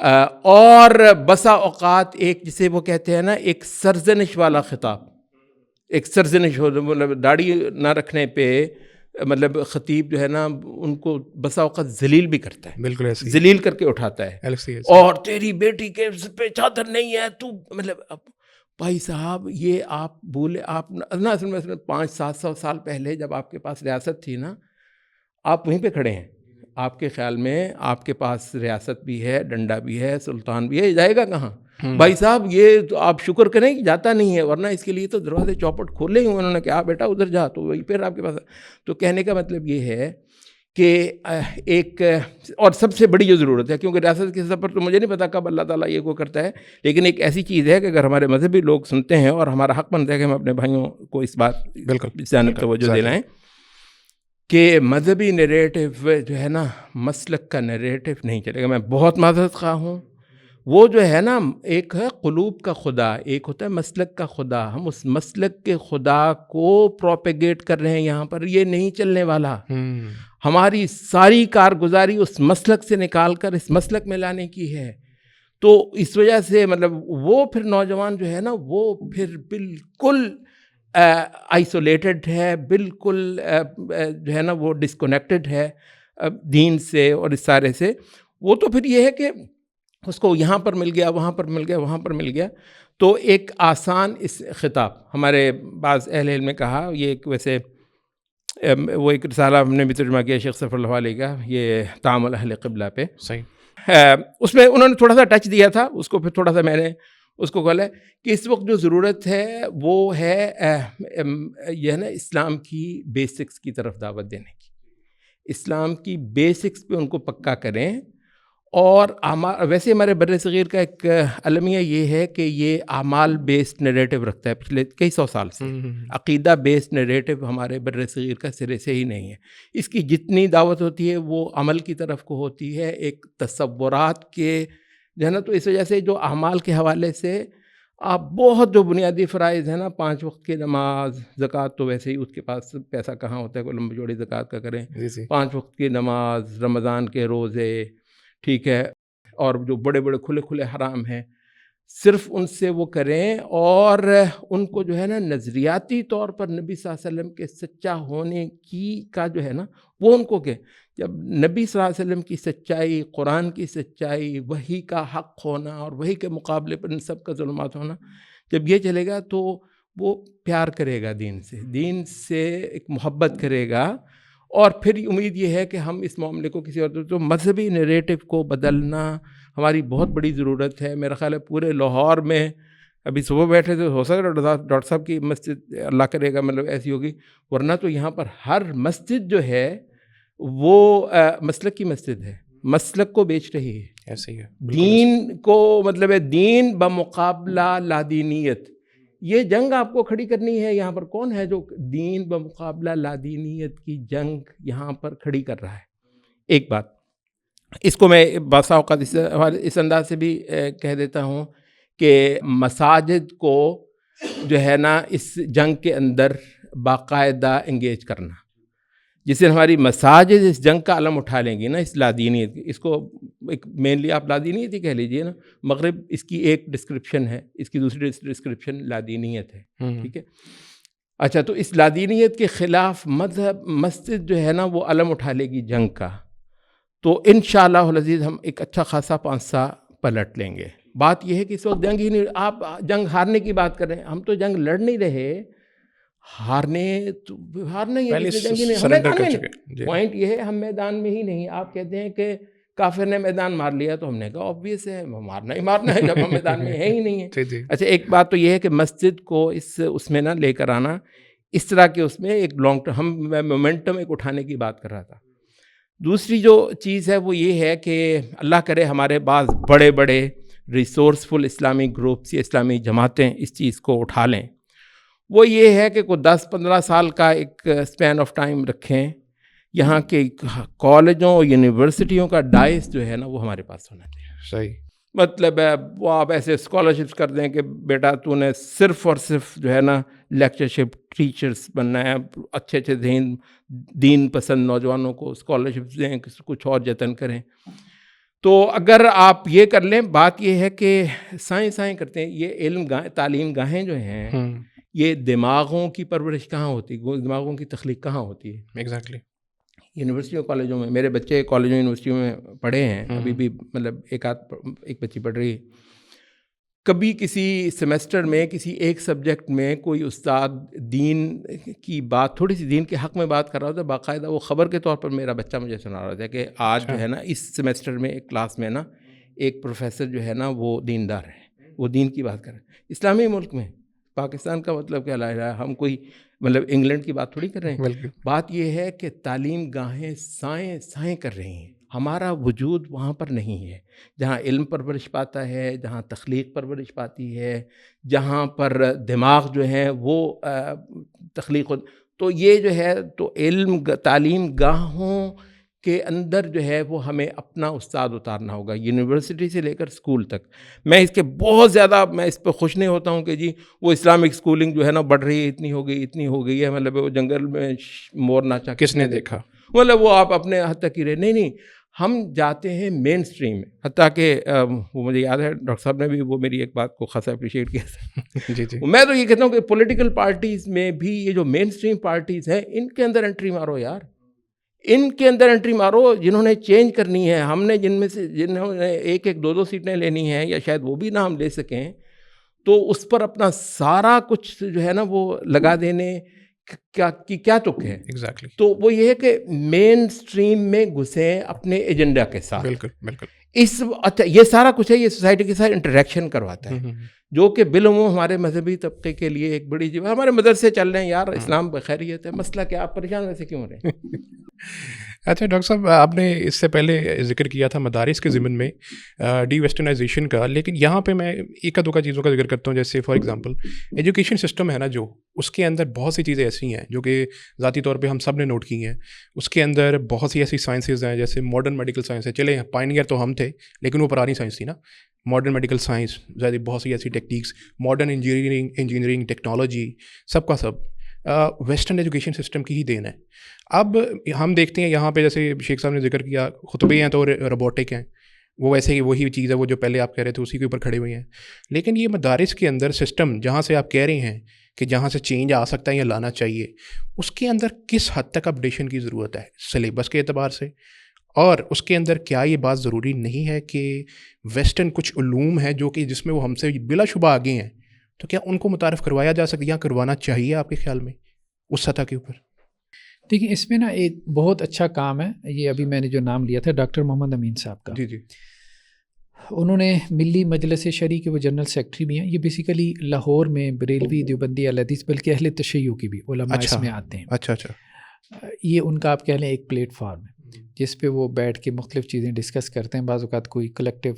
اور بسا اوقات ایک جسے وہ کہتے ہیں نا ایک سرزنش والا خطاب, ایک سرزنش ہو, مطلب داڑھی نہ رکھنے پہ مطلب خطیب جو ہے نا ان کو بسا اوقات ذلیل بھی کرتا ہے, بالکل ذلیل کر کے اٹھاتا ہے. اور تیری بیٹی کے پہ چادر نہیں ہے تو مطلب بھائی صاحب یہ آپ بولے, آپ نا اصل میں 500-700 سال پہلے جب آپ کے پاس ریاست تھی نا, آپ وہیں پہ کھڑے ہیں. آپ کے خیال میں آپ کے پاس ریاست بھی ہے, ڈنڈا بھی ہے, سلطان بھی ہے, یہ جائے گا کہاں بھائی صاحب؟ یہ تو آپ شکر کریں کہ جاتا نہیں ہے, ورنہ اس کے لیے تو دروازے چوپٹ کھولے ہی انہوں نے کہا بیٹا ادھر جا, تو وہی پھر آپ کے پاس. تو کہنے کا مطلب یہ ہے کہ ایک اور سب سے بڑی جو ضرورت ہے, کیونکہ ریاست کے سطح پر تو مجھے نہیں پتا کب اللہ تعالیٰ یہ کو کرتا ہے, لیکن ایک ایسی چیز ہے کہ اگر ہمارے مذہبی لوگ سنتے ہیں اور ہمارا حق بنتا ہے کہ ہم اپنے بھائیوں کو اس بات بالکل جانب توجہ دلائیں کہ مذہبی نیریٹو جو ہے نا مسلک کا نیریٹو نہیں چلے گا. میں بہت معذرت خواہ ہوں, وہ جو ہے نا ایک ہے قلوب کا خدا، ایک ہوتا ہے مسلک کا خدا. ہم اس مسلک کے خدا کو پروپیگیٹ کر رہے ہیں یہاں پر، یہ نہیں چلنے والا. ہماری ساری کارگزاری اس مسلک سے نکال کر اس مسلک میں لانے کی ہے. تو اس وجہ سے مطلب وہ پھر نوجوان جو ہے نا وہ پھر بالکل آئسولیٹڈ ہے، بالکل جو ہے نا وہ ڈسکنیکٹڈ ہے دین سے اور اس سارے سے. وہ تو پھر یہ ہے کہ اس کو یہاں پر مل گیا، وہاں پر مل گیا، وہاں پر مل گیا. تو ایک آسان اس خطاب، ہمارے بعض اہل علم نے کہا، یہ ایک ویسے وہ ایک رسالہ ہم نے بھی ترجمہ کیا شیخ ظفر اللہ علیہ کا، یہ تعامل اہل قبلہ پہ. صحیح. اس میں انہوں نے تھوڑا سا ٹچ دیا تھا اس کو، پھر تھوڑا سا میں نے اس کو کہا کہ اس وقت جو ضرورت ہے وہ ہے یہ ہے نا اسلام کی بیسکس کی طرف دعوت دینے کی. اسلام کی بیسکس پہ ان کو پکا کریں. اور ویسے ہمارے بر صغیر کا ایک المیہ یہ ہے کہ یہ اعمال بیسڈ نیریٹو رکھتا ہے پچھلے کئی سو سال سے. عقیدہ بیسڈ نیریٹو ہمارے بر صغیر کا سرے سے ہی نہیں ہے. اس کی جتنی دعوت ہوتی ہے وہ عمل کی طرف کو ہوتی ہے، ایک تصورات کے جو ہے نا. تو اس وجہ سے جو اعمال کے حوالے سے آپ بہت جو بنیادی فرائض ہیں نا، 5 وقت کی نماز، زکوٰۃ تو ویسے ہی اس کے پاس پیسہ کہاں ہوتا ہے کوئی لمبی جوڑی زکوٰۃ کا کریں. 5 وقت کی نماز، رمضان کے روزے، ٹھیک ہے، اور جو بڑے بڑے کھلے کھلے حرام ہیں صرف ان سے وہ کریں. اور ان کو جو ہے نا نظریاتی طور پر نبی صلی اللہ علیہ وسلم کے سچا ہونے کی کا جو ہے نا وہ ان کو کہ جب نبی صلی اللہ علیہ وسلم کی سچائی، قرآن کی سچائی، وحی کا حق ہونا اور وحی کے مقابلے پر ان سب کا ظلمات ہونا، جب یہ چلے گا تو وہ پیار کرے گا دین سے ایک محبت کرے گا. اور پھر امید یہ ہے کہ ہم اس معاملے کو کسی اور تو مذہبی نیریٹو کو بدلنا ہماری بہت بڑی ضرورت ہے. میرا خیال ہے پورے لاہور میں ابھی صبح بیٹھے تو ہو سکتا ہے ڈاکٹر صاحب کی مسجد اللہ کرے گا مطلب ایسی ہوگی، ورنہ تو یہاں پر ہر مسجد جو ہے وہ مسلک کی مسجد ہے، مسلک کو بیچ رہی ہے. ایسے ہی ہے دین کو مطلب ہے دین بمقابلہ لادینیت. یہ جنگ آپ کو کھڑی کرنی ہے. یہاں پر کون ہے جو دین بمقابلہ لادینیت کی جنگ یہاں پر کھڑی کر رہا ہے؟ ایک بات اس کو میں بعض اوقات اس انداز سے بھی کہہ دیتا ہوں کہ مساجد کو جو ہے نا اس جنگ کے اندر باقاعدہ انگیج کرنا. جس سے ہماری مساجد اس جنگ کا علم اٹھا لیں گی نا، اس لادینیت، اس کو ایک مینلی آپ لادینیت ہی کہہ لیجئے نا. مغرب اس کی ایک ڈسکرپشن ہے، اس کی دوسری ڈسکرپشن لادینیت ہے. ٹھیک ہے، اچھا، تو اس لادینیت کے خلاف مسجد جو ہے نا وہ علم اٹھا لے گی جنگ کا. تو انشاءاللہ العزیز ہم ایک اچھا خاصا پانسا پلٹ لیں گے. بات یہ ہے کہ اس وقت جنگ ہی نہیں، آپ جنگ ہارنے کی بات کر رہے ہیں، ہم تو جنگ لڑ نہیں رہے، ہارنا ہی ہے. پوائنٹ یہ ہے ہم میدان میں ہی نہیں. آپ کہتے ہیں کہ کافر نے میدان مار لیا، تو ہم نے کہا آبویس ہے مارنا ہی مارنا ہے جب ہم میدان میں ہے ہی نہیں ہے. اچھا، ایک بات تو یہ ہے کہ مسجد کو اس میں نہ لے کر آنا، اس طرح کے اس میں ایک لانگ ٹرم میں مومنٹم ایک اٹھانے کی بات کر رہا تھا. دوسری جو چیز ہے وہ یہ ہے کہ اللہ کرے ہمارے بعض بڑے بڑے ریسورسفل اسلامی گروپس یا اسلامی جماعتیں اس چیز کو اٹھا لیں. وہ یہ ہے کہ کوئی 10-15 سال کا ایک اسپین آف ٹائم رکھیں. یہاں کے کالجوں اور یونیورسٹیوں کا ڈائس جو ہے نا وہ ہمارے پاس ہونا چاہیے. صحیح. مطلب ہے وہ آپ ایسے اسکالرشپس کر دیں کہ بیٹا تو نے صرف اور صرف جو ہے نا لیکچرشپ ٹیچرس بننا ہے، اچھے اچھے دین پسند نوجوانوں کو اسکالرشپس دیں، کچھ اور جتن کریں. تو اگر آپ یہ کر لیں، بات یہ ہے کہ سائیں کرتے ہیں، یہ علم تعلیم گاہیں جو ہیں یہ دماغوں کی پرورش کہاں ہوتی ہے، دماغوں کی تخلیق کہاں ہوتی ہے؟ ایگزیکٹلی. یونیورسٹیوں کالجوں میں. میرے بچے کالجوں یونیورسٹیوں میں پڑھے ہیں، ابھی بھی مطلب ایک بچی پڑھ رہی ہے. کبھی کسی سیمسٹر میں کسی ایک سبجیکٹ میں کوئی استاد دین کی بات، تھوڑی سی دین کے حق میں بات کر رہا ہوتا ہے، باقاعدہ وہ خبر کے طور پر میرا بچہ مجھے سنا رہا تھا کہ آج جو ہے نا اس سیمسٹر میں ایک کلاس میں نا ایک پروفیسر جو ہے نا وہ دیندار ہے، وہ دین کی بات کر رہے ہیں. اسلامی ملک میں، پاکستان کا مطلب کیا لا رہا ہے، ہم کوئی مطلب انگلینڈ کی بات تھوڑی کر رہے ہیں. بات یہ ہے کہ تعلیم گاہیں سائیں کر رہی ہیں. ہمارا وجود وہاں پر نہیں ہے جہاں علم پرورش پاتا ہے، جہاں تخلیق پرورش پاتی ہے، جہاں پر دماغ جو ہیں وہ تخلیق تو یہ جو ہے تو علم تعلیم گاہوں کے اندر جو ہے وہ ہمیں اپنا استاد اتارنا ہوگا، یونیورسٹی سے لے کر اسکول تک. میں اس کے بہت زیادہ میں اس پہ خوش نہیں ہوتا ہوں کہ جی وہ اسلامک اسکولنگ جو ہے نا بڑھ رہی ہے، اتنی ہو گئی ہے، مطلب وہ جنگل میں مور ناچا کس نے دیکھا، مطلب وہ آپ اپنے حد تک ہی رہے. نہیں، ہم جاتے ہیں مین اسٹریم میں. حتیٰ کہ وہ مجھے یاد ہے ڈاکٹر صاحب نے بھی وہ میری ایک بات کو خاصا اپریشیٹ کیا تھا. جی میں تو یہ کہتا ہوں کہ پولیٹیکل پارٹیز میں بھی یہ جو مین اسٹریم پارٹیز ہیں ان کے اندر انٹری مارو یار، ان کے اندر انٹری مارو. جنہوں نے چینج کرنی ہے، ہم نے جنہوں نے ایک دو سیٹیں لینی ہیں یا شاید وہ بھی نہ ہم لے سکیں، تو اس پر اپنا سارا کچھ جو ہے نا وہ لگا دینے کیا تک ہے. ایگزیکٹلی. تو وہ یہ ہے کہ مین اسٹریم میں گھسیں اپنے ایجنڈا کے ساتھ. بالکل. اچھا یہ سارا کچھ ہے، یہ سوسائٹی کے ساتھ انٹریکشن کرواتا ہے، جو کہ بالعموم ہمارے مذہبی طبقے کے لیے ایک بڑی چیز. ہمارے مدرسے چل رہے ہیں یار، اسلام بخیریت ہے، مسئلہ کیا، آپ پریشان ویسے کیوں ہو رہے ہیں؟ اچھا ڈاکٹر صاحب، آپ نے اس سے پہلے ذکر کیا تھا مدارس کے ضمن میں ڈی ویسٹرنائزیشن کا، لیکن یہاں پہ میں ایک دو کا چیزوں کا ذکر کرتا ہوں. جیسے فار ایگزامپل ایجوکیشن سسٹم ہے نا، جو اس کے اندر بہت سی چیزیں ایسی ہیں جو کہ ذاتی طور پہ ہم سب نے نوٹ کی ہیں. اس کے اندر بہت سی ایسی سائنسز ہیں، جیسے ماڈرن میڈیکل سائنس ہے. چلے پائنیئر تو ہم تھے لیکن وہ پرانی سائنس تھی نا. ماڈرن میڈیکل سائنس، بہت سی ایسی ٹیکنیکس، ماڈرن انجینئرنگ ٹیکنالوجی، سب کا سب ویسٹرن ایجوکیشن سسٹم کی ہی دین ہے. اب ہم دیکھتے ہیں یہاں پہ، جیسے شیخ صاحب نے ذکر کیا، خطبے ہیں تو روبوٹک ہیں، وہ ویسے ہی وہی چیز ہے وہ جو پہلے آپ کہہ رہے تھے اسی کے اوپر کھڑے ہوئے ہیں. لیکن یہ مدارس کے اندر سسٹم جہاں سے آپ کہہ رہے ہیں کہ جہاں سے چینج آ سکتا ہے یا لانا چاہیے، اس کے اندر کس حد تک اپڈیشن کی ضرورت ہے سلیبس کے اعتبار سے؟ اور اس کے اندر کیا یہ بات ضروری نہیں ہے کہ ویسٹرن کچھ علوم ہیں جو کہ جس میں وہ ہم سے بلا شبہ آگے ہیں، تو کیا ان کو متعارف کروایا جا سکتا یا کروانا چاہیے آپ کے خیال میں اس سطح کے اوپر؟ دیکھیں اس میں نا ایک بہت اچھا کام ہے، یہ ابھی میں نے جو نام لیا تھا ڈاکٹر محمد امین صاحب کا. جی. انہوں نے ملی مجلس شرعی کے وہ جنرل سیکرٹری بھی ہیں. یہ بیسیکلی لاہور میں بریلوی، دیوبندی، اہل حدیث، بلکہ اہل تشیع کی بھی علماء اس میں آتے ہیں. اچھا. یہ ان کا آپ کہہ لیں ایک پلیٹ فارم ہے جس پہ وہ بیٹھ کے مختلف چیزیں ڈسکس کرتے ہیں. بعض اوقات کوئی کلیکٹیو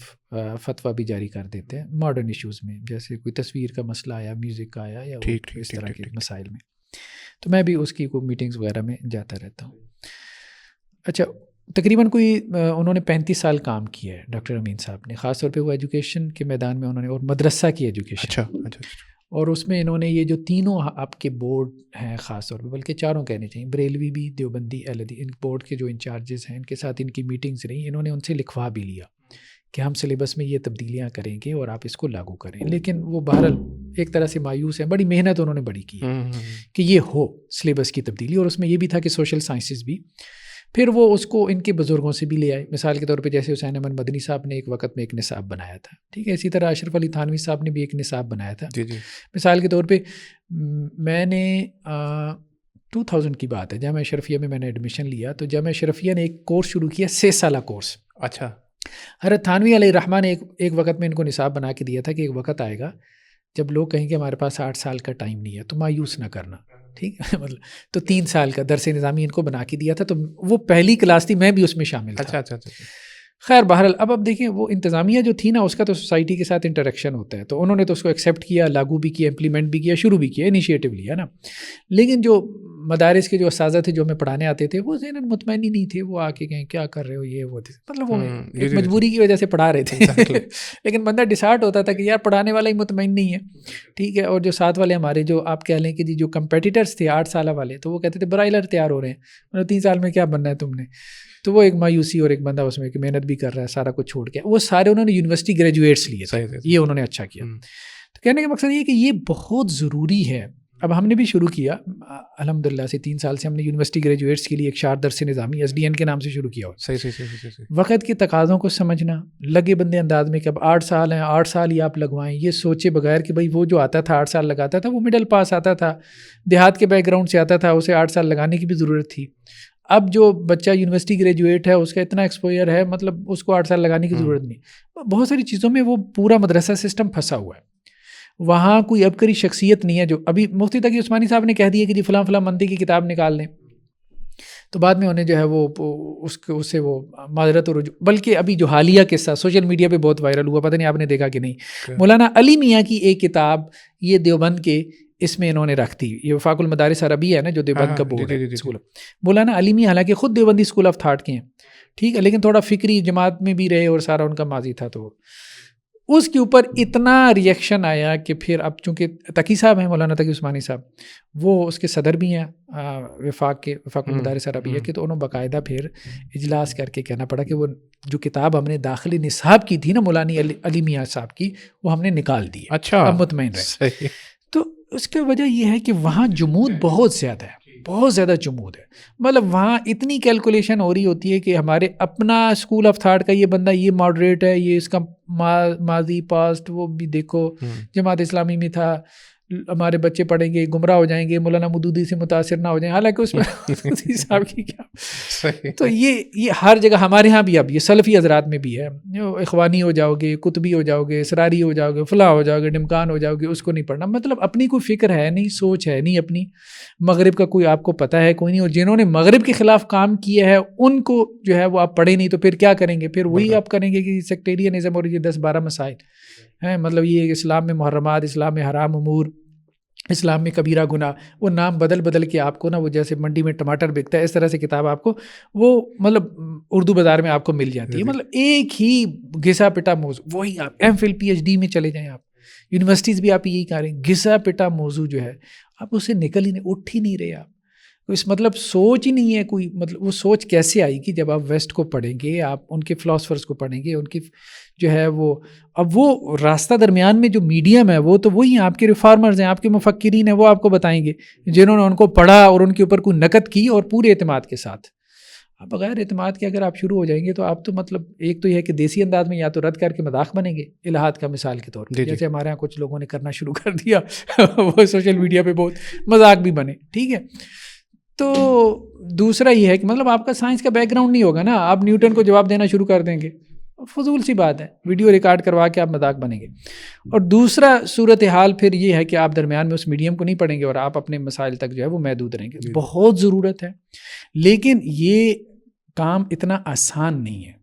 فتویٰ بھی جاری کر دیتے ہیں ماڈرن ایشوز میں، جیسے کوئی تصویر کا مسئلہ آیا، میوزک کا آیا، یا اس طرح کے مسائل میں. تو میں بھی اس کی کوئی میٹنگز وغیرہ میں جاتا رہتا ہوں. اچھا، تقریباً کوئی انہوں نے 35 سال کام کیا ہے ڈاکٹر امین صاحب نے، خاص طور پہ وہ ایجوکیشن کے میدان میں انہوں نے، اور مدرسہ کی ایجوکیشن. اچھا. اور اس میں انہوں نے یہ جو تینوں آپ کے بورڈ ہیں خاص طور پہ، بلکہ چاروں کہنے چاہیے، بریلوی بھی، دیوبندی، اہل حدیث، ان بورڈ کے جو انچارجز ہیں ان کے ساتھ ان کی میٹنگز رہیں. انہوں نے ان سے لکھوا بھی لیا کہ ہم سلیبس میں یہ تبدیلیاں کریں گے اور آپ اس کو لاگو کریں. لیکن وہ بہرحال ایک طرح سے مایوس ہیں. بڑی محنت انہوں نے بڑی کی کہ یہ ہو سلیبس کی تبدیلی، اور اس میں یہ بھی تھا کہ سوشل سائنسز بھی. پھر وہ اس کو ان کے بزرگوں سے بھی لے آئے. مثال کے طور پہ جیسے حسین احمد مدنی صاحب نے ایک وقت میں ایک نصاب بنایا تھا، ٹھیک ہے. اسی طرح اشرف علی تھانوی صاحب نے بھی ایک نصاب بنایا تھا. جی. مثال کے طور پہ میں نے 2000 کی بات ہے، جامعہ اشرفیہ میں نے ایڈمیشن لیا، تو جامعہ اشرفیہ نے ایک کورس شروع کیا، 6 سالہ کورس. اچھا. حضرت تھانوی علیہ الرحمٰ نے ایک وقت میں ان کو نصاب بنا کے دیا تھا کہ ایک وقت آئے گا جب لوگ کہیں کہ ہمارے پاس 8 سال کا ٹائم نہیں ہے، تو مایوس نہ کرنا، ٹھیک ہے. مطلب تو 3 سال کا درس نظامی ان کو بنا کے دیا تھا. تو وہ پہلی کلاس تھی، میں بھی اس میں شامل تھا. اچھا. خیر بہرحال اب دیکھیں وہ انتظامیہ جو تھی نا، اس کا تو سوسائٹی کے ساتھ انٹریکشن ہوتا ہے، تو انہوں نے تو اس کو ایکسیپٹ کیا، لاگو بھی کیا، امپلیمنٹ بھی کیا، شروع بھی کیا، انیشیٹو لیا نا. لیکن جو مدارس کے جو اساتذہ تھے جو ہمیں پڑھانے آتے تھے، وہ ذہناً مطمئن ہی نہیں تھے. وہ آ کے کہیں کیا کر رہے ہو، یہ وہ تھے، مطلب وہ ایک مجبوری کی وجہ سے پڑھا رہے تھے. لیکن بندہ ڈسارٹ ہوتا تھا کہ یار پڑھانے والا ہی مطمئن نہیں ہے، ٹھیک ہے. اور جو ساتھ والے ہمارے جو آپ کہہ لیں کہ جی جو کمپیٹیٹرس تھے 8 سالہ والے، تو وہ کہتے تھے برائلر تیار ہو رہے ہیں، مطلب 3 سال میں کیا بننا ہے تم نے. تو وہ ایک مایوسی، اور ایک بندہ اس میں کہ محنت بھی کر رہا ہے، سارا کچھ چھوڑ کے. وہ سارے انہوں نے یونیورسٹی گریجویٹس لیے تھے، یہ انہوں نے اچھا کیا. تو کہنے کا مقصد یہ کہ یہ بہت ضروری ہے. اب ہم نے بھی شروع کیا الحمدللہ سے 3 سال سے ہم نے یونیورسٹی گریجویٹس کے لیے ایک شار درس نظامی SDN کے نام سے شروع کیا. صحیح. وقت کے تقاضوں کو سمجھنا، لگے بندے انداز میں کہ اب 8 سال ہیں، 8 سال ہی آپ لگوائیں، یہ سوچے بغیر کہ بھائی وہ جو آتا تھا 8 سال لگاتا تھا، وہ مڈل پاس آتا تھا، دیہات کے بیک گراؤنڈ سے آتا تھا، اسے 8 سال لگانے کی بھی ضرورت تھی. اب جو بچہ یونیورسٹی گریجویٹ ہے اس کا اتنا ایکسپوئر ہے، مطلب اس کو 8 سال لگانے کی ضرورت نہیں. بہت ساری چیزوں میں وہ پورا مدرسہ سسٹم پھنسا ہوا ہے. وہاں کوئی عبقری شخصیت نہیں ہے. جو ابھی مفتی تقی عثمانی صاحب نے کہہ دیا کہ جی فلاں فلاں منطق کی کتاب نکال لیں، تو بعد میں انہیں جو ہے وہ اس سے وہ معذرت اور رجوع. بلکہ ابھی جو حالیہ قصہ سوشل میڈیا پہ بہت وائرل ہوا، پتہ نہیں آپ نے دیکھا کہ نہیں، مولانا علی میاں کی ایک کتاب، یہ دیوبند کے اس میں انہوں نے رکھ دی. یہ وفاق المدارس عربیہ ہے نا جو دیوبند کا بورڈ ہے اسکول. مولانا علی میاں حالانکہ خود دیوبندی اسکول آف تھاٹ کے ہیں, ٹھیک ہے, لیکن تھوڑا فکری جماعت میں بھی رہے اور سارا ان کا ماضی تھا, تو اس کے اوپر اتنا ریئیکشن آیا کہ پھر اب چونکہ تقی صاحب ہیں, مولانا تقی عثمانی صاحب, وہ اس کے صدر بھی ہیں وفاق المدارس عربیہ کے, تو انہوں باقاعدہ پھر اجلاس کر کے کہنا پڑا کہ وہ جو کتاب ہم نے داخلی نصاب کی تھی نا مولانا علی میاں صاحب کی, وہ ہم نے نکال دی. اچھا, اب مطمئن رہے. تو اس کی وجہ یہ ہے کہ وہاں جمود بہت زیادہ ہے, بہت زیادہ جمود ہے. مطلب وہاں اتنی کیلکولیشن ہو رہی ہوتی ہے کہ ہمارے اپنا اسکول آف تھاٹ کا یہ بندہ یہ ماڈریٹ ہے, یہ اس کا ماضی پاسٹ وہ بھی دیکھو, جماعت اسلامی میں تھا, ہمارے بچے پڑھیں گے گمراہ ہو جائیں گے, مولانا مودودی سے متاثر نہ ہو جائیں, حالانکہ اس میں مودودی صاحب کی کیا. تو یہ ہر جگہ ہمارے ہاں بھی, اب یہ سلفی حضرات میں بھی ہے, اخوانی ہو جاؤ گے, قطبی ہو جاؤ گے, اسراری ہو جاؤ گے, فلاں ہو جاؤ گے, ڈمکان ہو جاؤ گے, اس کو نہیں پڑھنا. مطلب اپنی کوئی فکر ہے نہیں, سوچ ہے نہیں اپنی, مغرب کا کوئی آپ کو پتہ ہے کوئی نہیں, اور جنہوں نے مغرب کے خلاف کام کیا ہے ان کو جو ہے وہ آپ پڑھے نہیں, تو پھر کیا کریں گے, پھر وہی آپ کریں گے کہ سیکٹیرینزم اور یہ 10-12 مسائل ہیں. مطلب یہ اسلام میں محرمات, اسلام میں حرام امور, اسلام میں کبیرہ گناہ, وہ نام بدل کے آپ کو نا, وہ جیسے منڈی میں ٹماٹر بکتا ہے اس طرح سے کتاب آپ کو وہ مطلب اردو بازار میں آپ کو مل جاتی ہے. مطلب ایک ہی گھسا پٹا موضوع, وہی آپ ایم فل PhD میں چلے جائیں, آپ یونیورسٹیز بھی آپ یہی کہہ رہے ہیں, گھسا پٹا موضوع جو ہے آپ اسے نکل ہی نہیں, اٹھ ہی نہیں رہے آپ. اس مطلب سوچ ہی نہیں ہے کوئی, مطلب وہ سوچ کیسے آئی کہ جب آپ ویسٹ کو پڑھیں گے, آپ ان کے فلاسفرز کو پڑھیں گے, ان کی جو ہے وہ, اب وہ راستہ درمیان میں جو میڈیم ہے وہ تو وہی ہیں, آپ کے ریفارمرز ہیں, آپ کے مفکرین ہیں, وہ آپ کو بتائیں گے جنہوں نے ان کو پڑھا اور ان کے اوپر کوئی نقد کی اور پورے اعتماد کے ساتھ. اب بغیر اعتماد کے اگر آپ شروع ہو جائیں گے تو آپ تو مطلب ایک تو یہ ہے کہ دیسی انداز میں یا تو رد کر کے مذاق بنیں گے الہاد کا مثال کے طور پر, جیسے ہمارے یہاں کچھ لوگوں نے کرنا شروع کر دیا وہ سوشل میڈیا پہ بہت مذاق بھی بنے, ٹھیک ہے. تو دوسرا یہ ہے کہ مطلب آپ کا سائنس کا بیک گراؤنڈ نہیں ہوگا نا, آپ نیوٹن کو جواب دینا شروع کر دیں گے, فضول سی بات ہے, ویڈیو ریکارڈ کروا کے آپ مذاق بنیں گے. اور دوسرا صورتحال پھر یہ ہے کہ آپ درمیان میں اس میڈیم کو نہیں پڑھیں گے اور آپ اپنے مسائل تک جو ہے وہ محدود رہیں گے. بہت ضرورت ہے, لیکن یہ کام اتنا آسان نہیں ہے.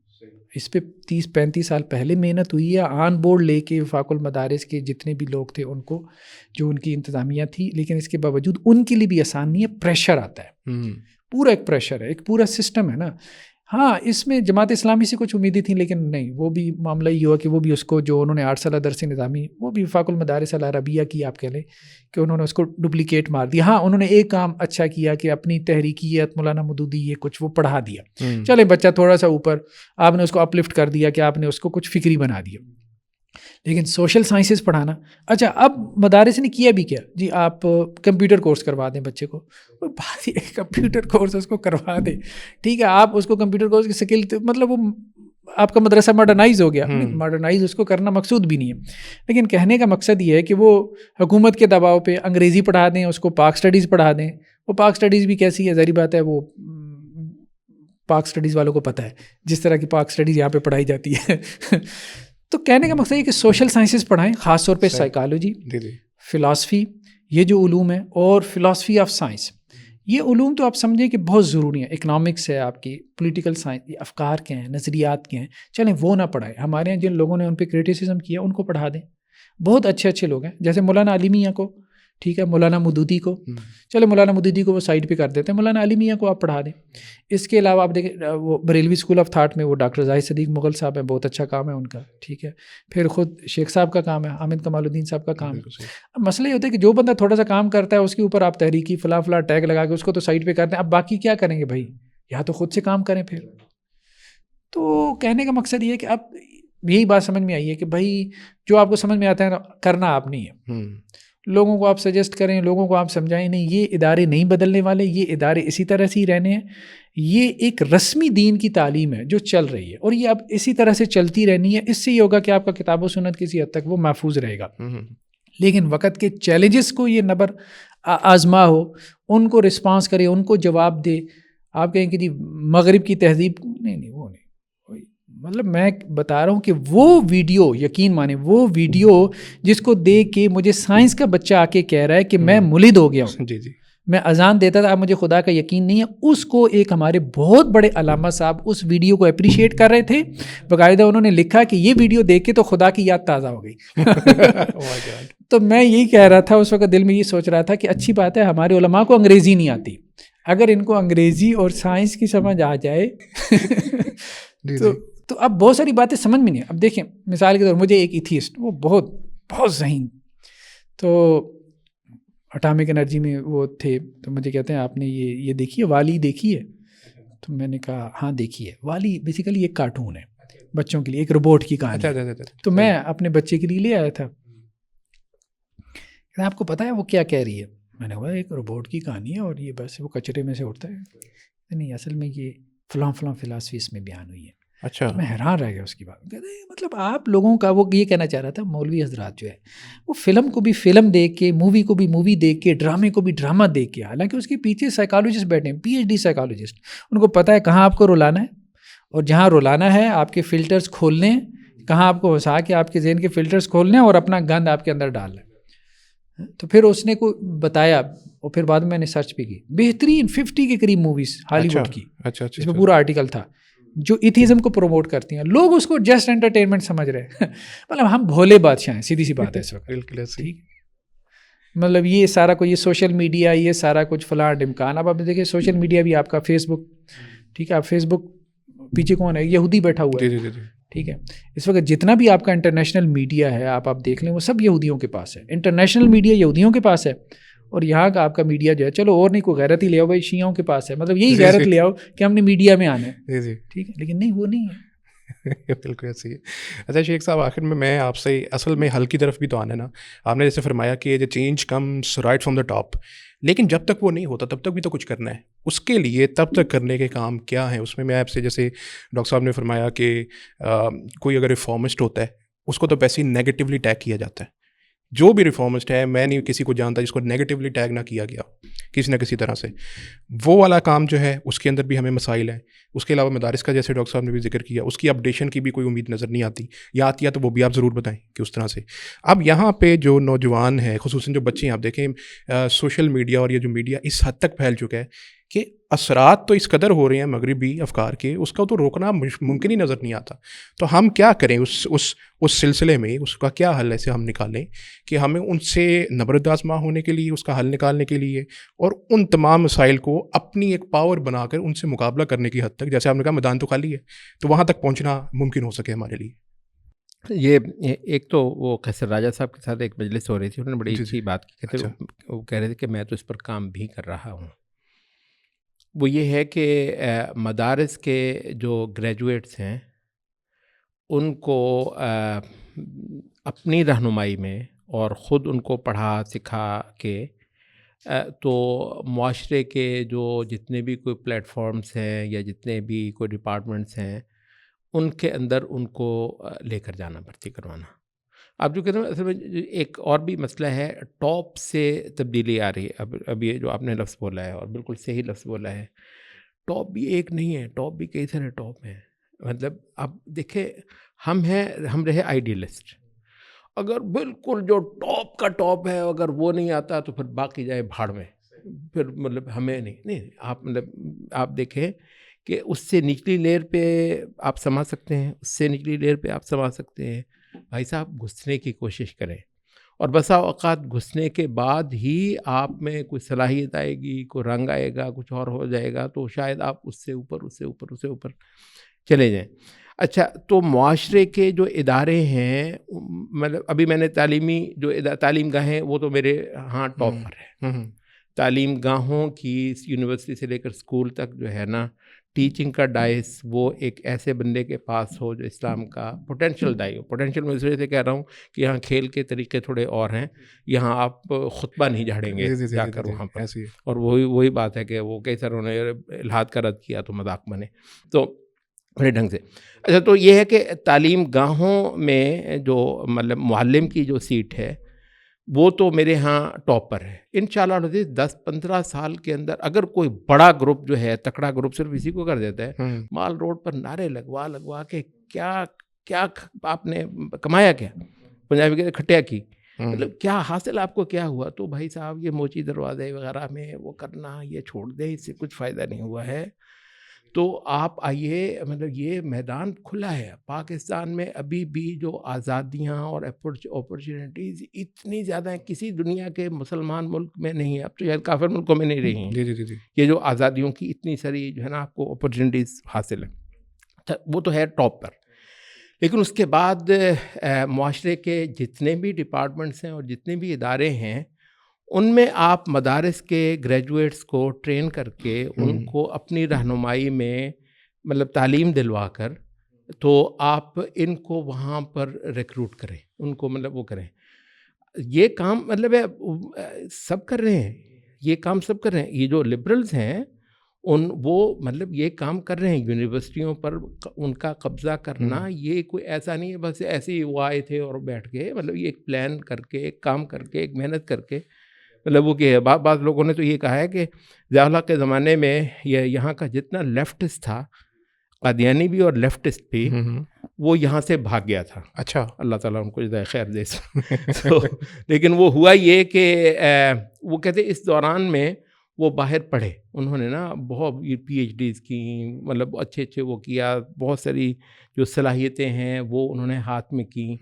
اس پہ 30-35 سال پہلے محنت ہوئی ہے, آن بورڈ لے کے وفاق المدارس کے جتنے بھی لوگ تھے ان کو, جو ان کی انتظامیہ تھی, لیکن اس کے باوجود ان کے لیے بھی آسان نہیں ہے. پریشر آتا ہے, پورا ایک پریشر ہے, ایک پورا سسٹم ہے نا. ہاں اس میں جماعت اسلامی سے کچھ امیدیں تھیں, لیکن نہیں, وہ بھی معاملہ یہ ہوا کہ وہ بھی اس کو جو انہوں نے 8 سالہ درس نظامی, وہ بھی وفاق المدارس العربیہ کی آپ کہہ لیں کہ انہوں نے اس کو ڈپلیکیٹ مار دیا. ہاں انہوں نے ایک کام اچھا کیا کہ اپنی تحریکیت مولانا مودودی یہ کچھ وہ پڑھا دیا, چلے بچہ تھوڑا سا اوپر, آپ نے اس کو اپلفٹ کر دیا کہ آپ نے اس کو کچھ فکری بنا دیا. لیکن سوشل سائنسز پڑھانا, اچھا اب مدارس نے کیا بھی کیا جی, آپ کمپیوٹر کورس کروا دیں بچے کو, بات یہ کمپیوٹر کورس اس کو کروا دیں, ٹھیک ہے, آپ اس کو کمپیوٹر کورس کی سکل, مطلب وہ آپ کا مدرسہ ماڈرنائز ہو گیا. ماڈرنائز اس کو کرنا مقصود بھی نہیں ہے, لیکن کہنے کا مقصد یہ ہے کہ وہ حکومت کے دباؤ پہ انگریزی پڑھا دیں, اس کو پاک اسٹڈیز پڑھا دیں. وہ پاک اسٹڈیز بھی کیسی ہے, ظاہری بات ہے, وہ پاک اسٹڈیز والوں کو پتہ ہے جس طرح کی پاک اسٹڈیز یہاں پہ پڑھائی جاتی ہے. تو کہنے کا مقصد یہ کہ سوشل سائنسز پڑھائیں, خاص طور پہ سائیکالوجی, فلاسفی, یہ جو علوم ہیں, اور فلاسفی آف سائنس, یہ علوم تو آپ سمجھیں کہ بہت ضروری ہیں. اکنامکس ہے آپ کی, پولیٹیکل سائنس, یہ افکار کے ہیں, نظریات کے ہیں, چلیں وہ نہ پڑھائیں. ہمارے یہاں جن لوگوں نے ان پہ کریٹیسزم کیا ان کو پڑھا دیں, بہت اچھے لوگ ہیں, جیسے مولانا علی میاں کو, ٹھیک ہے, مولانا مودودی کو, چلے مولانا مودودی کو وہ سائڈ پہ کر دیتے ہیں, مولانا علی میاں کو آپ پڑھا دیں. اس کے علاوہ آپ دیکھیں وہ بریلوی اسکول آف تھاٹ میں وہ ڈاکٹر زاہد صدیق مغل صاحب ہیں, بہت اچھا کام ہے ان کا, ٹھیک ہے. پھر خود شیخ صاحب کا کام ہے, حامد کمال الدین صاحب کا کام ہے. اب مسئلہ یہ ہوتا ہے کہ جو بندہ تھوڑا سا کام کرتا ہے اس کے اوپر آپ تحریکی فلاں ٹیگ لگا کے اس کو تو سائڈ پہ کرتے ہیں. اب باقی کیا کریں گے بھائی, یا تو خود سے کام کریں پھر. تو کہنے کا مقصد یہ ہے کہ اب یہی بات سمجھ میں آئی ہے کہ بھائی جو آپ کو سمجھ میں آتا ہے کرنا آپ نہیں ہے. لوگوں کو آپ سجیسٹ کریں, لوگوں کو آپ سمجھائیں, نہیں یہ ادارے نہیں بدلنے والے, یہ ادارے اسی طرح سے ہی رہنے ہیں. یہ ایک رسمی دین کی تعلیم ہے جو چل رہی ہے, اور یہ اب اسی طرح سے چلتی رہنی ہے. اس سے یہ ہوگا کہ آپ کا کتاب و سنت کسی حد تک وہ محفوظ رہے گا. لیکن وقت کے چیلنجز کو یہ نبر آزما ہو, ان کو رسپانس کرے, ان کو جواب دے. آپ کہیں کہ جی مغرب کی تہذیب, نہیں وہ نہیں. مطلب میں بتا رہا ہوں کہ وہ ویڈیو, یقین مانیں, وہ ویڈیو جس کو دیکھ کے مجھے سائنس کا بچہ آ کے کہہ رہا ہے کہ میں ملد ہو گیا ہوں, جی جی, میں اذان دیتا تھا. اب مجھے خدا کا یقین نہیں ہے, اس کو ایک ہمارے بہت بڑے علامہ صاحب اس ویڈیو کو اپریشیٹ کر رہے تھے, باقاعدہ انہوں نے لکھا کہ یہ ویڈیو دیکھ کے تو خدا کی یاد تازہ ہو گئی. تو میں یہی کہہ رہا تھا اس وقت, دل میں یہ سوچ رہا تھا کہ اچھی بات ہے ہمارے علماء کو انگریزی نہیں آتی, اگر ان کو انگریزی اور سائنس کی سمجھ آ جائے تو اب بہت ساری باتیں سمجھ میں نہیں. اب دیکھیں مثال کے طور مجھے ایک ایتھیسٹ, وہ بہت بہت ذہین, تو اٹامک انرجی میں وہ تھے, تو مجھے کہتے ہیں آپ نے یہ دیکھی ہے والی دیکھی ہے؟ تو میں نے کہا ہاں دیکھی ہے. والی بیسیکلی ایک کارٹون ہے بچوں کے لیے, ایک روبوٹ کی کہانی. تو میں اپنے بچے کے لیے لے آیا تھا, آپ کو پتہ ہے وہ کیا کہہ رہی ہے؟ میں نے کہا ایک روبوٹ کی کہانی ہے اور یہ بس وہ کچرے میں سے اٹھتا ہے. نہیں اصل میں یہ فلاں فلاسفی اس میں بیان ہوئی ہے. اچھا, میں حیران رہ گیا اس کی بات. کہتے ہیں مطلب آپ لوگوں کا, وہ یہ کہنا چاہ رہا تھا مولوی حضرات جو ہے وہ فلم کو بھی فلم دیکھ کے, مووی کو بھی مووی دیکھ کے, ڈرامے کو بھی ڈرامہ دیکھ کے, حالانکہ اس کے پیچھے سائیکالوجسٹ بیٹھے ہیں, PhD سائیکالوجسٹ, ان کو پتہ ہے کہاں آپ کو رلانا ہے اور جہاں رلانا ہے آپ کے فلٹرز کھولنے ہیں, کہاں آپ کو ہنسا کے آپ کے ذہن کے فلٹرز کھولنے ہیں اور اپنا گند آپ کے اندر ڈالنا ہے. تو پھر اس نے کو بتایا اور پھر بعد میں نے سرچ بھی کی, بہترین 50 کے قریب موویز ہالی ووڈ کی, اس میں پورا آرٹیکل تھا جو ایتھیزم کو پروموٹ کرتی ہیں. لوگ اس کو جسٹ انٹرٹینمنٹ سمجھ رہے ہیں. مطلب ہم بھولے بادشاہ ہیں, سیدھی سی بات ہے اس وقت. بالکل ٹھیک. مطلب یہ سارا کو, یہ سوشل میڈیا, یہ سارا کچھ فلاں ڈمکان. اب آپ دیکھیں سوشل میڈیا بھی آپ کا فیس بک, ٹھیک ہے, آپ فیس بک پیچھے کون ہے؟ یہودی بیٹھا ہوا ہے, ٹھیک ہے. اس وقت جتنا بھی آپ کا انٹرنیشنل میڈیا ہے آپ دیکھ لیں وہ سب یہودیوں کے پاس ہے. انٹرنیشنل میڈیا یہودیوں کے پاس ہے, اور یہاں کا آپ کا میڈیا جو ہے, چلو اور نہیں کوئی غیرت ہی لے آؤ بھائی, شیعوں کے پاس ہے. مطلب یہی غیرت لے آؤ کہ ہم نے میڈیا میں آنا ہے, ٹھیک ہے, لیکن نہیں, وہ نہیں ہے. بالکل ایسے ہی. اچھا شیخ صاحب, آخر میں آپ سے اصل میں حل کی طرف بھی تو آنا ہے نا. آپ نے جیسے فرمایا کہ the change comes right from the top, لیکن جب تک وہ نہیں ہوتا تب تک بھی تو کچھ کرنا ہے. اس کے لیے تب تک کرنے کے کام کیا ہیں؟ اس میں آپ سے, جیسے ڈاکٹر صاحب نے فرمایا کہ کوئی اگر ریفارمسٹ ہوتا ہے اس کو تو ویسے ہی نیگیٹیولی ٹیگ کیا جاتا ہے. جو بھی ریفارمسٹ ہے, میں نہیں کسی کو جانتا جس کو نیگیٹیولی ٹیگ نہ کیا گیا کسی نہ کسی طرح سے. وہ والا کام جو ہے اس کے اندر بھی ہمیں مسائل ہیں. اس کے علاوہ مدارس کا جیسے ڈاکٹر صاحب نے بھی ذکر کیا, اس کی اپڈیشن کی بھی کوئی امید نظر نہیں آتی, یا آتی ہے تو وہ بھی آپ ضرور بتائیں کہ اس طرح سے. اب یہاں پہ جو نوجوان ہیں, خصوصاً جو بچے ہیں, آپ دیکھیں سوشل میڈیا اور یہ جو میڈیا اس حد تک پھیل چکا ہے کہ اثرات تو اس قدر ہو رہے ہیں مغربی افکار کے, اس کا تو روکنا ممکن ہی نظر نہیں آتا. تو ہم کیا کریں اس سلسلے میں, اس کا کیا حل ایسے ہم نکالیں کہ ہمیں ان سے نبرد آزما ہونے کے لیے, اس کا حل نکالنے کے لیے, اور ان تمام مسائل کو اپنی ایک پاور بنا کر ان سے مقابلہ کرنے کی حد تک, جیسے آپ نے کہا میدان تو خالی ہے, تو وہاں تک پہنچنا ممکن ہو سکے ہمارے لیے. یہ ایک تو وہ قیصر راجہ صاحب کے ساتھ ایک مجلس ہو رہی تھی, انہوں نے بڑی اچھی بات کی تھی. وہ کہہ رہے تھے کہ میں تو اس پر کام بھی کر رہا ہوں. وہ یہ ہے کہ مدارس کے جو گریجویٹس ہیں ان کو اپنی رہنمائی میں اور خود ان کو پڑھا سکھا کے تو معاشرے کے جو جتنے بھی کوئی پلیٹ فارمز ہیں یا جتنے بھی کوئی ڈپارٹمنٹس ہیں ان کے اندر ان کو لے کر جانا, بھرتی کروانا. آپ جو کہتے ہیں اصل میں ایک اور بھی مسئلہ ہے, ٹاپ سے تبدیلی آ رہی ہے. اب یہ جو آپ نے لفظ بولا ہے اور بالکل صحیح لفظ بولا ہے, ٹاپ بھی ایک نہیں ہے, ٹاپ بھی کئی سارے ٹاپ ہیں. مطلب آپ دیکھیں ہم رہے آئیڈیلسٹ. اگر بالکل جو ٹاپ کا ٹاپ ہے اگر وہ نہیں آتا تو پھر باقی جائے بھاڑ میں, پھر مطلب ہمیں نہیں. آپ مطلب آپ دیکھیں کہ اس سے نچلی لیئر پہ آپ سما سکتے ہیں, اس سے نچلی لیئر پہ آپ سما سکتے ہیں. بھائی صاحب گھسنے کی کوشش کریں, اور بسا اوقات گھسنے کے بعد ہی آپ میں کوئی صلاحیت آئے گی, کوئی رنگ آئے گا, کچھ اور ہو جائے گا, تو شاید آپ اس سے اوپر چلے جائیں. اچھا, تو معاشرے کے جو ادارے ہیں, مطلب ابھی میں نے تعلیمی جو تعلیم گاہیں وہ تو میرے ہاں ٹاپ پر ہے. تعلیم گاہوں کی یونیورسٹی سے لے کر اسکول تک جو ہے نا, ٹیچنگ کا ڈائس وہ ایک ایسے بندے کے پاس ہو جو اسلام کا پوٹینشیل دائی ہو. پوٹینشیل میں اس وجہ سے کہہ رہا ہوں کہ یہاں کھیل کے طریقے تھوڑے اور ہیں, یہاں آپ خطبہ نہیں جھاڑیں گے جا کر وہاں پر. اور وہی بات ہے کہ وہ کئی ساروں نے الحاد کا رد کیا تو مذاق بنے, تو بڑے ڈھنگ سے. اچھا, تو یہ ہے کہ تعلیم گاہوں میں جو مطلب معلم کی جو سیٹ ہے وہ تو میرے ہاں ٹاپ پر ہے. انشاءاللہ 10-15 سال کے اندر اگر کوئی بڑا گروپ جو ہے, تکڑا گروپ صرف اسی کو کر دیتا ہے, مال روڈ پر نعرے لگوا کے کیا آپ نے کمایا, کیا پنجابی کے کھٹیا کی, مطلب کیا حاصل آپ کو کیا ہوا؟ تو بھائی صاحب یہ موچی دروازے وغیرہ میں وہ کرنا یہ چھوڑ دیں، اس سے کچھ فائدہ نہیں ہوا ہے. تو آپ آئیے، مطلب یہ میدان کھلا ہے. پاکستان میں ابھی بھی جو آزادیاں اور اپرچونیٹیز اتنی زیادہ ہیں، کسی دنیا کے مسلمان ملک میں نہیں ہے، اب تو شاید کافر ملکوں میں نہیں رہی ہیں. جی یہ جو آزادیوں کی اتنی ساری جو ہے نا آپ کو اپرچونیٹیز حاصل ہیں، وہ تو ہے ٹاپ پر. لیکن اس کے بعد معاشرے کے جتنے بھی ڈپارٹمنٹس ہیں اور جتنے بھی ادارے ہیں، ان میں آپ مدارس کے گریجویٹس کو ٹرین کر کے ان کو اپنی رہنمائی میں مطلب تعلیم دلوا کر، تو آپ ان کو وہاں پر ریکروٹ کریں، ان کو مطلب وہ کریں. یہ کام مطلب ہے سب کر رہے ہیں، یہ کام سب کر رہے ہیں. یہ جو لبرلز ہیں وہ مطلب یہ کام کر رہے ہیں. یونیورسٹیوں پر ان کا قبضہ کرنا یہ کوئی ایسا نہیں ہے بس ایسے ہی وہ آئے تھے اور بیٹھ گئے. مطلب یہ ایک پلان کر کے، ایک کام کر کے، ایک محنت کر کے، مطلب وہ کہ بعض لوگوں نے تو یہ کہا ہے کہ ضیاء الحق کے زمانے میں یہاں کا جتنا لیفٹسٹ تھا، قادیانی بھی اور لیفٹسٹ بھی، وہ یہاں سے بھاگ گیا تھا. اچھا، اللہ تعالیٰ ان کو جزائے خیر دے. لیکن وہ ہوا یہ کہ وہ کہتے اس دوران میں وہ باہر پڑھے، انہوں نے نا بہت پی ایچ ڈیز کی، مطلب اچھے وہ کیا، بہت ساری جو صلاحیتیں ہیں وہ انہوں نے ہاتھ میں کی.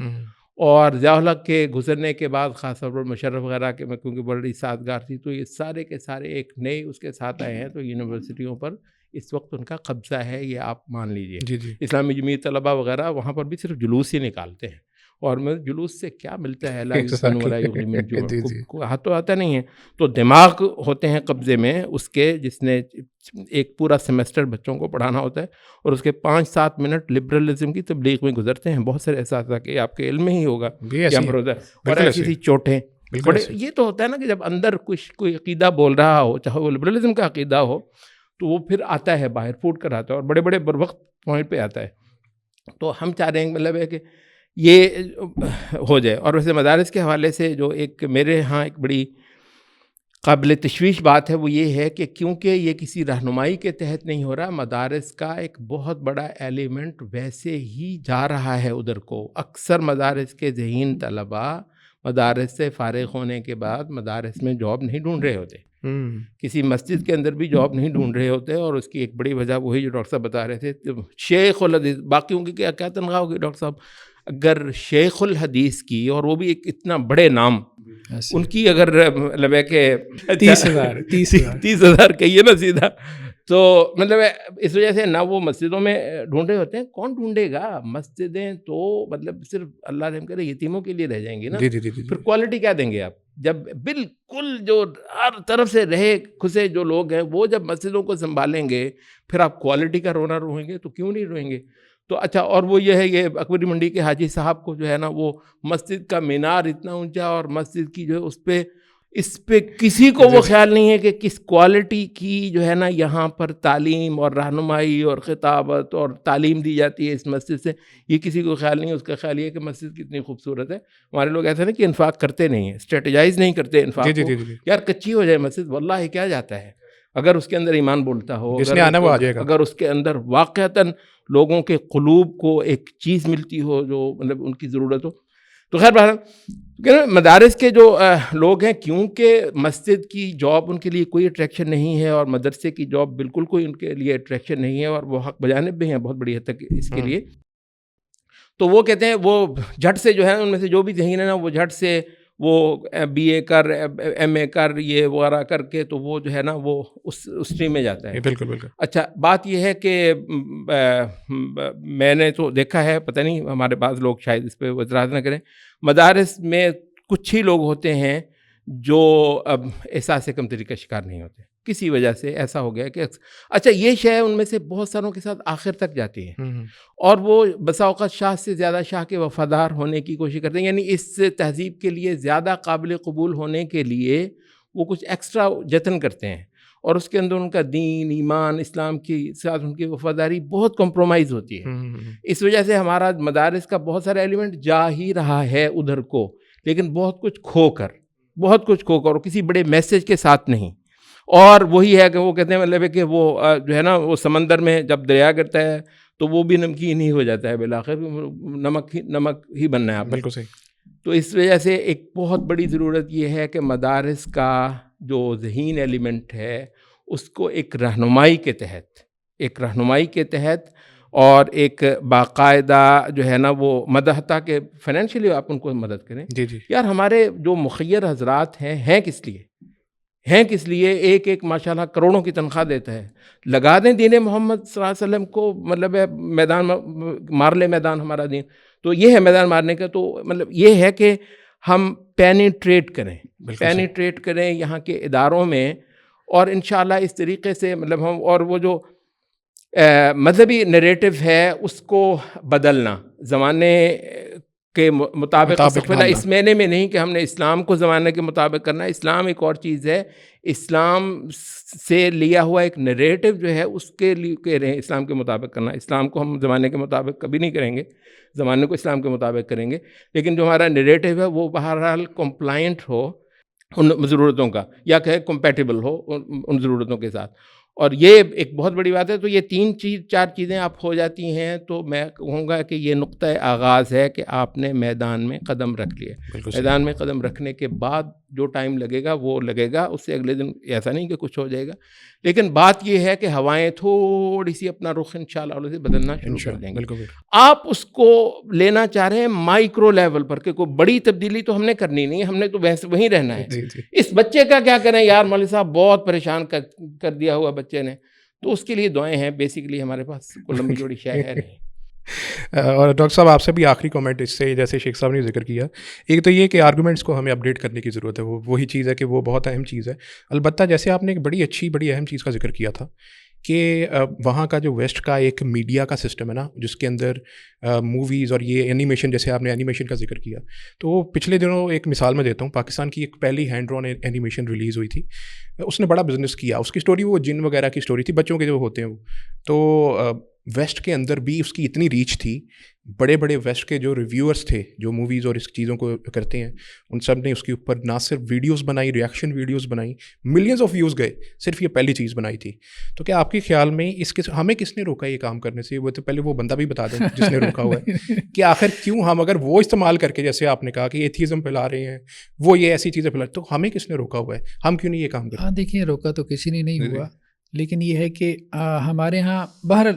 اور ضیاء الحق کے گزرنے کے بعد خاص طور پر مشرف وغیرہ کے میں کیونکہ بڑی سازگار تھی، تو یہ سارے کے سارے ایک نئے اس کے ساتھ آئے ہیں. تو یونیورسٹیوں پر اس وقت ان کا قبضہ ہے، یہ آپ مان لیجئے. اسلامی جمعیت طلباء وغیرہ وہاں پر بھی صرف جلوس ہی نکالتے ہیں، اور جلوس سے کیا ملتا ہے؟ ہاتھ تو آتا نہیں ہے. تو دماغ ہوتے ہیں قبضے میں اس کے، جس نے ایک پورا سیمسٹر بچوں کو پڑھانا ہوتا ہے، اور اس کے 5-7 منٹ لبرلزم کی تبلیغ میں گزرتے ہیں. بہت سارے اساتذہ کہ آپ کے علم میں ہی ہوگا کیا بروزہ، اور ایسی چوٹیں بڑے. یہ تو ہوتا ہے نا کہ جب اندر کوئی عقیدہ بول رہا ہو، چاہے وہ لبرلزم کا عقیدہ ہو، تو وہ پھر آتا ہے باہر، پھوٹ کر آتا ہے، اور بڑے بڑے بر وقت پوائنٹ پہ آتا ہے. تو ہم چاہ رہے ہیں مطلب ہے کہ یہ ہو جائے. اور ویسے مدارس کے حوالے سے جو ایک میرے ہاں ایک بڑی قابل تشویش بات ہے وہ یہ ہے کہ کیونکہ یہ کسی رہنمائی کے تحت نہیں ہو رہا، مدارس کا ایک بہت بڑا ایلیمنٹ ویسے ہی جا رہا ہے ادھر کو. اکثر مدارس کے ذہین طلباء مدارس سے فارغ ہونے کے بعد مدارس میں جاب نہیں ڈھونڈ رہے ہوتے، کسی مسجد کے اندر بھی جاب نہیں ڈھونڈ رہے ہوتے. اور اس کی ایک بڑی وجہ وہی جو ڈاکٹر صاحب بتا رہے تھے، شیخ الحدیث. باقیوں کی کیا تنخواہ ہوگی ڈاکٹر صاحب؟ اگر شیخ الحدیث کی، اور وہ بھی ایک اتنا بڑے نام، ان کی اگر مطلب ہے کہ 30,000 کہیے نا سیدھا، تو مطلب اس وجہ سے نہ وہ مسجدوں میں ڈھونڈ رہے ہوتے ہیں. کون ڈھونڈے گا؟ مسجدیں تو مطلب صرف اللہ رحم کرے یتیموں کے لیے رہ جائیں گی نا. پھر کوالٹی کیا دیں گے آپ جب بالکل جو ہر طرف سے رہے کھسے جو لوگ ہیں وہ جب مسجدوں کو سنبھالیں گے، پھر آپ کوالٹی کا رونا روئیں گے تو کیوں نہیں روئیں گے؟ تو اچھا، اور وہ یہ ہے، یہ اکبری منڈی کے حاجی صاحب کو جو ہے نا وہ مسجد کا مینار اتنا اونچا، اور مسجد کی جو ہے اس پہ کسی کو وہ خیال نہیں ہے کہ کس کوالٹی کی جو ہے نا یہاں پر تعلیم اور رہنمائی اور خطابت اور تعلیم دی جاتی ہے اس مسجد سے. یہ کسی کو خیال نہیں ہے. اس کا خیال یہ ہے کہ مسجد کتنی خوبصورت ہے. ہمارے لوگ ایسا نا کہ انفاق کرتے نہیں ہیں، اسٹریٹجائز نہیں کرتے انفاق کو. یار کچی ہو جائے مسجد، واللہ کیا جاتا ہے اگر اس کے اندر ایمان بولتا ہو، اگر اس کے اندر واقعتاً لوگوں کے قلوب کو ایک چیز ملتی ہو جو مطلب ان کی ضرورت ہو. تو خیر مدارس کے جو لوگ ہیں، کیونکہ مسجد کی جاب ان کے لیے کوئی اٹریکشن نہیں ہے، اور مدرسے کی جاب بالکل کوئی ان کے لیے اٹریکشن نہیں ہے، اور وہ حق بجانب بھی ہیں بہت بڑی حد تک اس کے لیے. تو وہ کہتے ہیں وہ جھٹ سے جو ہے ان میں سے جو بھی ذہین ہے نا، وہ جھٹ سے وہ بی اے کر، ایم اے کر، یہ وغیرہ کر کے تو وہ جو ہے نا وہ اس اسٹریم میں جاتا ہے. بالکل بالکل. اچھا، بات یہ ہے کہ میں نے تو دیکھا ہے، پتہ نہیں ہمارے بعض لوگ شاید اس پہ اعتراض نہ کریں، مدارس میں کچھ ہی لوگ ہوتے ہیں جو اب احساس کمتری کا شکار نہیں ہوتے. کسی وجہ سے ایسا ہو گیا کہ اچھا یہ شے ان میں سے بہت ساروں کے ساتھ آخر تک جاتی ہے، اور وہ بسا اوقات شاہ سے زیادہ شاہ کے وفادار ہونے کی کوشش کرتے ہیں. یعنی اس تہذیب کے لیے زیادہ قابل قبول ہونے کے لیے وہ کچھ ایکسٹرا جتن کرتے ہیں، اور اس کے اندر ان کا دین، ایمان، اسلام کے ساتھ ان کی وفاداری بہت کمپرومائز ہوتی ہے. اس وجہ سے ہمارا مدارس کا بہت سارا ایلیمنٹ جا ہی رہا ہے ادھر کو، لیکن بہت کچھ کھو کر اور کسی بڑے میسج کے ساتھ نہیں. اور وہی ہے کہ وہ کہتے ہیں مطلب ہے کہ وہ جو ہے نا وہ سمندر میں جب دریا کرتا ہے تو وہ بھی نمکین ہی ہو جاتا ہے، بالآخر نمک ہی بننا ہے آپ. بالکل صحیح. تو اس وجہ سے ایک بہت بڑی ضرورت یہ ہے کہ مدارس کا جو ذہین ایلیمنٹ ہے اس کو ایک رہنمائی کے تحت اور ایک باقاعدہ جو ہے نا وہ مدد، تاکہ فائنینشلی آپ ان کو مدد کریں. جی یار ہمارے جو مخیر حضرات ہیں کس لیے ایک ماشاءاللہ کروڑوں کی تنخواہ دیتا ہے. لگا دیں دین محمد صلی اللہ علیہ وسلم کو، مطلب ہے میدان مار لے میدان ہمارا دین، تو یہ ہے میدان مارنے کا. تو مطلب یہ ہے کہ ہم پینیٹریٹ کریں یہاں کے اداروں میں، اور انشاءاللہ اس طریقے سے مطلب ہم، اور وہ جو مذہبی نیریٹو ہے اس کو بدلنا زمانے کے مطابق. اس معنی میں نہیں کہ ہم نے اسلام کو زمانے کے مطابق کرنا، اسلام ایک اور چیز ہے. اسلام سے لیا ہوا ایک نیریٹو جو ہے اس کے لیے کہہ رہے ہیں اسلام کے مطابق کرنا. اسلام کو ہم زمانے کے مطابق کبھی نہیں کریں گے، زمانے کو اسلام کے مطابق کریں گے، لیکن جو ہمارا نیریٹو ہے وہ بہرحال کمپلائنٹ ہو ان ضرورتوں کا، یا کہ کمپیٹیبل ہو ان ضرورتوں کے ساتھ. اور یہ ایک بہت بڑی بات ہے. تو یہ 3-4 چیزیں آپ ہو جاتی ہیں تو میں کہوں گا کہ یہ نقطہ آغاز ہے کہ آپ نے میدان میں قدم رکھ لیے. میدان میں قدم رکھنے کے بعد جو ٹائم لگے گا وہ لگے گا، اس سے اگلے دن ایسا نہیں کہ کچھ ہو جائے گا. لیکن بات یہ ہے کہ ہوائیں تھوڑی سی اپنا رخ انشاءاللہ سے بدلنا شروع کر دیں گے. آپ اس کو لینا چاہ رہے ہیں مائکرو لیول پر کہ کوئی بڑی تبدیلی تو ہم نے کرنی نہیں، ہم نے تو وہیں رہنا ہے. اس بچے کا کیا کریں یار، مولوی صاحب بہت پریشان کر دیا ہوا بچے نے، تو اس کے لیے دعائیں ہیں. بیسیکلی ہمارے پاس کوئی لمبی جوڑی شے ہے نہیں. اور ڈاکٹر صاحب آپ سے بھی آخری کامنٹ اس سے، جیسے شیخ صاحب نے ذکر کیا، ایک تو یہ کہ آرگومنٹس کو ہمیں اپڈیٹ کرنے کی ضرورت ہے. وہی چیز ہے کہ وہ بہت اہم چیز ہے. البتہ جیسے آپ نے ایک بڑی اہم چیز کا ذکر کیا تھا کہ وہاں کا جو ویسٹ کا ایک میڈیا کا سسٹم ہے نا، جس کے اندر موویز اور یہ اینیمیشن، جیسے آپ نے اینیمیشن کا ذکر کیا، تو وہ پچھلے دنوں ایک مثال میں دیتا ہوں، پاکستان کی ایک پہلی ہینڈ ڈرون اینیمیشن ریلیز ہوئی تھی. اس نے بڑا بزنس کیا. اس کی اسٹوری وہ جن وغیرہ کی اسٹوری تھی، بچوں کے جو ہوتے ہیں وہ. تو ویسٹ کے اندر بھی اس کی اتنی ریچ تھی، بڑے ویسٹ کے جو ریویورس تھے جو موویز اور اس چیزوں کو کرتے ہیں، ان سب نے اس کے اوپر نہ صرف ویڈیوز بنائی، ریئیکشن ویڈیوز بنائی، ملینز آف ویوز گئے، صرف یہ پہلی چیز بنائی تھی. تو کیا آپ کے خیال میں ہمیں کس نے روکا یہ کام کرنے سے؟ وہ تو پہلے وہ بندہ بھی بتا دیں جس نے روکا ہوا ہے کہ آخر کیوں ہم اگر وہ استعمال کر کے، جیسے آپ نے کہا کہ ایتھیزم پھیلا رہے ہیں، وہ یہ ایسی چیزیں پھیلا رہے ہیں، تو ہمیں کس نے روکا ہوا ہے؟ ہم کیوں نہیں یہ کام کرتے؟ ہاں دیکھیں، روکا تو کسی نے نہیں ہوا، لیکن یہ ہے کہ ہمارے ہاں بہرحال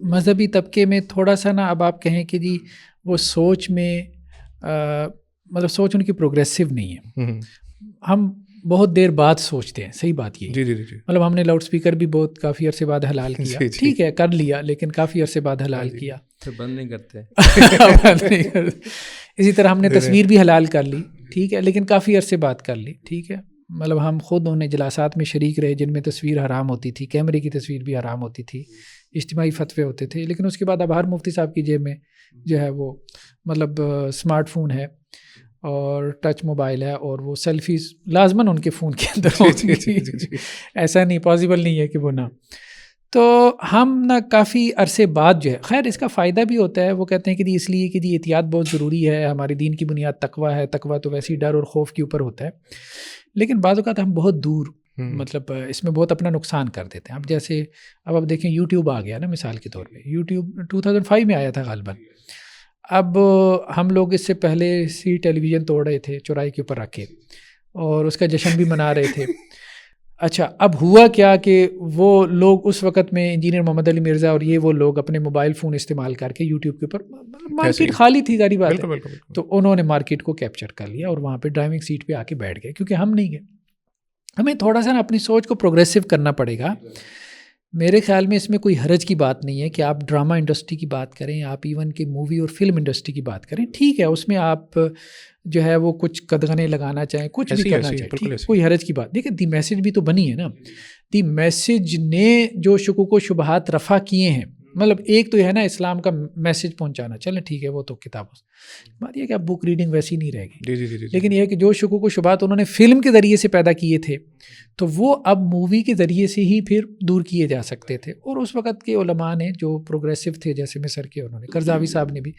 مذہبی طبقے میں تھوڑا سا نا، اب آپ کہیں کہ جی وہ سوچ میں مطلب سوچ ان کی پروگریسو نہیں ہے. ہم بہت دیر بعد سوچتے ہیں، صحیح بات یہ. جی مطلب ہم نے لاؤڈ اسپیکر بھی بہت کافی عرصے بعد حلال کیا، ٹھیک ہے کر لیا، لیکن کافی عرصے بعد حلال کیا، بند نہیں کرتے. اسی طرح ہم نے تصویر بھی حلال کر لی، ٹھیک ہے، لیکن کافی عرصے بعد کر لی، ٹھیک ہے. مطلب ہم خود انہیں جلسات میں شریک رہے جن میں تصویر حرام ہوتی تھی، کیمرے کی تصویر بھی حرام ہوتی تھی، اجتماعی فتوے ہوتے تھے. لیکن اس کے بعد اب ہر مفتی صاحب کی جیب میں جو ہے وہ مطلب اسمارٹ فون ہے اور ٹچ موبائل ہے، اور وہ سیلفیز لازماً ان کے فون کے اندر ہوتی تھی. ایسا نہیں، پاسبل نہیں ہے کہ وہ نہ. تو ہم نا کافی عرصے بعد جو ہے، خیر اس کا فائدہ بھی ہوتا ہے. وہ کہتے ہیں کہ جی اس لیے کہ جی احتیاط بہت ضروری ہے، ہمارے دین کی بنیاد تقویٰ ہے، تقویٰ تو ویسے ہی ڈر اور خوف کے اوپر ہوتا ہے. لیکن بعض اوقات ہم بہت دور مطلب اس میں بہت اپنا نقصان کر دیتے ہیں. اب جیسے اب آپ دیکھیں یوٹیوب آ گیا نا، مثال کے طور پہ یوٹیوب 2005 میں آیا تھا غالباً. اب ہم لوگ اس سے پہلے ٹیلی ویژن توڑ رہے تھے چوراہے کے اوپر رکھ کے، اور اس کا جشن بھی منا رہے تھے. اچھا اب ہوا کیا کہ وہ لوگ اس وقت میں انجینئر محمد علی مرزا اور یہ وہ لوگ اپنے موبائل فون استعمال کر کے یوٹیوب کے اوپر، مارکیٹ خالی تھی ظاہری بات ہے، تو انہوں نے مارکیٹ کو کیپچر کر لیا اور وہاں پہ ڈرائیونگ سیٹ پہ آ کے بیٹھ گئے، کیونکہ ہم نہیں گئے. ہمیں تھوڑا سا نا اپنی سوچ کو پروگریسو کرنا پڑے گا. میرے خیال میں اس میں کوئی حرج کی بات نہیں ہے کہ آپ ڈرامہ انڈسٹری کی بات کریں، آپ ایون کہ مووی اور فلم انڈسٹری کی بات کریں، ٹھیک ہے، اس میں آپ جو ہے وہ کچھ قدغنے لگانا چاہیں، کچھ بھی کرنا چاہیں، کوئی حرج کی بات. دیکھیں دی میسج بھی تو بنی ہے نا. دی میسج نے جو شکوک و شبہات رفع کیے ہیں، مطلب ایک تو ہے نا اسلام کا میسج پہنچانا، چلیں ٹھیک ہے وہ تو کتابوں سے بات، یہ کہ اب بک ریڈنگ ویسی نہیں رہے گی. لیکن یہ ہے کہ جو شکوک و شبہات انہوں نے فلم کے ذریعے سے پیدا کیے تھے تو وہ اب مووی کے ذریعے سے ہی پھر دور کیے جا سکتے تھے. اور اس وقت کے علماء نے جو پروگریسو تھے، جیسے مصر کے انہوں نے قرضاوی صاحب نے بھی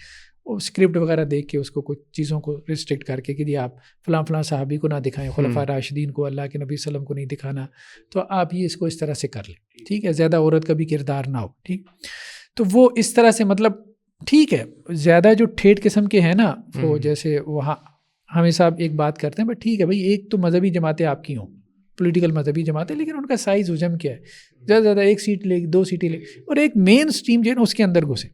وہ اسکرپٹ وغیرہ دیکھ کے اس کو کچھ چیزوں کو ریسٹرکٹ کر کے کہ جی آپ فلاں صحابی کو نہ دکھائیں، خلفاء راشدین کو، اللہ کے نبی صلی اللہ علیہ وسلم کو نہیں دکھانا، تو آپ یہ اس کو اس طرح سے کر لیں، ٹھیک ہے، زیادہ عورت کا بھی کردار نہ ہو، ٹھیک. تو وہ اس طرح سے مطلب ٹھیک ہے. زیادہ جو ٹھیٹ قسم کے ہیں نا وہ جیسے وہاں ہمیں صاحب ایک بات کرتے ہیں بٹ ٹھیک ہے بھائی ایک تو مذہبی جماعتیں آپ کی ہوں, پولیٹیکل مذہبی جماعتیں, لیکن ان کا سائز حجم کیا ہے, زیادہ سے زیادہ 1 سیٹ لے, 2 سیٹیں لے, اور ایک مین اسٹریم جو ہے نا اس کے اندر گھسے.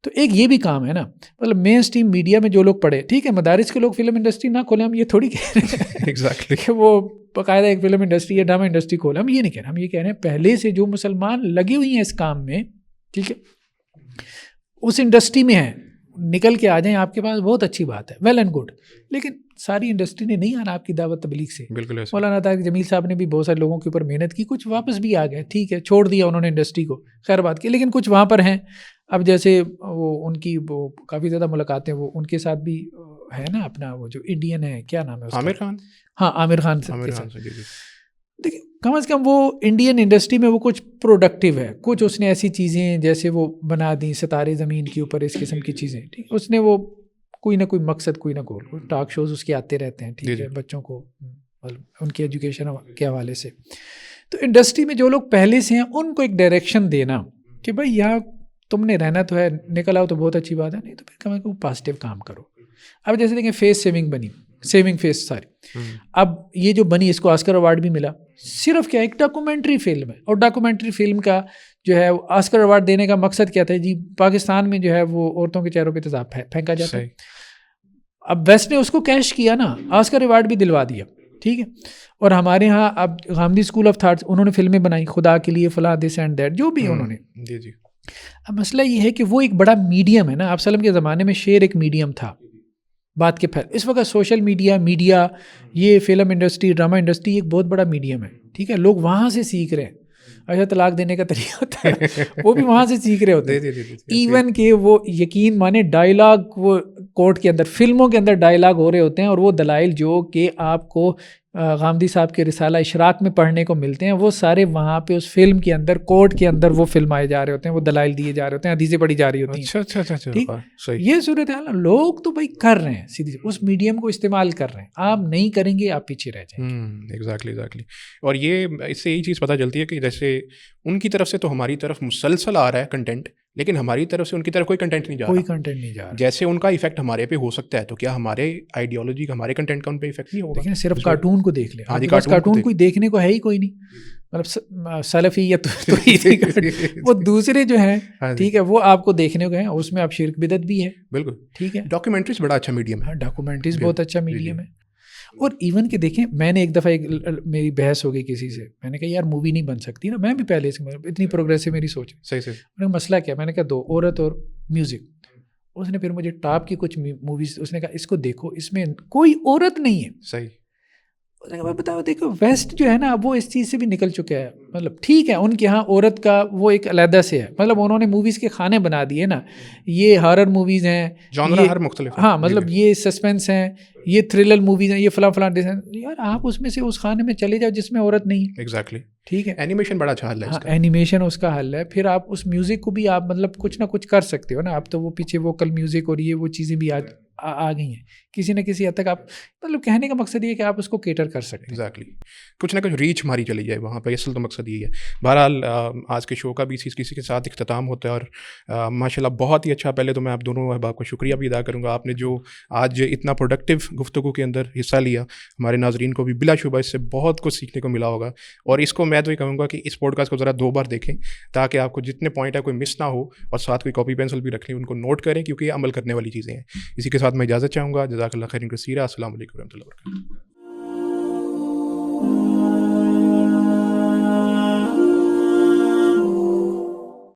تو ایک یہ بھی کام ہے نا, مطلب مین اسٹریم میڈیا میں جو لوگ پڑھے, ٹھیک ہے مدارس کے لوگ فلم انڈسٹری نہ کھولیں, ہم یہ تھوڑی کہہ رہے ہیں ایگزیکٹلی کہ وہ باقاعدہ ایک فلم انڈسٹری یا ڈرامہ انڈسٹری کھولیں, ہم یہ نہیں کہہ رہے, ہم یہ کہہ رہے ہیں پہلے سے جو مسلمان لگے ہوئی ہیں اس کام میں, ٹھیک ہے, اس انڈسٹری میں ہیں, نکل کے آ جائیں آپ کے پاس, بہت اچھی بات ہے, ویل اینڈ گڈ. لیکن ساری انڈسٹری نے نہیں آنا آپ کی دعوت تبلیغ سے. بالکل. مولانا طارق جمیل صاحب نے بھی بہت سارے لوگوں کے اوپر محنت کی, کچھ واپس بھی آ گئے, ٹھیک ہے, چھوڑ دیا انہوں نے انڈسٹری کو, خیر بات کی, لیکن کچھ وہاں پر ہیں. اب جیسے وہ ان کی وہ کافی زیادہ ملاقاتیں, وہ ان کے ساتھ بھی ہے نا اپنا وہ جو انڈین ہے, کیا نام ہے اس کا, عامر خان. ہاں عامر خان کے ساتھ. دیکھیں کم از کم وہ انڈین انڈسٹری میں وہ کچھ پروڈکٹیو ہے, کچھ اس نے ایسی چیزیں جیسے وہ بنا دیں ستارے زمین کے اوپر, اس قسم کی چیزیں, ٹھیک, اس نے وہ کوئی نہ کوئی مقصد, کوئی نہ کوئی ٹاک شوز اس کے آتے رہتے ہیں, ٹھیک ہے, بچوں کو ان کی ایجوکیشن کے حوالے سے. تو انڈسٹری میں جو لوگ پہلے سے ہیں ان کو ایک ڈائریکشن دینا کہ بھائی یہاں تم نے رہنا تو ہے, نکل آؤ تو بہت اچھی بات ہے, نہیں تو پھر کم از کم پازیٹیو کام کرو. اب جیسے دیکھیں فیس سیونگ بنی, سیونگ فیس ساری, اب یہ جو بنی اس کو آسکر ایوارڈ بھی ملا, صرف کیا ایک ڈاکومنٹری فلم ہے, اور ڈاکومنٹری فلم کا جو ہے آسکر ایوارڈ دینے کا مقصد کیا تھا جی, پاکستان میں جو ہے وہ عورتوں کے چہروں پہ تیزاب پھینکا جاتا ہے. اب ویسٹ نے اس کو کیش کیا نا, آسکر ایوارڈ بھی دلوا دیا, ٹھیک ہے. اور ہمارے ہاں اب غامدی اسکول آف تھاٹس, انہوں نے فلمیں بنائی خدا کے لیے, فلاں دس اینڈ دیٹ, جو بھی انہوں نے. جی. اب مسئلہ یہ ہے کہ وہ ایک بڑا میڈیم ہے نا, آپ وسلم کے زمانے میں شعر ایک میڈیم تھا بات کے پھیل. اس وقت سوشل میڈیا یہ فلم انڈسٹری, ڈرامہ انڈسٹری ایک بہت بڑا میڈیم ہے, ٹھیک ہے, لوگ وہاں سے سیکھ رہے ہیں. اچھا طلاق دینے کا طریقہ ہوتا ہے وہ بھی وہاں سے سیکھ رہے ہوتے ہیں, ایون کہ وہ یقین مانے ڈائلاگ وہ کورٹ کے اندر, فلموں کے اندر ڈائلاگ ہو رہے ہوتے ہیں, اور وہ دلائل جو کہ آپ کو غامدی صاحب کے رسالہ اشراق میں پڑھنے کو ملتے ہیں, وہ سارے وہاں پہ اس فلم کے اندر, کورٹ کے اندر وہ فلمائے جا رہے ہوتے ہیں, وہ دلائل دیے جا رہے ہوتے ہیں, حدیثیں پڑھی جا رہی ہوتی ہیں. اچھا. یہ صورت حال لوگ تو بھائی کر رہے ہیں, سیدھی اس میڈیم کو استعمال کر رہے ہیں, آپ نہیں کریں گے آپ پیچھے رہ جائیں گے. ایگزیکٹلی. اور یہ اس سے یہی چیز پتہ چلتی ہے کہ جیسے ان کی طرف سے تو ہماری طرف مسلسل آ رہا ہے کنٹینٹ, لیکن ہماری طرف سے ان کی طرف کوئی کنٹینٹ نہیں جا رہا, کوئی کنٹینٹ نہیں جا رہا. جیسے ان کا ایفیکٹ ہمارے پہ ہو سکتا ہے, تو کیا ہمارے آئیڈیالوجی کا, ہمارے کنٹینٹ کا ان پہ ایفیکٹ نہیں ہوگا؟ لیکن صرف کارٹون کو دیکھ لیں, کارٹون کوئی دیکھنے کو ہے ہی کوئی نہیں, مطلب سلفی یا وہ دوسرے جو ہیں, ٹھیک ہے, وہ آپ کو دیکھنے کو ہیں, اس میں آپ شرک بدعت بھی ہے. بالکل, ٹھیک ہے. ڈاکیومنٹریز بڑا اچھا میڈیم ہے, ڈاکومنٹریز بہت اچھا میڈیم ہے. اور ایون کہ دیکھیں, میں نے ایک دفعہ میری بحث ہو گئی کسی سے, میں نے کہا یار مووی نہیں بن سکتی نا, میں بھی پہلے سے اتنی پروگریسو میری سوچ ہے. صحیح. مسئلہ کیا, میں نے کہا 2 عورت اور میوزک. اس نے پھر مجھے ٹاپ کی کچھ موویز, اس نے کہا اس کو دیکھو, اس میں کوئی عورت نہیں ہے. صحیح. اس نے کہا بتاؤ, دیکھو ویسٹ جو ہے نا وہ اس چیز سے بھی نکل چکا ہے, مطلب ٹھیک ہے ان کے ہاں عورت کا وہ ایک علیحدہ سے ہے, مطلب انہوں نے موویز کے کھانے بنا دیے نا, یہ ہارر موویز ہیں, جانرا ہر مختلف, ہاں مطلب یہ سسپینس ہیں, یہ تھرلر موویز ہیں, یہ فلاں یار آپ اس میں سے اس کھانے میں چلے جاؤ جس میں عورت نہیں ہے. ایگزیکٹلی. ٹھیک ہے. اینیمیشن بڑا اچھا حل ہے, ہاں اینیمیشن اس کا حل ہے. پھر آپ اس میوزک کو بھی آپ مطلب کچھ نہ کچھ کر سکتے ہو نا, آپ تو وہ پیچھے ووکل میوزک اور یہ وہ چیزیں بھی آج آ گئی ہیں کسی نہ کسی حد تک. آپ مطلب کہنے کا مقصد یہ ہے کہ آپ اس کو کیٹر کر سکتے ہیں. ایگزیکٹلی. کچھ نہ کچھ ریچ ہماری چلی جائے وہاں پہ, اصل تو مقصد یہی ہے. بہرحال آج کے شو کا بھی کسی کے ساتھ اختتام ہوتا ہے, اور ماشاء اللہ بہت ہی اچھا. پہلے تو میں آپ دونوں احباب کا شکریہ بھی ادا کروں گا, آپ نے جو آج اتنا پروڈکٹیو گفتگو کے اندر حصہ لیا, ہمارے ناظرین کو بھی بلا شبہ اس سے بہت کچھ سیکھنے کو ملا ہوگا. اور اس کو میں تو یہ کہوں گا کہ اس پوڈ کاسٹ کو ذرا 2 بار دیکھیں, تاکہ آپ کو جتنے پوائنٹ ہے کوئی مس نہ ہو, اور ساتھ کوئی کاپی پینسل بھی رکھ لیں, ان کو نوٹ کریں, کیونکہ یہ عمل کرنے والی چیزیں ہیں. اسی کے ساتھ میں اجازت چاہوں گا. جزاک اللہ خیر کثیرا. السلام علیکم و رحمۃ اللہ وبرکاتہ.